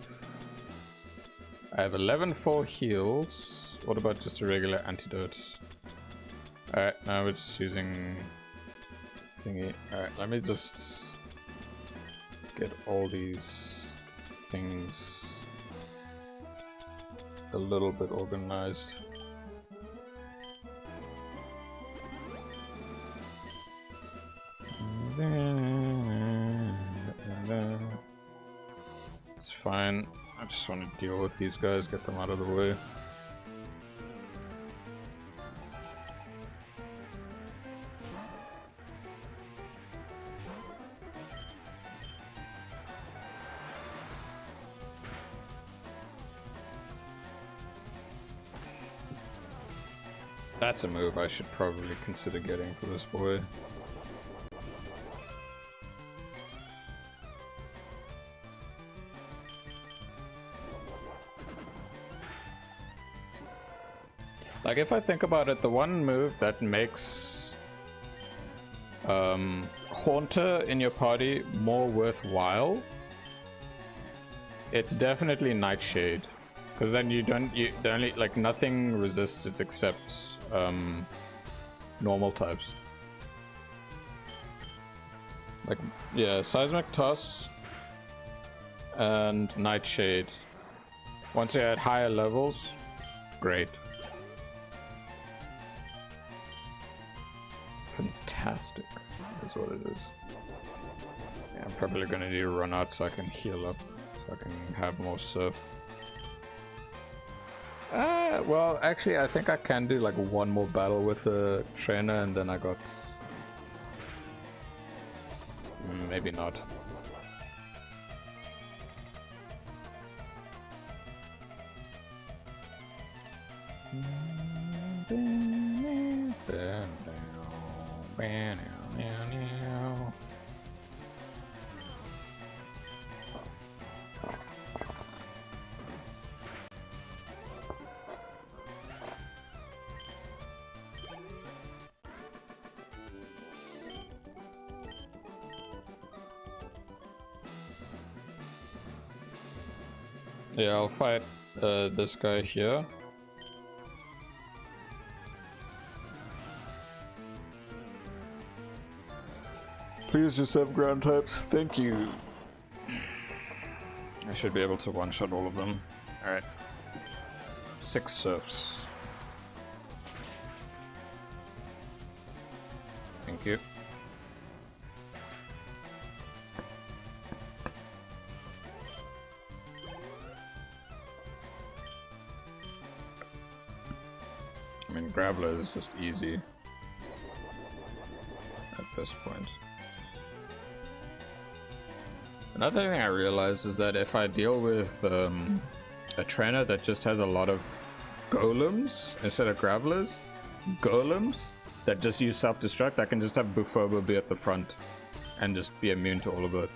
I have 11 full heals. What about just a regular antidote? Alright, now we're just using thingy. Alright, let me just get all these things a little bit organized. It's fine. I just want to deal with these guys, get them out of the way. That's a move I should probably consider getting for this boy. Like, if I think about it, the one move that makes Haunter in your party more worthwhile, it's definitely Nightshade. Because then the only, like, nothing resists it except normal types. Like, yeah, Seismic Toss and Nightshade. Once you're at higher levels, great. Fantastic is what it is. Yeah, I'm probably gonna need to run out so I can heal up, so I can have more surf. Well, actually, I think I can do like one more battle with a trainer and then I got... maybe not. Yeah, I'll fight this guy here. Please just have ground types. Thank you. I should be able to one-shot all of them. Alright. 6 surfs. Thank you. I mean, Graveler is just easy at this point. Another thing I realized is that if I deal with a trainer that just has a lot of golems instead of Gravelers, golems that just use self-destruct, I can just have Bufobo be at the front and just be immune to all of it.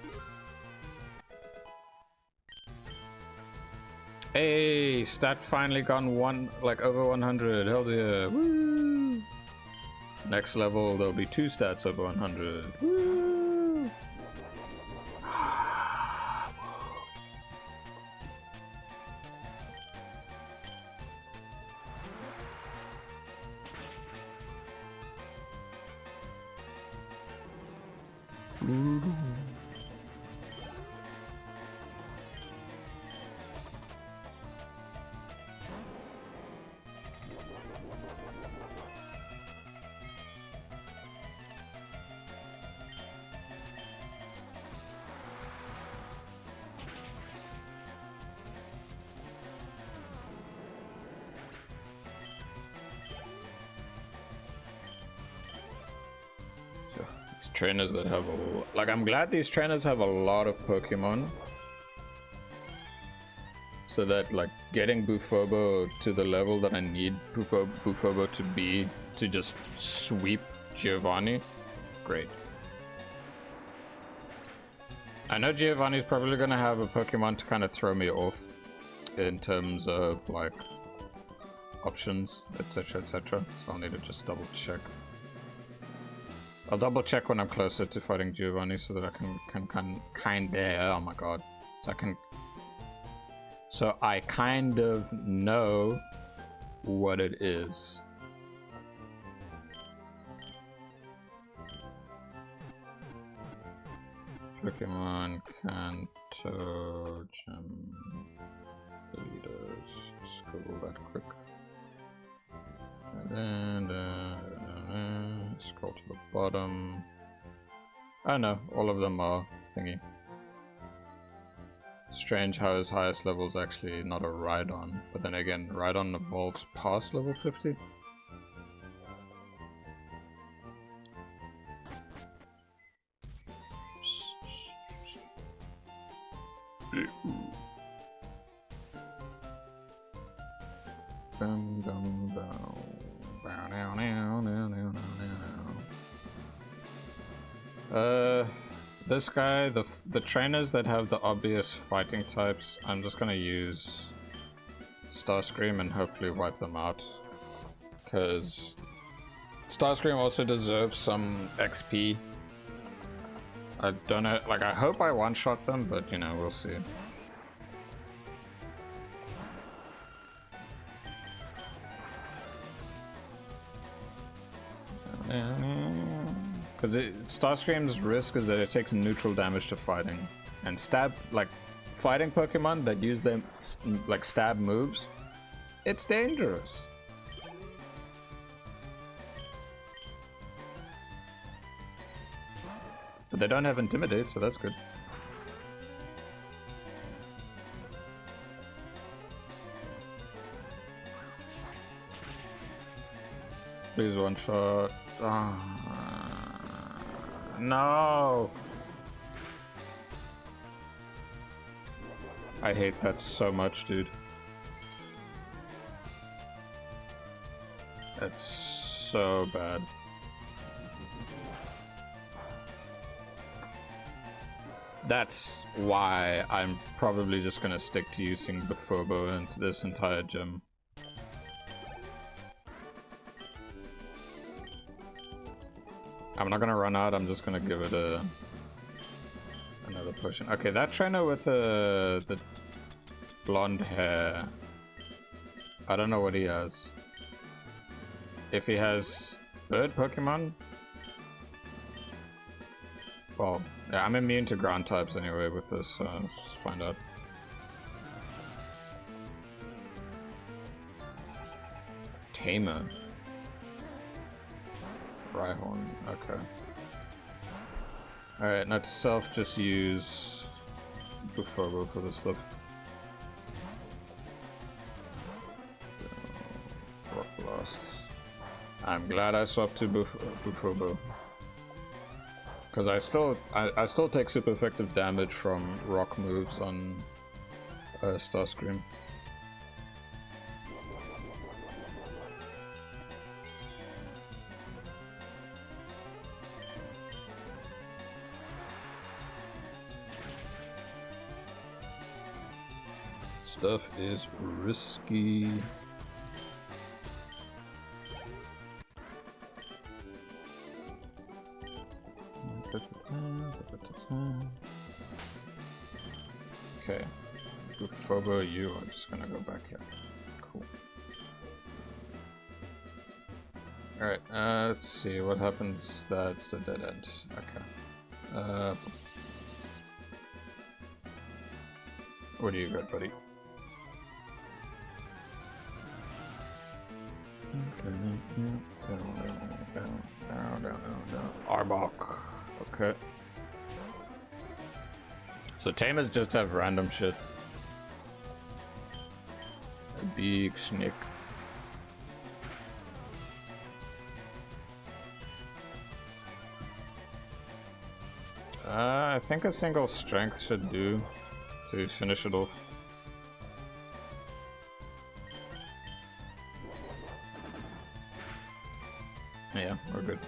Hey, stat finally gone like over 100. Hell's yeah. Woo! Next level, there'll be 2 stats over 100. Woo! These trainers that have like, I'm glad these trainers have a lot of Pokemon, so that like getting Bufobo to the level that I need Bufobo to be to just sweep Giovanni, great. I know Giovanni's probably gonna have a Pokemon to kind of throw me off in terms of like options, etc, etc, so I'll need to just double check. I'll double check when I'm closer to fighting Giovanni so that I can oh my god. So I kind of know what it is. Pokemon Kanto Gym leaders. Scribble that quick. And then scroll to the bottom. Oh no, all of them are thingy. Strange how his highest level is actually not a Rhydon, but then again, Rhydon evolves past level 50. Dum, dum, dum. This guy, the trainers that have the obvious fighting types, I'm just gonna use Starscream and hopefully wipe them out, because Starscream also deserves some XP. I don't know, like, I hope I one-shot them, but you know, we'll see. Because Starscream's risk is that it takes neutral damage to fighting, and fighting Pokemon that use them like stab moves, it's dangerous. But they don't have Intimidate, so that's good. Please one shot. No! I hate that so much, dude. That's so bad. That's why I'm probably just gonna stick to using Bufobo into this entire gym. I'm not gonna run out, I'm just gonna give it another potion. Okay, that trainer with the blonde hair, I don't know what he has. If he has bird Pokemon? Well, yeah, I'm immune to ground types anyway with this, so let's just find out. Tamer. Rhyhorn, okay. Alright, now to self, just use Bufobo for this stuff. Rock Blast. I'm glad I swapped to Bufobo. Because I still take super effective damage from rock moves on Starscream. Stuff is risky. Okay. Phobo, you are just gonna go back here. Cool. Alright, let's see what happens. That's a dead end. Okay. What do you got, buddy? Arbok. Okay. So tamers just have random shit. A big snake. I think a single strength should do to finish it off. Yeah, we're good.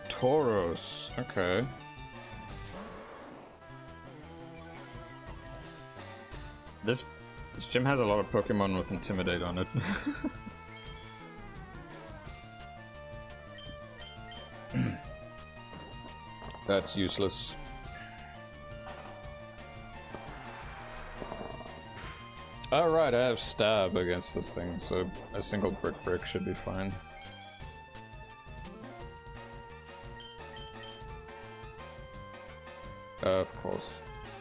Tauros, okay. This gym has a lot of Pokemon with Intimidate on it. That's useless. Alright, I have Stab against this thing, so a single brick should be fine. Of course.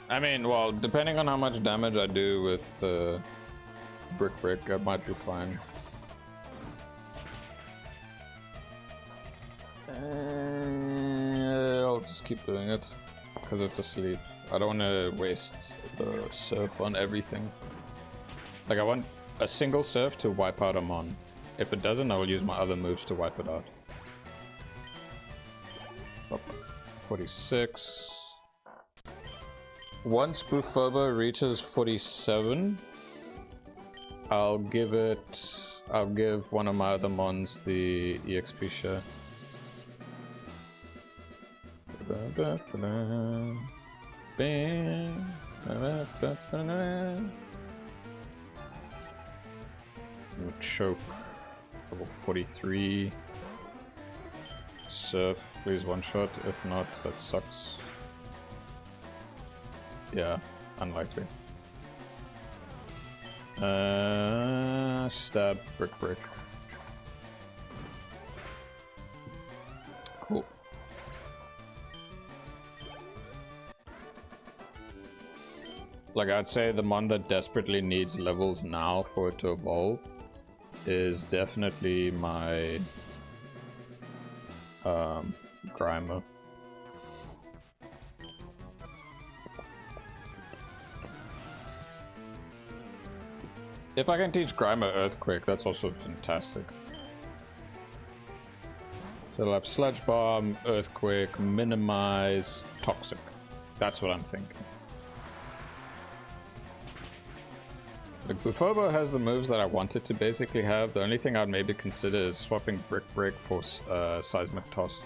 I mean, well, depending on how much damage I do with brick, I might be fine. I'll just keep doing it, because it's asleep. I don't want to waste the surf on everything. Like, I want a single surf to wipe out a mon. If it doesn't, I will use my other moves to wipe it out. 46. Once Bufobo reaches 47, I'll give one of my other mons the EXP share. Choke. Level 43. Surf, please one shot. If not, that sucks. Yeah, unlikely. Stab, brick. Cool. Like, I'd say the mon that desperately needs levels now for it to evolve is definitely my Grimer. If I can teach Grimer Earthquake, that's also fantastic. So I'll have Sludge Bomb, Earthquake, Minimize, Toxic. That's what I'm thinking. Like, Bufobo has the moves that I wanted to basically have. The only thing I'd maybe consider is swapping Brick for Seismic Toss.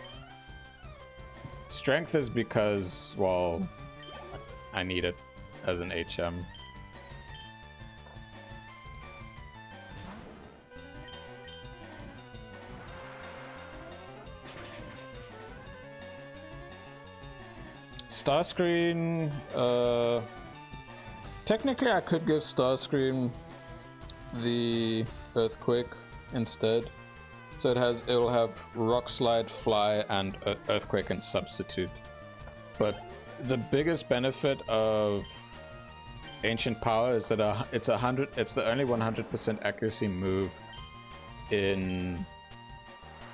Strength is because, well, I need it as an HM. Starscream, technically I could give Starscream the Earthquake instead. So it'll have Rock Slide, Fly, and Earthquake and Substitute. But the biggest benefit of Ancient Power is that it's the only 100% accuracy move in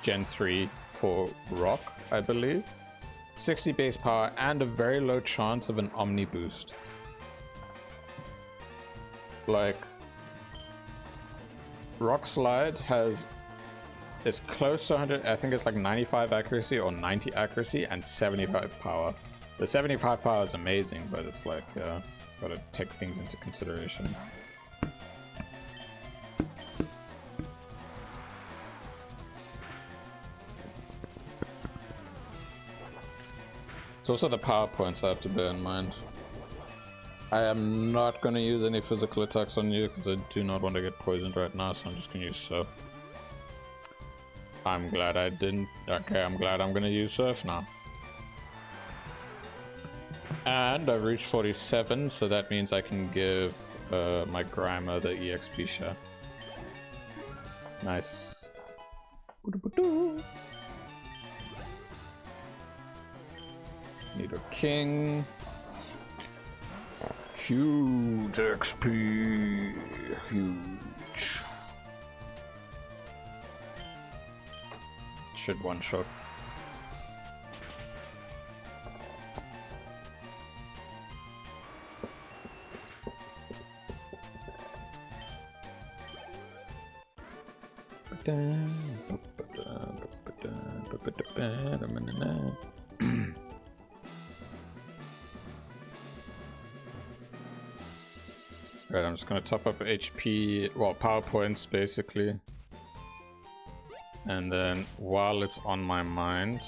Gen 3 for Rock, I believe. 60 base power and a very low chance of an Omni boost. Like, Rock Slide is close to 100, I think it's like 95 accuracy or 90 accuracy and 75 power. The 75 power is amazing, but it's like, it's got to take things into consideration. It's also the power points I have to bear in mind. I am not going to use any physical attacks on you because I do not want to get poisoned right now, so I'm just going to use Surf. I'm glad I didn't. Okay, I'm glad I'm going to use Surf now. And I've reached 47, so that means I can give my Grimer the EXP share. Nice. Need a king. Huge XP. Huge. Should one shot. Right, I'm just gonna top up HP, well, power points basically. And then while it's on my mind,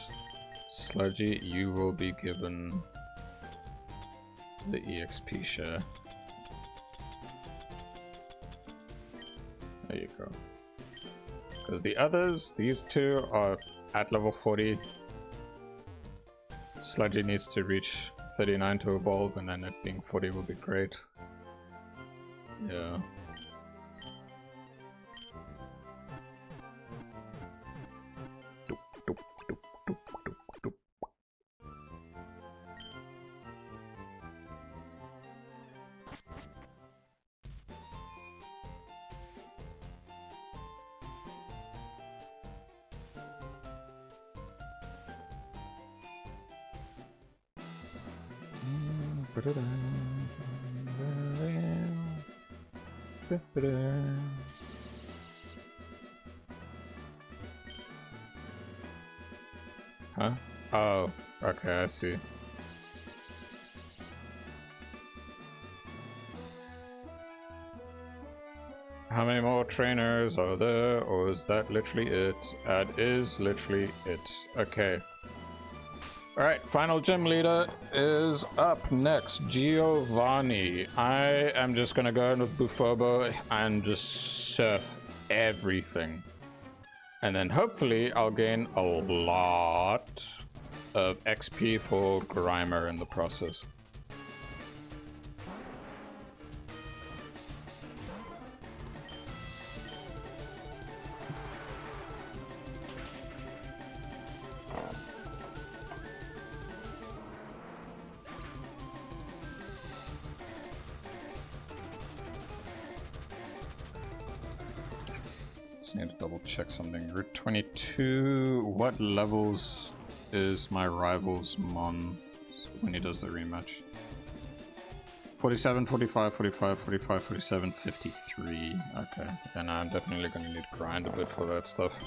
Sludgy, you will be given the EXP share. There you go. Because the others, these two are at level 40. Sludgy needs to reach 39 to evolve, and then it being 40 will be great. Yeah. Huh? Oh, okay, I see. How many more trainers are there, or is that literally it? That is literally it. Okay. Alright, final gym leader is up next, Giovanni. I am just gonna go in with Bufobo and just surf everything. And then hopefully I'll gain a lot of XP for Grimer in the process. Need to double check something. Route 22. What levels is my rival's Mon when he does the rematch? 47, 45, 45, 45, 47, 53. Okay. And I'm definitely gonna need to grind a bit for that stuff.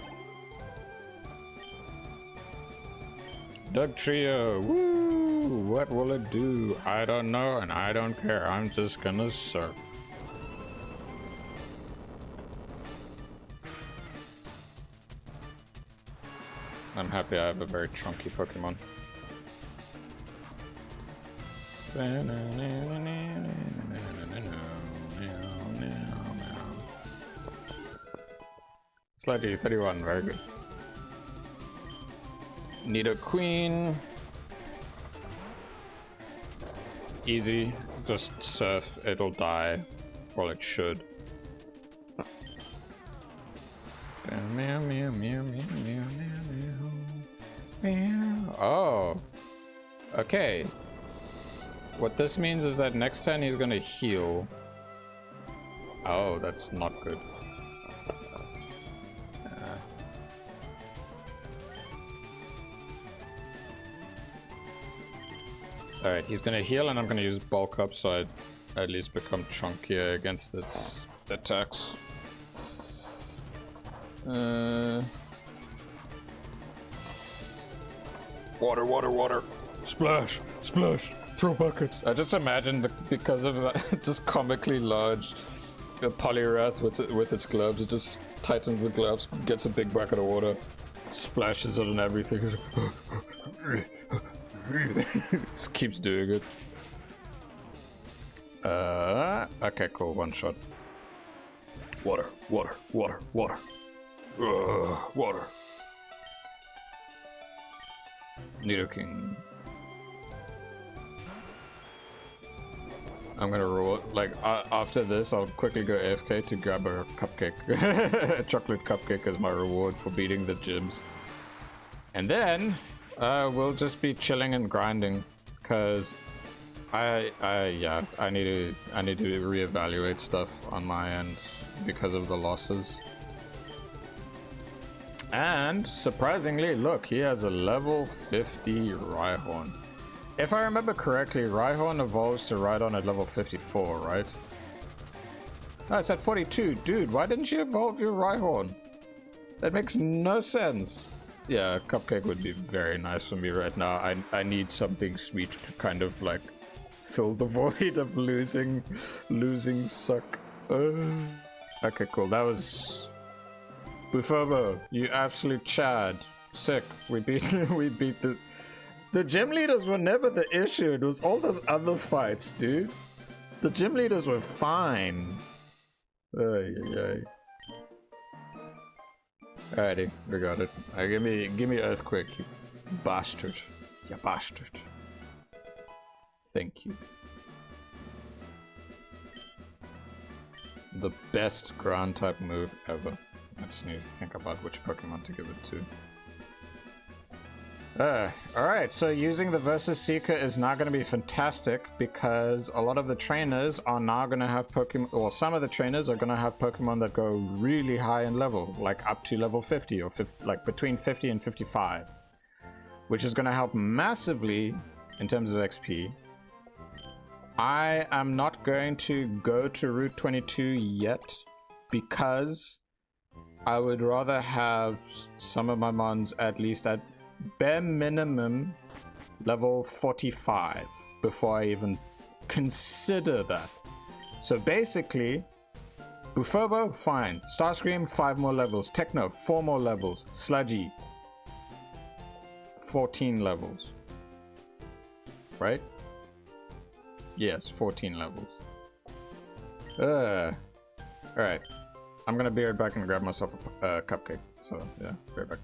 Doug Trio. Woo! What will it do? I don't know and I don't care. I'm just gonna surf. I'm happy I have a very chunky Pokemon. Sludgy, 31, very good. Need a queen. Easy, just surf, it'll die. Well, it should. Meow, meow, meow, meow, meow, meow. Oh, okay. What this means is that next turn he's gonna heal. Oh, that's not good. Alright, he's gonna heal and I'm gonna use bulk up so I at least become chunkier against its attacks. Water, water, water. Splash, splash, throw buckets. I just imagine because of just comically large Poliwrath with its gloves, it just tightens the gloves, gets a big bucket of water, splashes it on everything. Just keeps doing it. Okay, cool. One shot. Water, water, water, water. Water. Nidoking. I'm gonna roll like after this. I'll quickly go AFK to grab a cupcake, a chocolate cupcake as my reward for beating the gyms, and then we'll just be chilling and grinding because I need to reevaluate stuff on my end because of the losses. And surprisingly, look, he has a level 50 Rhyhorn. If I remember correctly, Rhyhorn evolves to Rhydon at level 54, right? No, it's at 42. Dude, why didn't you evolve your Rhyhorn? That makes no sense. Yeah, a cupcake would be very nice for me right now. I need something sweet to kind of like fill the void of losing suck. Okay, cool. That was Bufobo, you absolute Chad. Sick. We beat the gym leaders were never the issue. It was all those other fights, dude. The gym leaders were fine. Ay, ay, ay. Alrighty, we got it. Give me earthquake, you bastard. You bastard. Thank you. The best ground type move ever. I just need to think about which Pokemon to give it to. Alright, so using the Versus Seeker is now going to be fantastic because a lot of the trainers are now going to have Pokemon, or some of the trainers are going to have Pokemon that go really high in level, like up to level 50 or 50, like between 50 and 55, which is going to help massively in terms of XP. I am not going to go to Route 22 yet because I would rather have some of my mons at least at bare minimum level 45 before I even consider that. So basically, Bufobo, fine. Starscream, 5 more levels. Techno, 4 more levels. Sludgy, 14 levels. Right? Yes, 14 levels. Alright. I'm gonna be right back and grab myself a cupcake. So, yeah, be right back.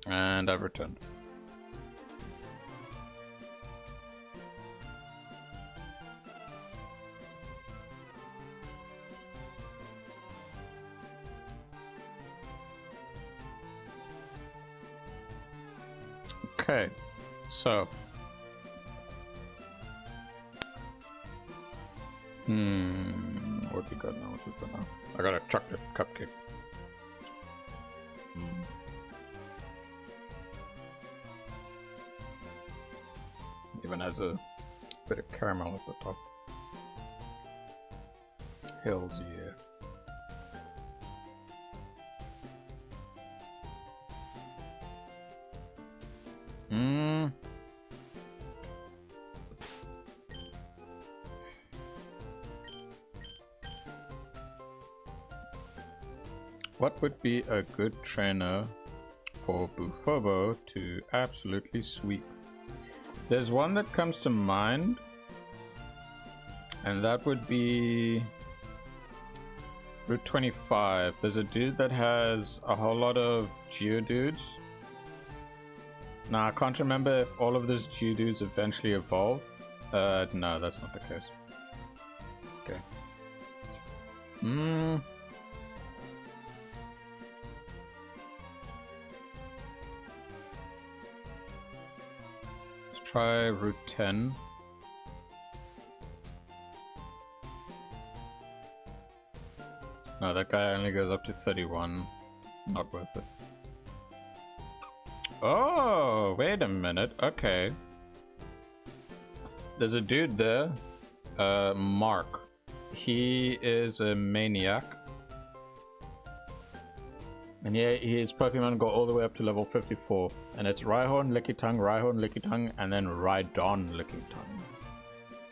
And I've returned. Okay, so what we got now? What we got now? I got a chocolate cupcake. Even has a bit of caramel at the top. Hells yeah. What would be a good trainer for Bufobo to absolutely sweep? There's one that comes to mind, and that would be Route 25. There's a dude that has a whole lot of Geodudes. Now, I can't remember if all of those Geodudes eventually evolve. No, that's not the case. Okay. Let's try Route 10. No, that guy only goes up to 31. Not worth it. Oh, wait a minute. Okay. There's a dude there. Mark. He is a maniac. And yeah, his Pokemon go all the way up to level 54. And it's Rhyhorn, Lickitung, and then Rhydon, Lickitung.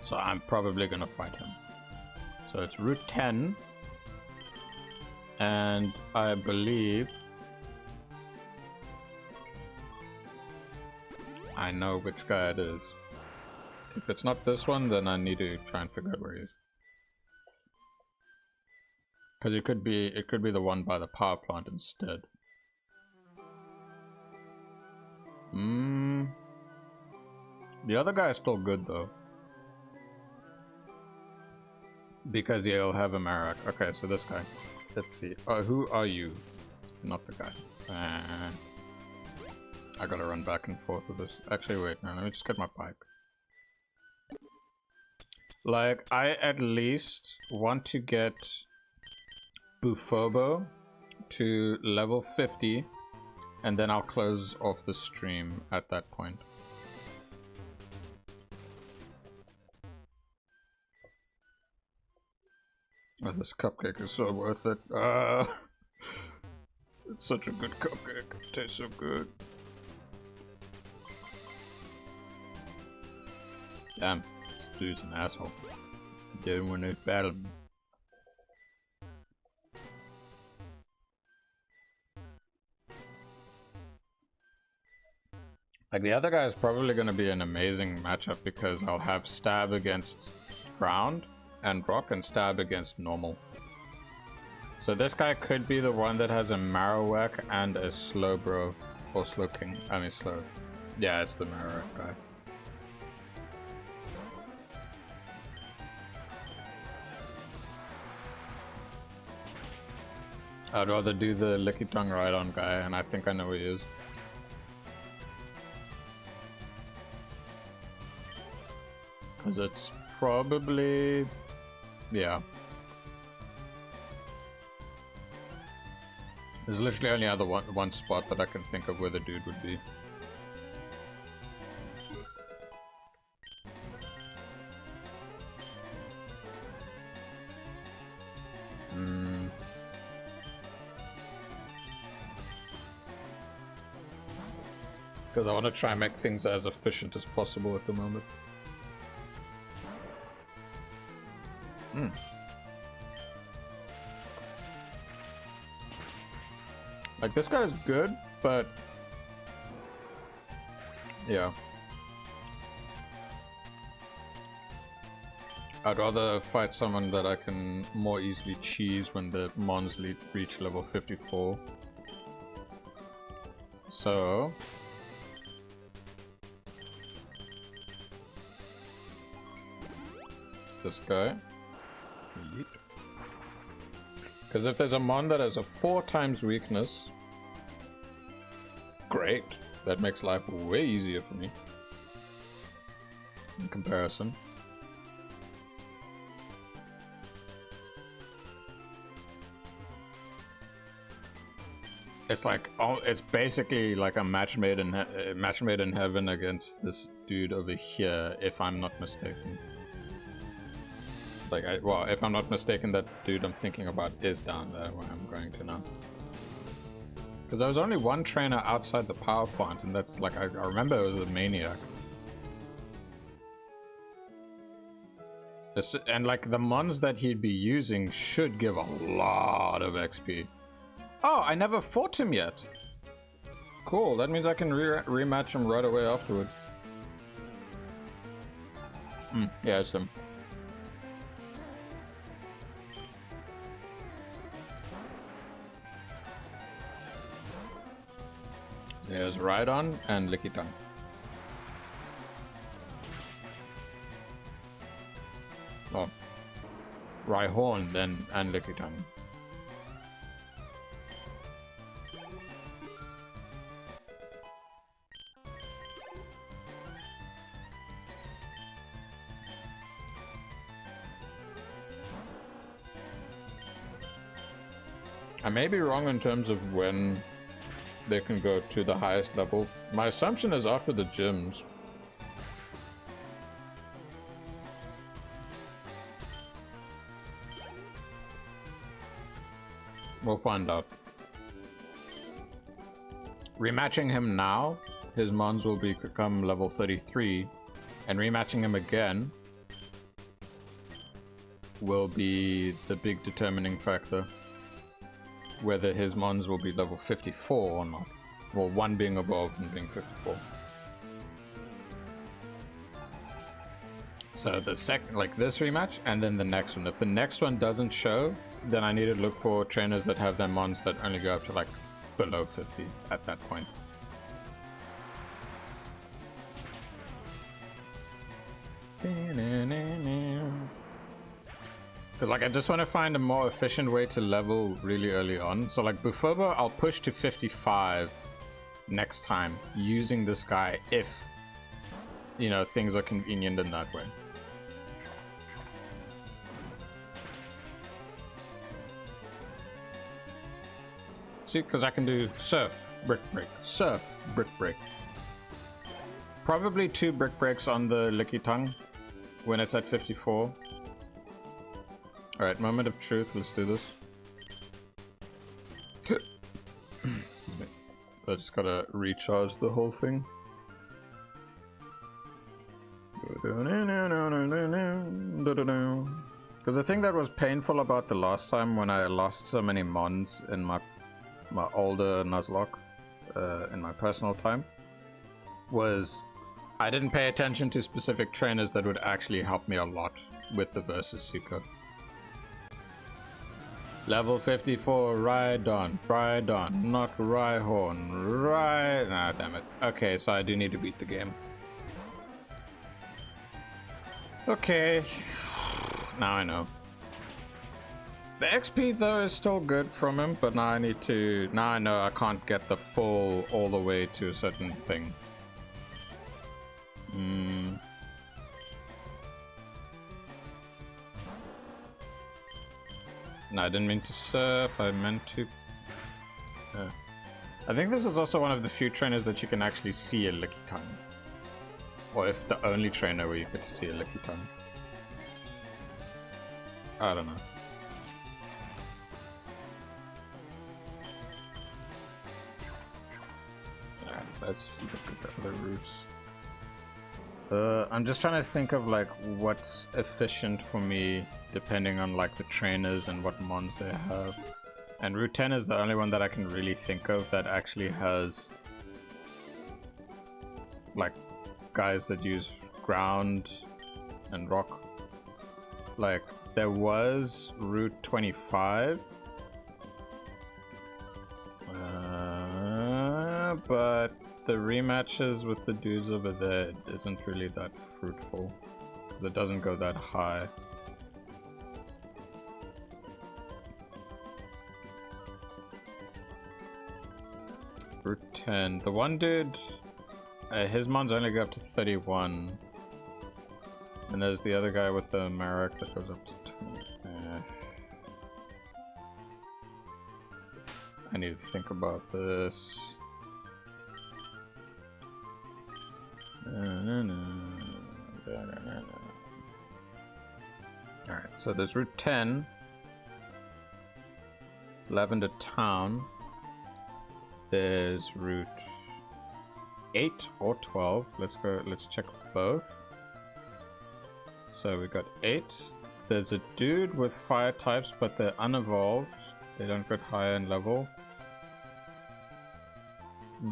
So I'm probably gonna fight him. So it's Route 10. And I believe I know which guy it is. If it's not this one, then I need to try and figure out where he is. Because it could be the one by the power plant instead. The other guy is still good though. Because he'll have a Marak. Okay, so this guy. Let's see. Who are you? Not the guy. I gotta run back and forth with this. Actually, wait, no, let me just get my bike. Like, I at least want to get Bufobo to level 50, and then I'll close off the stream at that point. Oh, this cupcake is so worth it. It's such a good cupcake. It tastes so good. Damn, this dude's an asshole. Didn't win this battle. Like, the other guy is probably going to be an amazing matchup because I'll have stab against ground and rock and stab against normal. So this guy could be the one that has a Marowak and a Slowbro or Slowking. I mean Slow. Yeah, it's the Marowak guy. I'd rather do the Lickitung Rhydon guy, and I think I know who he is. Because it's probably... yeah. There's literally only other one spot that I can think of where the dude would be. Because I want to try and make things as efficient as possible at the moment. Like, this guy is good, but... yeah. I'd rather fight someone that I can more easily cheese when the mons reach level 54. So this guy. Because if there's a mon that has a 4 times weakness, great. That makes life way easier for me. In comparison. It's like, oh, it's basically like a match made in heaven against this dude over here, if I'm not mistaken. Like, well, if I'm not mistaken, that dude I'm thinking about is down there where I'm going to now. Because there was only one trainer outside the power plant, and that's like, I remember it was a maniac. And like the mons that he'd be using should give a lot of XP. Oh, I never fought him yet. Cool, that means I can rematch him right away afterward. Yeah, it's him. There's Rhydon and Lickitung. Oh. Rhyhorn then and Lickitung. I may be wrong in terms of when they can go to the highest level. My assumption is after the gyms. We'll find out. Rematching him now, his mons will become level 33, and rematching him again will be the big determining factor. Whether his mons will be level 54 or not. Well, one being evolved and being 54. So the second, like this rematch, and then the next one. If the next one doesn't show, then I need to look for trainers that have their mons that only go up to like below 50 at that point. Because like I just want to find a more efficient way to level really early on. So like Bufobo, I'll push to 55 next time using this guy if, you know, things are convenient in that way. See, because I can do Surf, Brick Break, Surf, Brick Break. Probably 2 Brick Breaks on the Lickitung when it's at 54. Alright, moment of truth, let's do this. I just gotta recharge the whole thing. Because the thing that was painful about the last time when I lost so many mons in my older Nuzlocke, in my personal time, was I didn't pay attention to specific trainers that would actually help me a lot with the versus Suko. Level 54, Rhydon, not Rhyhorn, nah, damn it. Okay, so I do need to beat the game. Okay, now I know. The XP though is still good from him, but now I need to, now I know I can't get the full all the way to a certain thing. No, I didn't mean to surf, I meant to... I think this is also one of the few trainers that you can actually see a Lickitung. Or if the only trainer where you get to see a Lickitung. I don't know. Alright, let's look at the other routes. I'm just trying to think of like what's efficient for me depending on like the trainers and what mons they have. And Route 10 is the only one that I can really think of that actually has like guys that use ground and rock. Like there was Route 25. but the rematches with the dudes over there isn't really that fruitful, because it doesn't go that high. Route 10. The one dude, his mons only go up to 31. And there's the other guy with the Marek that goes up to 20. I need to think about this. Alright, so there's Route 10. It's Lavender Town. There's Route 8 or 12. Let's check both. So we got 8. There's a dude with fire types, but they're unevolved. They don't get higher in level.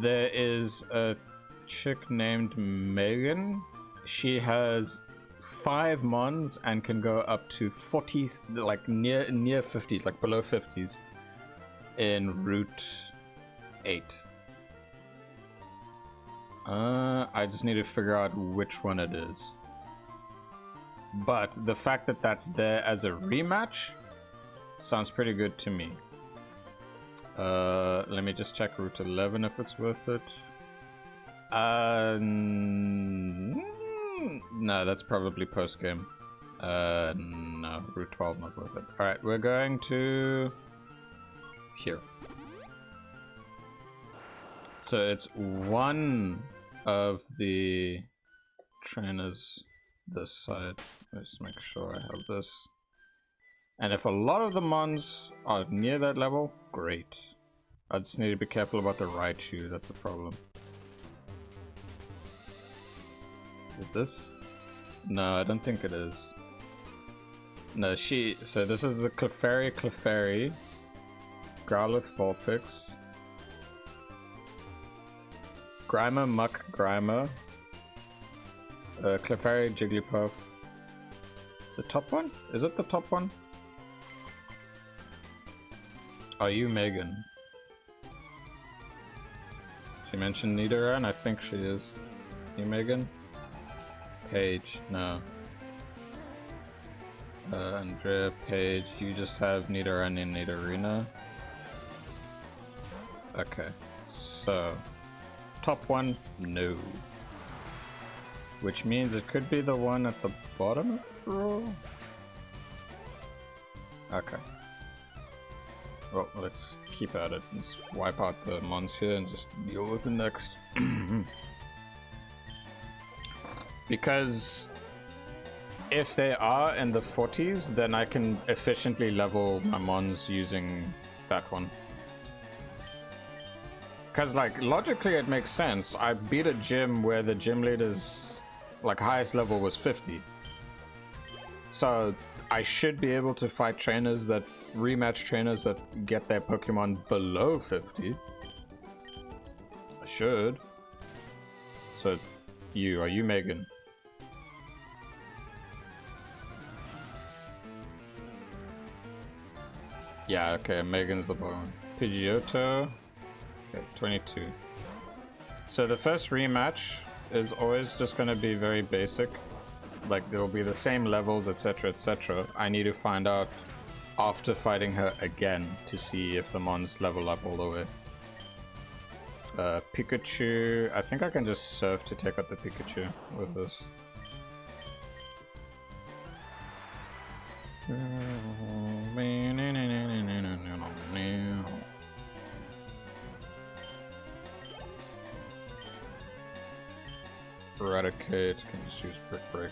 There is a chick named Megan. She has 5 mons and can go up to 40s, like near 50s, like below 50s in Route 8. I just need to figure out which one it is. But the fact that that's there as a rematch sounds pretty good to me. Let me just check Route 11 if it's worth it. No, that's probably post-game. No, Route 12 not worth it. Alright, we're going to here. So it's one of the trainers this side. Let's make sure I have this. And if a lot of the mons are near that level, great. I just need to be careful about the Raichu, that's the problem. Is this? No, I don't think it is. No, so this is the Clefairy, Growlithe Vulpix, Grimer Muck Grimer, Clefairy Jigglypuff. The top one? Is it the top one? Are you Megan? She mentioned Nidoran, I think she is. You Megan? Paige, no. Andrea, Paige, you just have Nidoran in Nidorina. Okay, so top one, no. Which means it could be the one at the bottom of the row. Okay. Well, let's keep at it. Let's wipe out the mons here and just deal with it next. Because if they are in the 40s, then I can efficiently level my mons using that one. Because, like, logically it makes sense. I beat a gym where the gym leader's, like, highest level was 50. So I should be able to fight trainers that rematch trainers that get their Pokemon below 50. I should. So are you Megan? Yeah, okay, Megan's the bottom. Pidgeotto. Okay, 22. So the first rematch is always just going to be very basic. Like, there will be the same levels, etc, etc. I need to find out after fighting her again to see if the mons level up all the way. Pikachu. I think I can just surf to take out the Pikachu with this. Eradicate, can just use Brick Break.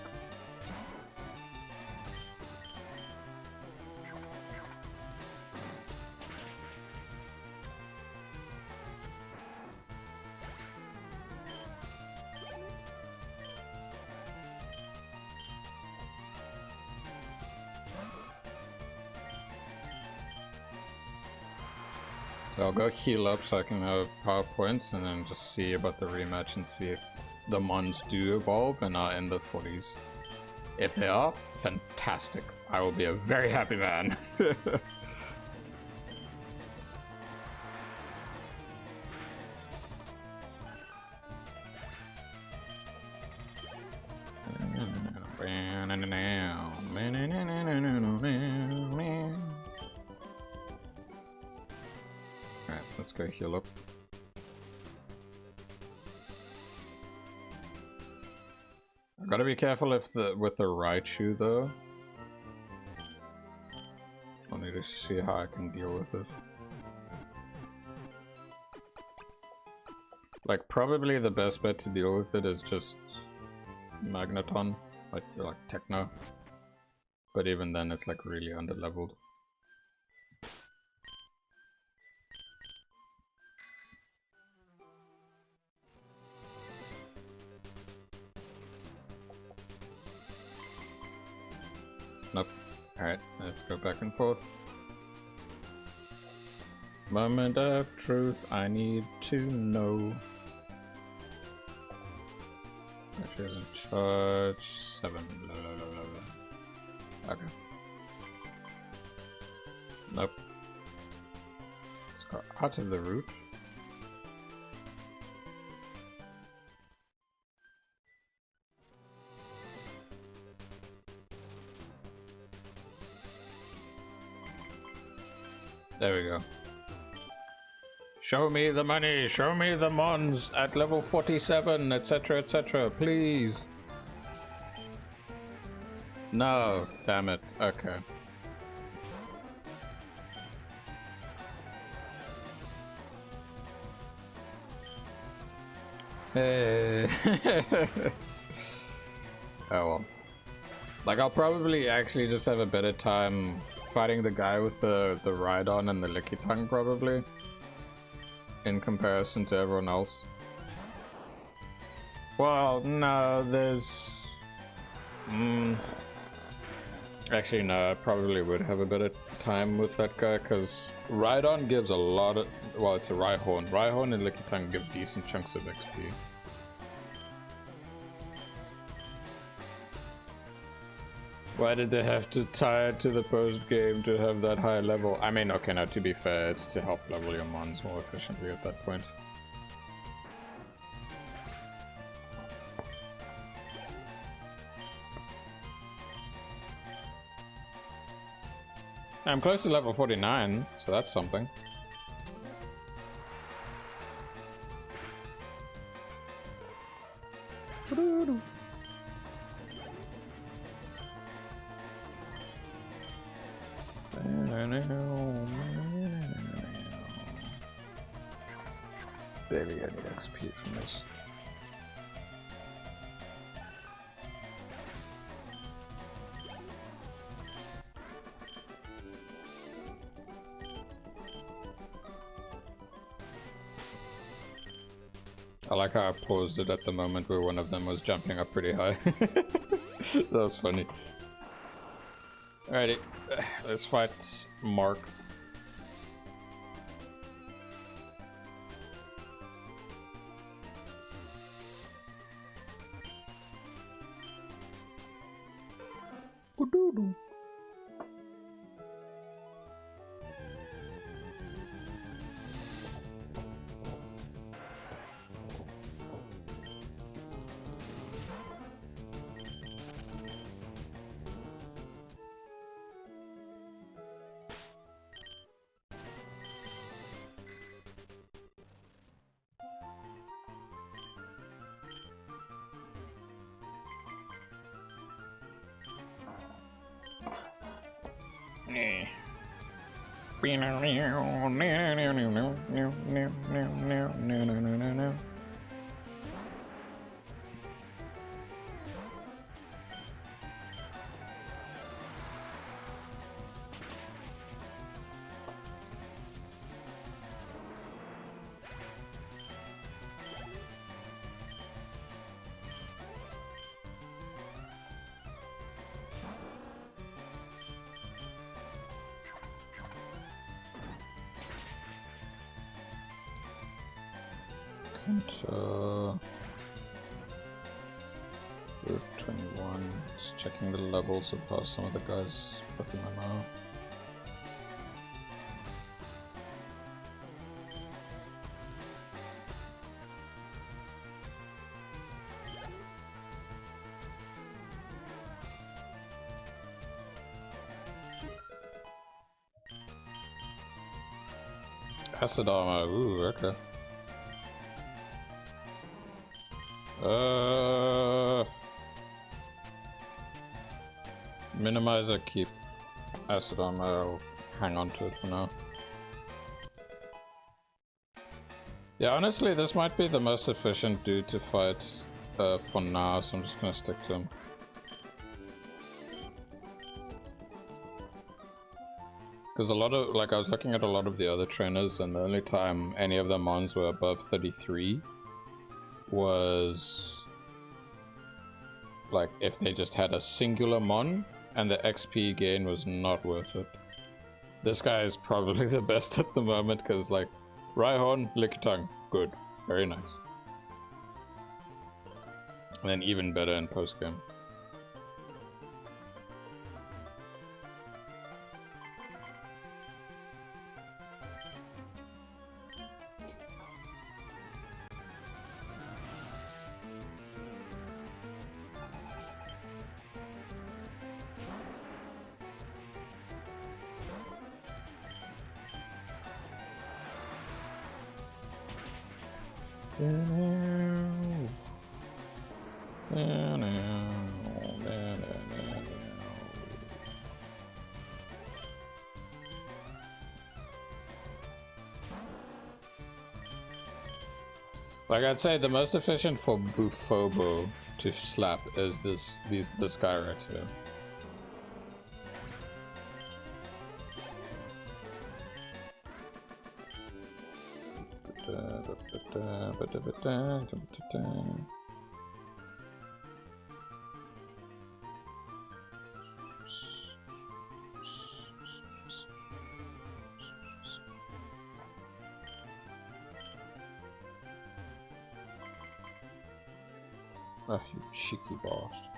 I'll go heal up so I can have power points and then just see about the rematch and see if the mons do evolve and are in the 40s. If they are, fantastic. I will be a very happy man. Alright, let's go heal up. I gotta be careful with the Raichu though. I need to see how I can deal with it. Like, probably the best bet to deal with it is just Magneton, like Techno. But even then, it's like really underleveled. Nope. Alright, let's go back and forth. Moment of truth, I need to know. Actually, hasn't charged 7. Blah, blah, blah, blah, blah. Okay. Nope. Let's go out of the route. There we go. Show me the money, show me the mons at level 47, etc, please. No, damn it, okay. Hey. Oh well. Like, I'll probably actually just have a better time fighting the guy with the Rhydon and the Licky Tongue, probably, in comparison to everyone else. Well, no, there's... Actually, no, I probably would have a better time with that guy, because Rhydon gives a lot of... Well, it's a Rhyhorn. Rhyhorn and Licky Tongue give decent chunks of XP. Why did they have to tie it to the post game to have that high level? I mean, okay, now to be fair, it's to help level your mons more efficiently at that point. I'm close to level 49, so that's something. Baby, I need XP from this. I like how I paused it at the moment where one of them was jumping up pretty high. That was funny. Alrighty, let's fight Mark. Route 21. Just checking the levels of how some of the guys Pokemon are. Acid armor, ooh, okay. Minimizer, keep acid armor, I'll hang on to it for now. Yeah, honestly, this might be the most efficient dude to fight for now, so I'm just gonna stick to him. Because a lot of, like, I was looking at a lot of the other trainers, and the only time any of their mons were above 33 was like if they just had a singular mon and the XP gain was not worth it. This guy is probably the best at the moment because, like, Rhyhorn, Lickitung, good, very nice. And then even better in post-game. Like, I'd say the most efficient for Bufobo to slap is this guy right here. Oh, you cheeky bastard.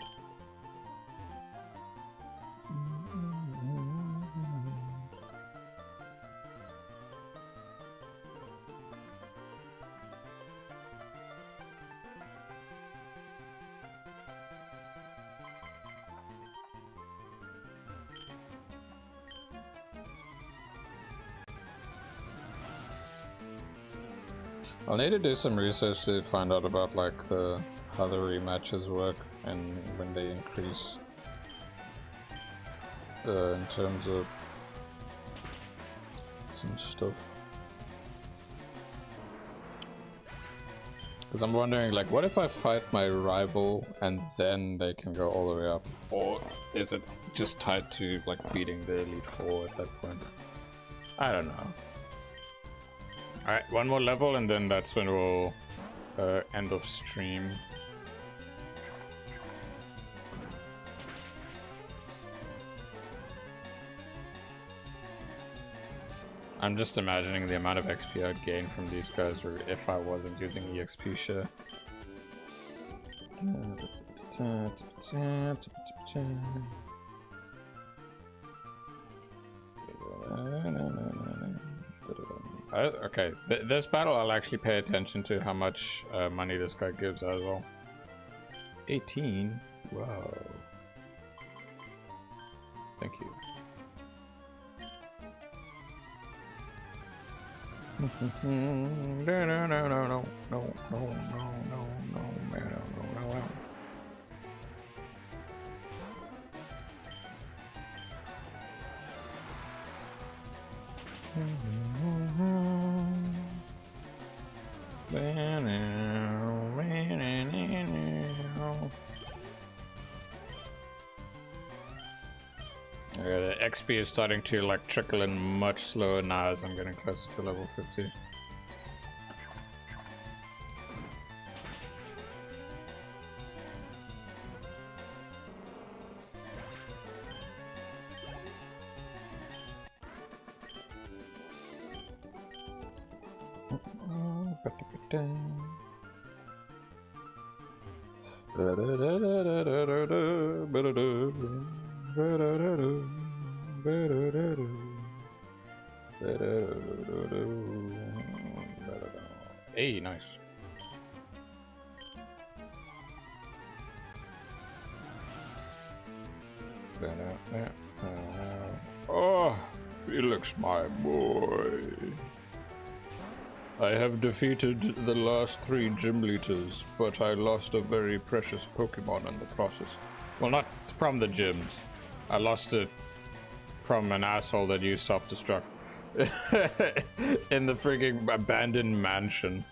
I'll need to do some research to find out about, like, how the rematches work and when they increase in terms of some stuff. Because I'm wondering, like, what if I fight my rival and then they can go all the way up? Or is it just tied to, like, beating the Elite Four at that point? I don't know. Alright, one more level and then that's when we'll end of stream. I'm just imagining the amount of XP I'd gain from these guys if I wasn't using EXP share. Okay, this battle I'll actually pay attention to how much money this guy gives as well. 18? Wow. Thank you. No. The XP is starting to, like, trickle in much slower now as I'm getting closer to level 50. Hey, nice. Oh, Felix, my boy. I have defeated the last 3 gym leaders, but I lost a very precious Pokemon in the process. Well, not from the gyms. I lost it from an asshole that used self-destruct in the frigging abandoned mansion.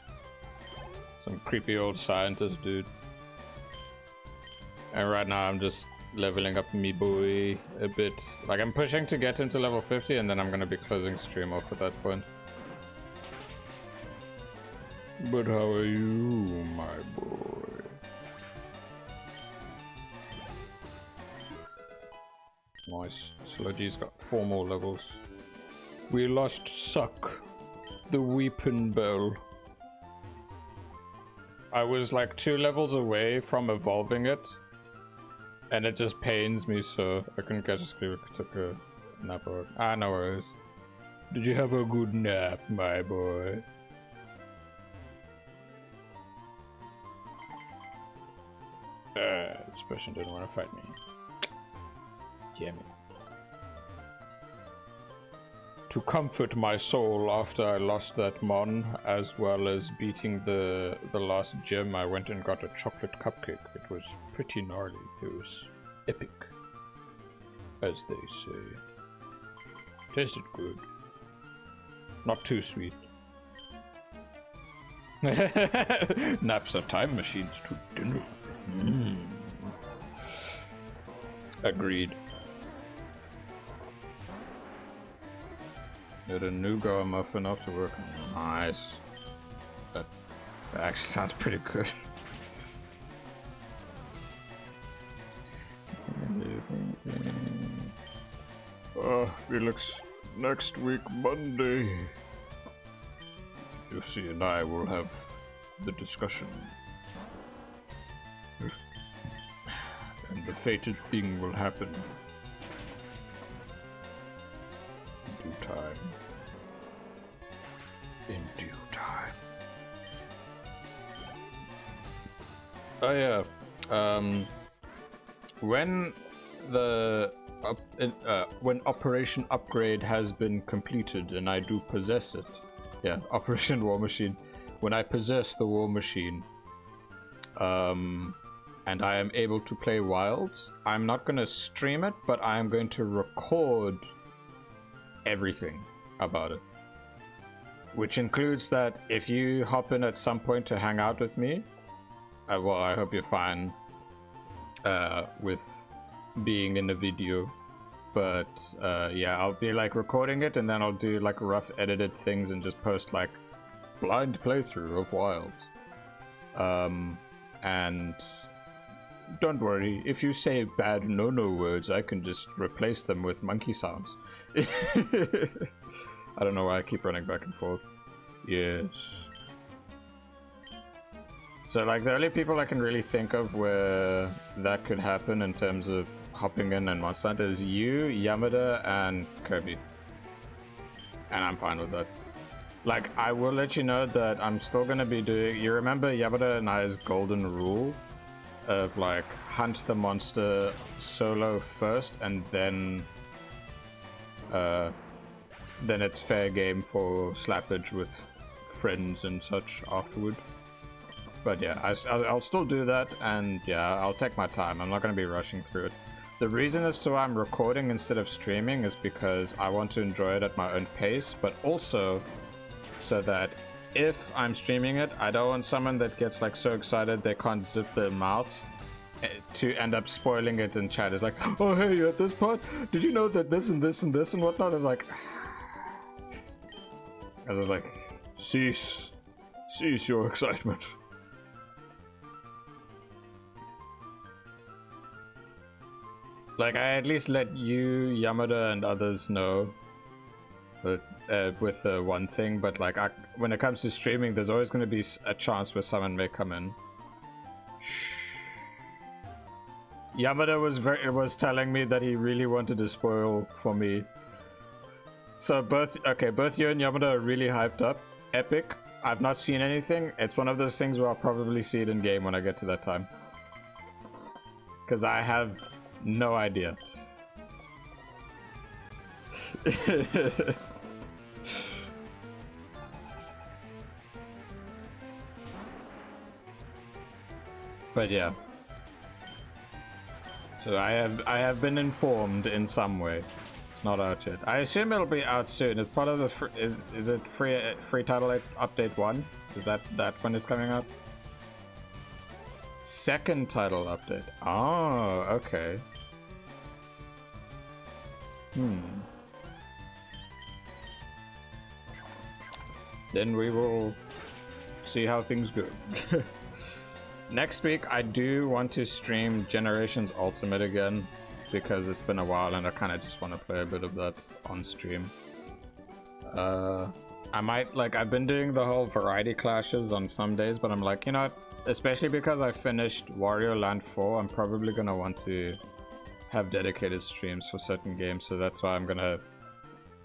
Some creepy old scientist dude. And right now I'm just leveling up me boy a bit. Like, I'm pushing to get him to level 50, and then I'm gonna be closing stream off at that point. But how are you, my boy? Nice. Sludgy's got 4 more levels. We lost Suck, the Weeping Bell. I was like 2 levels away from evolving it, and it just pains me so I couldn't catch a scream. Took a nap or no worries. Did you have a good nap, my boy? This person didn't want to fight me. Damn it. To comfort my soul after I lost that mon, as well as beating the last gym, I went and got a chocolate cupcake. It was pretty gnarly. It was epic, as they say. Tasted good. Not too sweet. Naps are time machines to dinner. Agreed. Get a nougat muffin after work. Nice. That actually sounds pretty good. Felix, next week Monday, Lucy and I will have the discussion. And the fated thing will happen. In due time. In due time. Oh yeah. When the when Operation Upgrade has been completed and I do possess it, yeah, Operation War Machine. When I possess the War Machine, and I am able to play Wilds, I'm not going to stream it, but I am going to record everything about it. Which includes that if you hop in at some point to hang out with me, well, I hope you're fine with being in the video. But yeah, I'll be like recording it, and then I'll do like rough edited things and just post like blind playthrough of Wilds. And don't worry, if you say bad no-no words, I can just replace them with monkey sounds. I don't know why I keep running back and forth. Yes. So like the only people I can really think of where that could happen in terms of hopping in and Monster Hunter is you, Yamada, and Kirby. And I'm fine with that. Like, I will let you know that I'm still gonna be doing... You remember Yamada and I's golden rule? Of like, hunt the monster solo first, and then it's fair game for slappage with friends and such afterward. But yeah, I'll still do that, and yeah, I'll take my time. I'm not going to be rushing through it. The reason as to why I'm recording instead of streaming is because I want to enjoy it at my own pace, but also so that if I'm streaming it, I don't want someone that gets like so excited they can't zip their mouths to end up spoiling it in chat. It's like, oh hey, at this part, did you know that this and this and this and whatnot? It's like, I was like, cease your excitement. Like, I at least let you, Yamada, and others know that, with one thing, but like, when it comes to streaming, there's always going to be a chance where someone may come in. Shh. Yamada was telling me that he really wanted to spoil for me. So both you and Yamada are really hyped up. Epic. I've not seen anything. It's one of those things where I'll probably see it in game when I get to that time. Because I have no idea. But yeah. So I have been informed in some way. It's not out yet. I assume it'll be out soon. It's part of the is it free title update 1? Is that when it's coming out? Second title update. Oh, okay. Then we will see how things go. Next week, I do want to stream Generations Ultimate again because it's been a while and I kind of just want to play a bit of that on stream. I might, like, I've been doing the whole variety clashes on some days, but I'm like, you know what? Especially because I finished Wario Land 4, I'm probably going to want to have dedicated streams for certain games, so that's why I'm going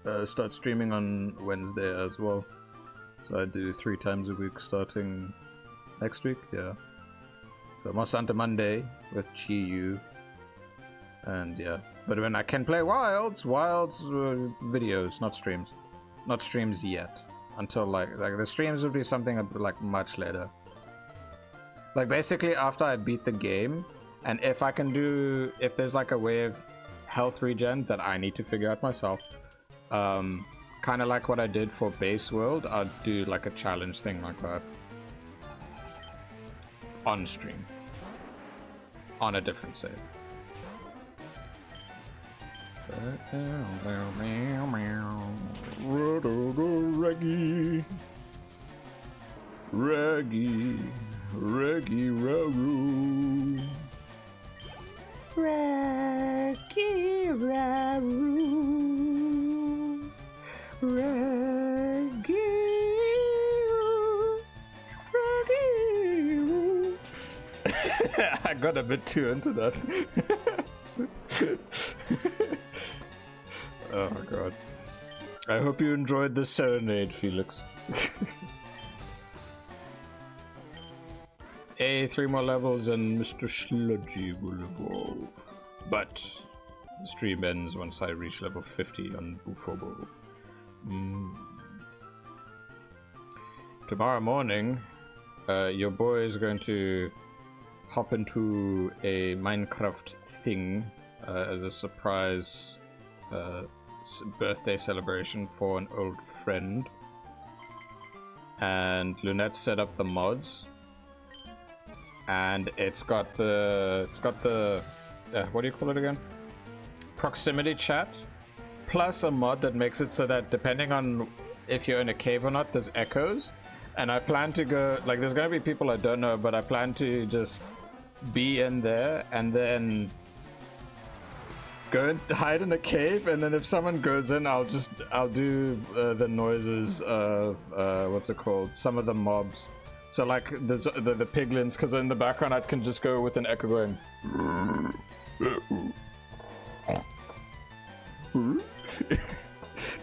to start streaming on Wednesday as well. So I do 3 times a week starting next week, yeah. So Monster Monday with Chi-Yu. And yeah. But when I can play Wilds videos, not streams. Not streams yet. Until like the streams would be something like much later. Like basically after I beat the game, and if there's like a way of health regen that I need to figure out myself, kind of like what I did for Base World, I'd do like a challenge thing like that. On stream. On a different save. Reggie. Reggie. Reggie Raru. Reggie Raru. Reggie. I got a bit too into that. Oh my god. I hope you enjoyed the serenade, Felix. 3 more levels and Mr. Sludgy will evolve. But the stream ends once I reach level 50 on Bufobo. Tomorrow morning, your boy is going to hop into a Minecraft thing as a surprise birthday celebration for an old friend. And Lunette set up the mods. And it's got the what do you call it again? Proximity chat, plus a mod that makes it so that depending on if you're in a cave or not, there's echoes. And I plan to go, like, there's gonna be people I don't know, but I plan to just be in there and then go and hide in the cave, and then if someone goes in, I'll do the noises of what's it called? Some of the mobs. So like the piglins, because in the background I can just go with an echo going.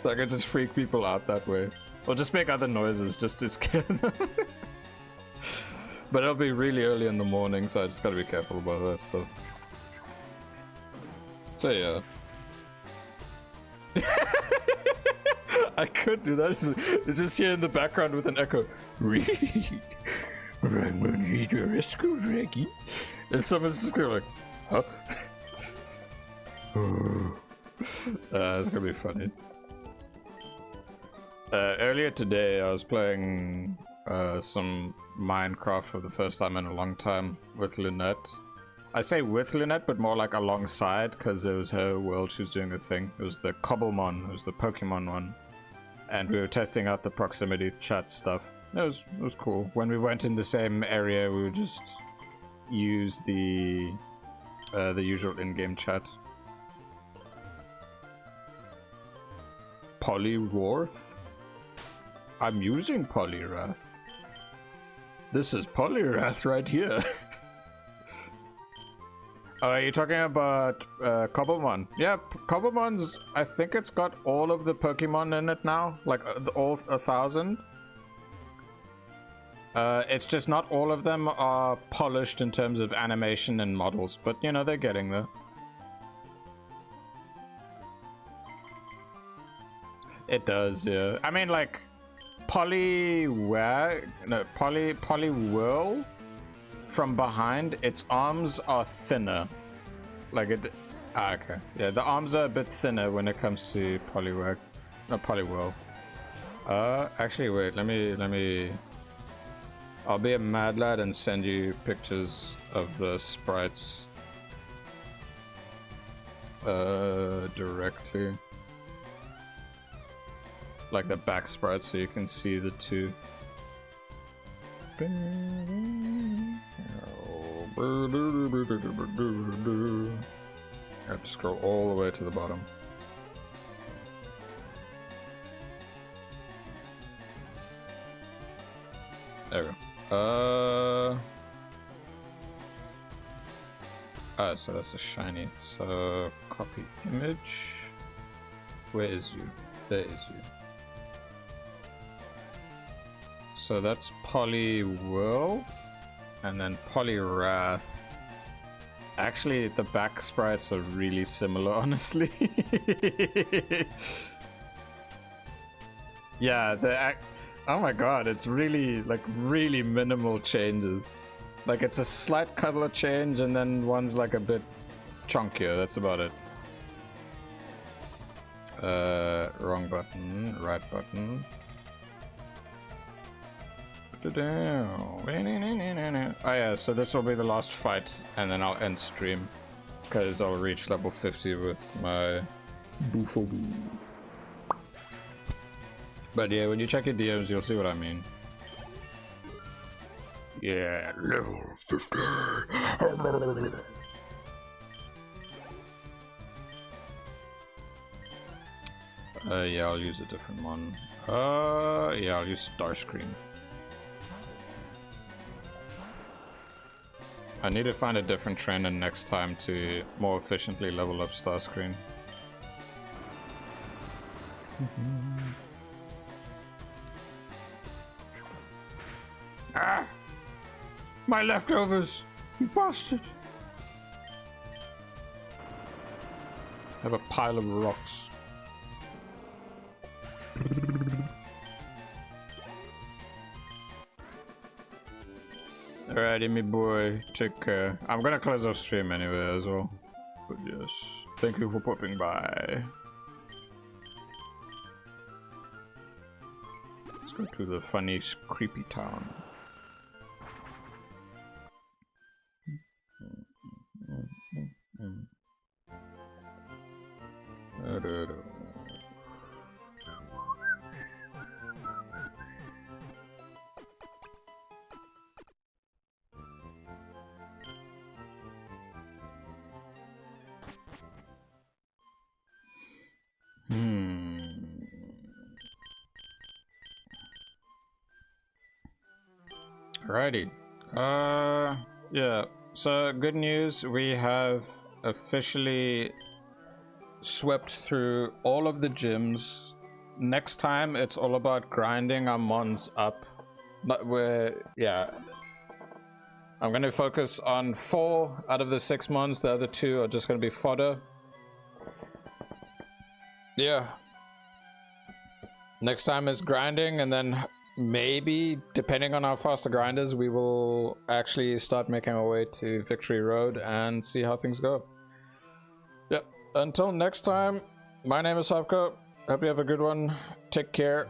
So I can just freak people out that way. Or just make other noises just to scare them. But it'll be really early in the morning, so I just gotta be careful about that stuff. So yeah. I could do that. It's just here in the background with an echo. Read. I'm gonna need your rescue, Reggie. And someone's just going like, huh? It's gonna be funny. Earlier today, I was playing some Minecraft for the first time in a long time with Lunette. I say with Lunette, but more like alongside, because it was her world, she was doing a thing. It was the Cobblemon, it was the Pokemon one. And we were testing out the proximity chat stuff. It was cool. When we went in the same area, we would just use the usual in-game chat. Poliwrath? I'm using Poliwrath. This is Poliwrath right here. Oh, are you talking about Cobblemon? Yeah, Cobblemon's, I think it's got all of the Pokemon in it now, like all 1,000. It's just not all of them are polished in terms of animation and models, but you know, they're getting there. It does, yeah. I mean, like, Poliwhirl from behind, its arms are thinner. Like it. Ah, okay. Yeah, the arms are a bit thinner when it comes to Poliwag, not Poliwhirl. Actually, wait. Let me. I'll be a mad lad and send you pictures of the sprites. Directly. Like the back sprite, so you can see the two. I have to scroll all the way to the bottom. There we go. So that's the shiny. So copy image. Where is you? There is you. So that's Poliwhirl, and then Poliwrath. Actually, the back sprites are really similar, honestly. Yeah, oh my god, it's really, like, really minimal changes. Like, it's a slight color change, and then one's like a bit chunkier, that's about it. Wrong button, right button. Oh yeah, so this will be the last fight, and then I'll end stream, because I'll reach level 50 with my Buffalo. But yeah, when you check your DMs, you'll see what I mean. Yeah, level 50. Yeah, I'll use a different one. Yeah, I'll use Starscream. I need to find a different trainer next time to more efficiently level up Starscream. Ah! My leftovers! You bastard! I have a pile of rocks. Alrighty, me boy. Take care. I'm gonna close off stream anyway as well. But yes, thank you for popping by. Let's go to the funny, creepy town. Alrighty. Yeah. So good news, we have officially swept through all of the gyms. Next time it's all about grinding our mons up. But yeah. I'm gonna focus on 4 out of the 6 mons. The other 2 are just gonna be fodder. Yeah. Next time is grinding, and then maybe, depending on how fast the grind is, we will actually start making our way to Victory Road and see how things go. Yep. Until next time, my name is Hopko. Hope you have a good one. Take care.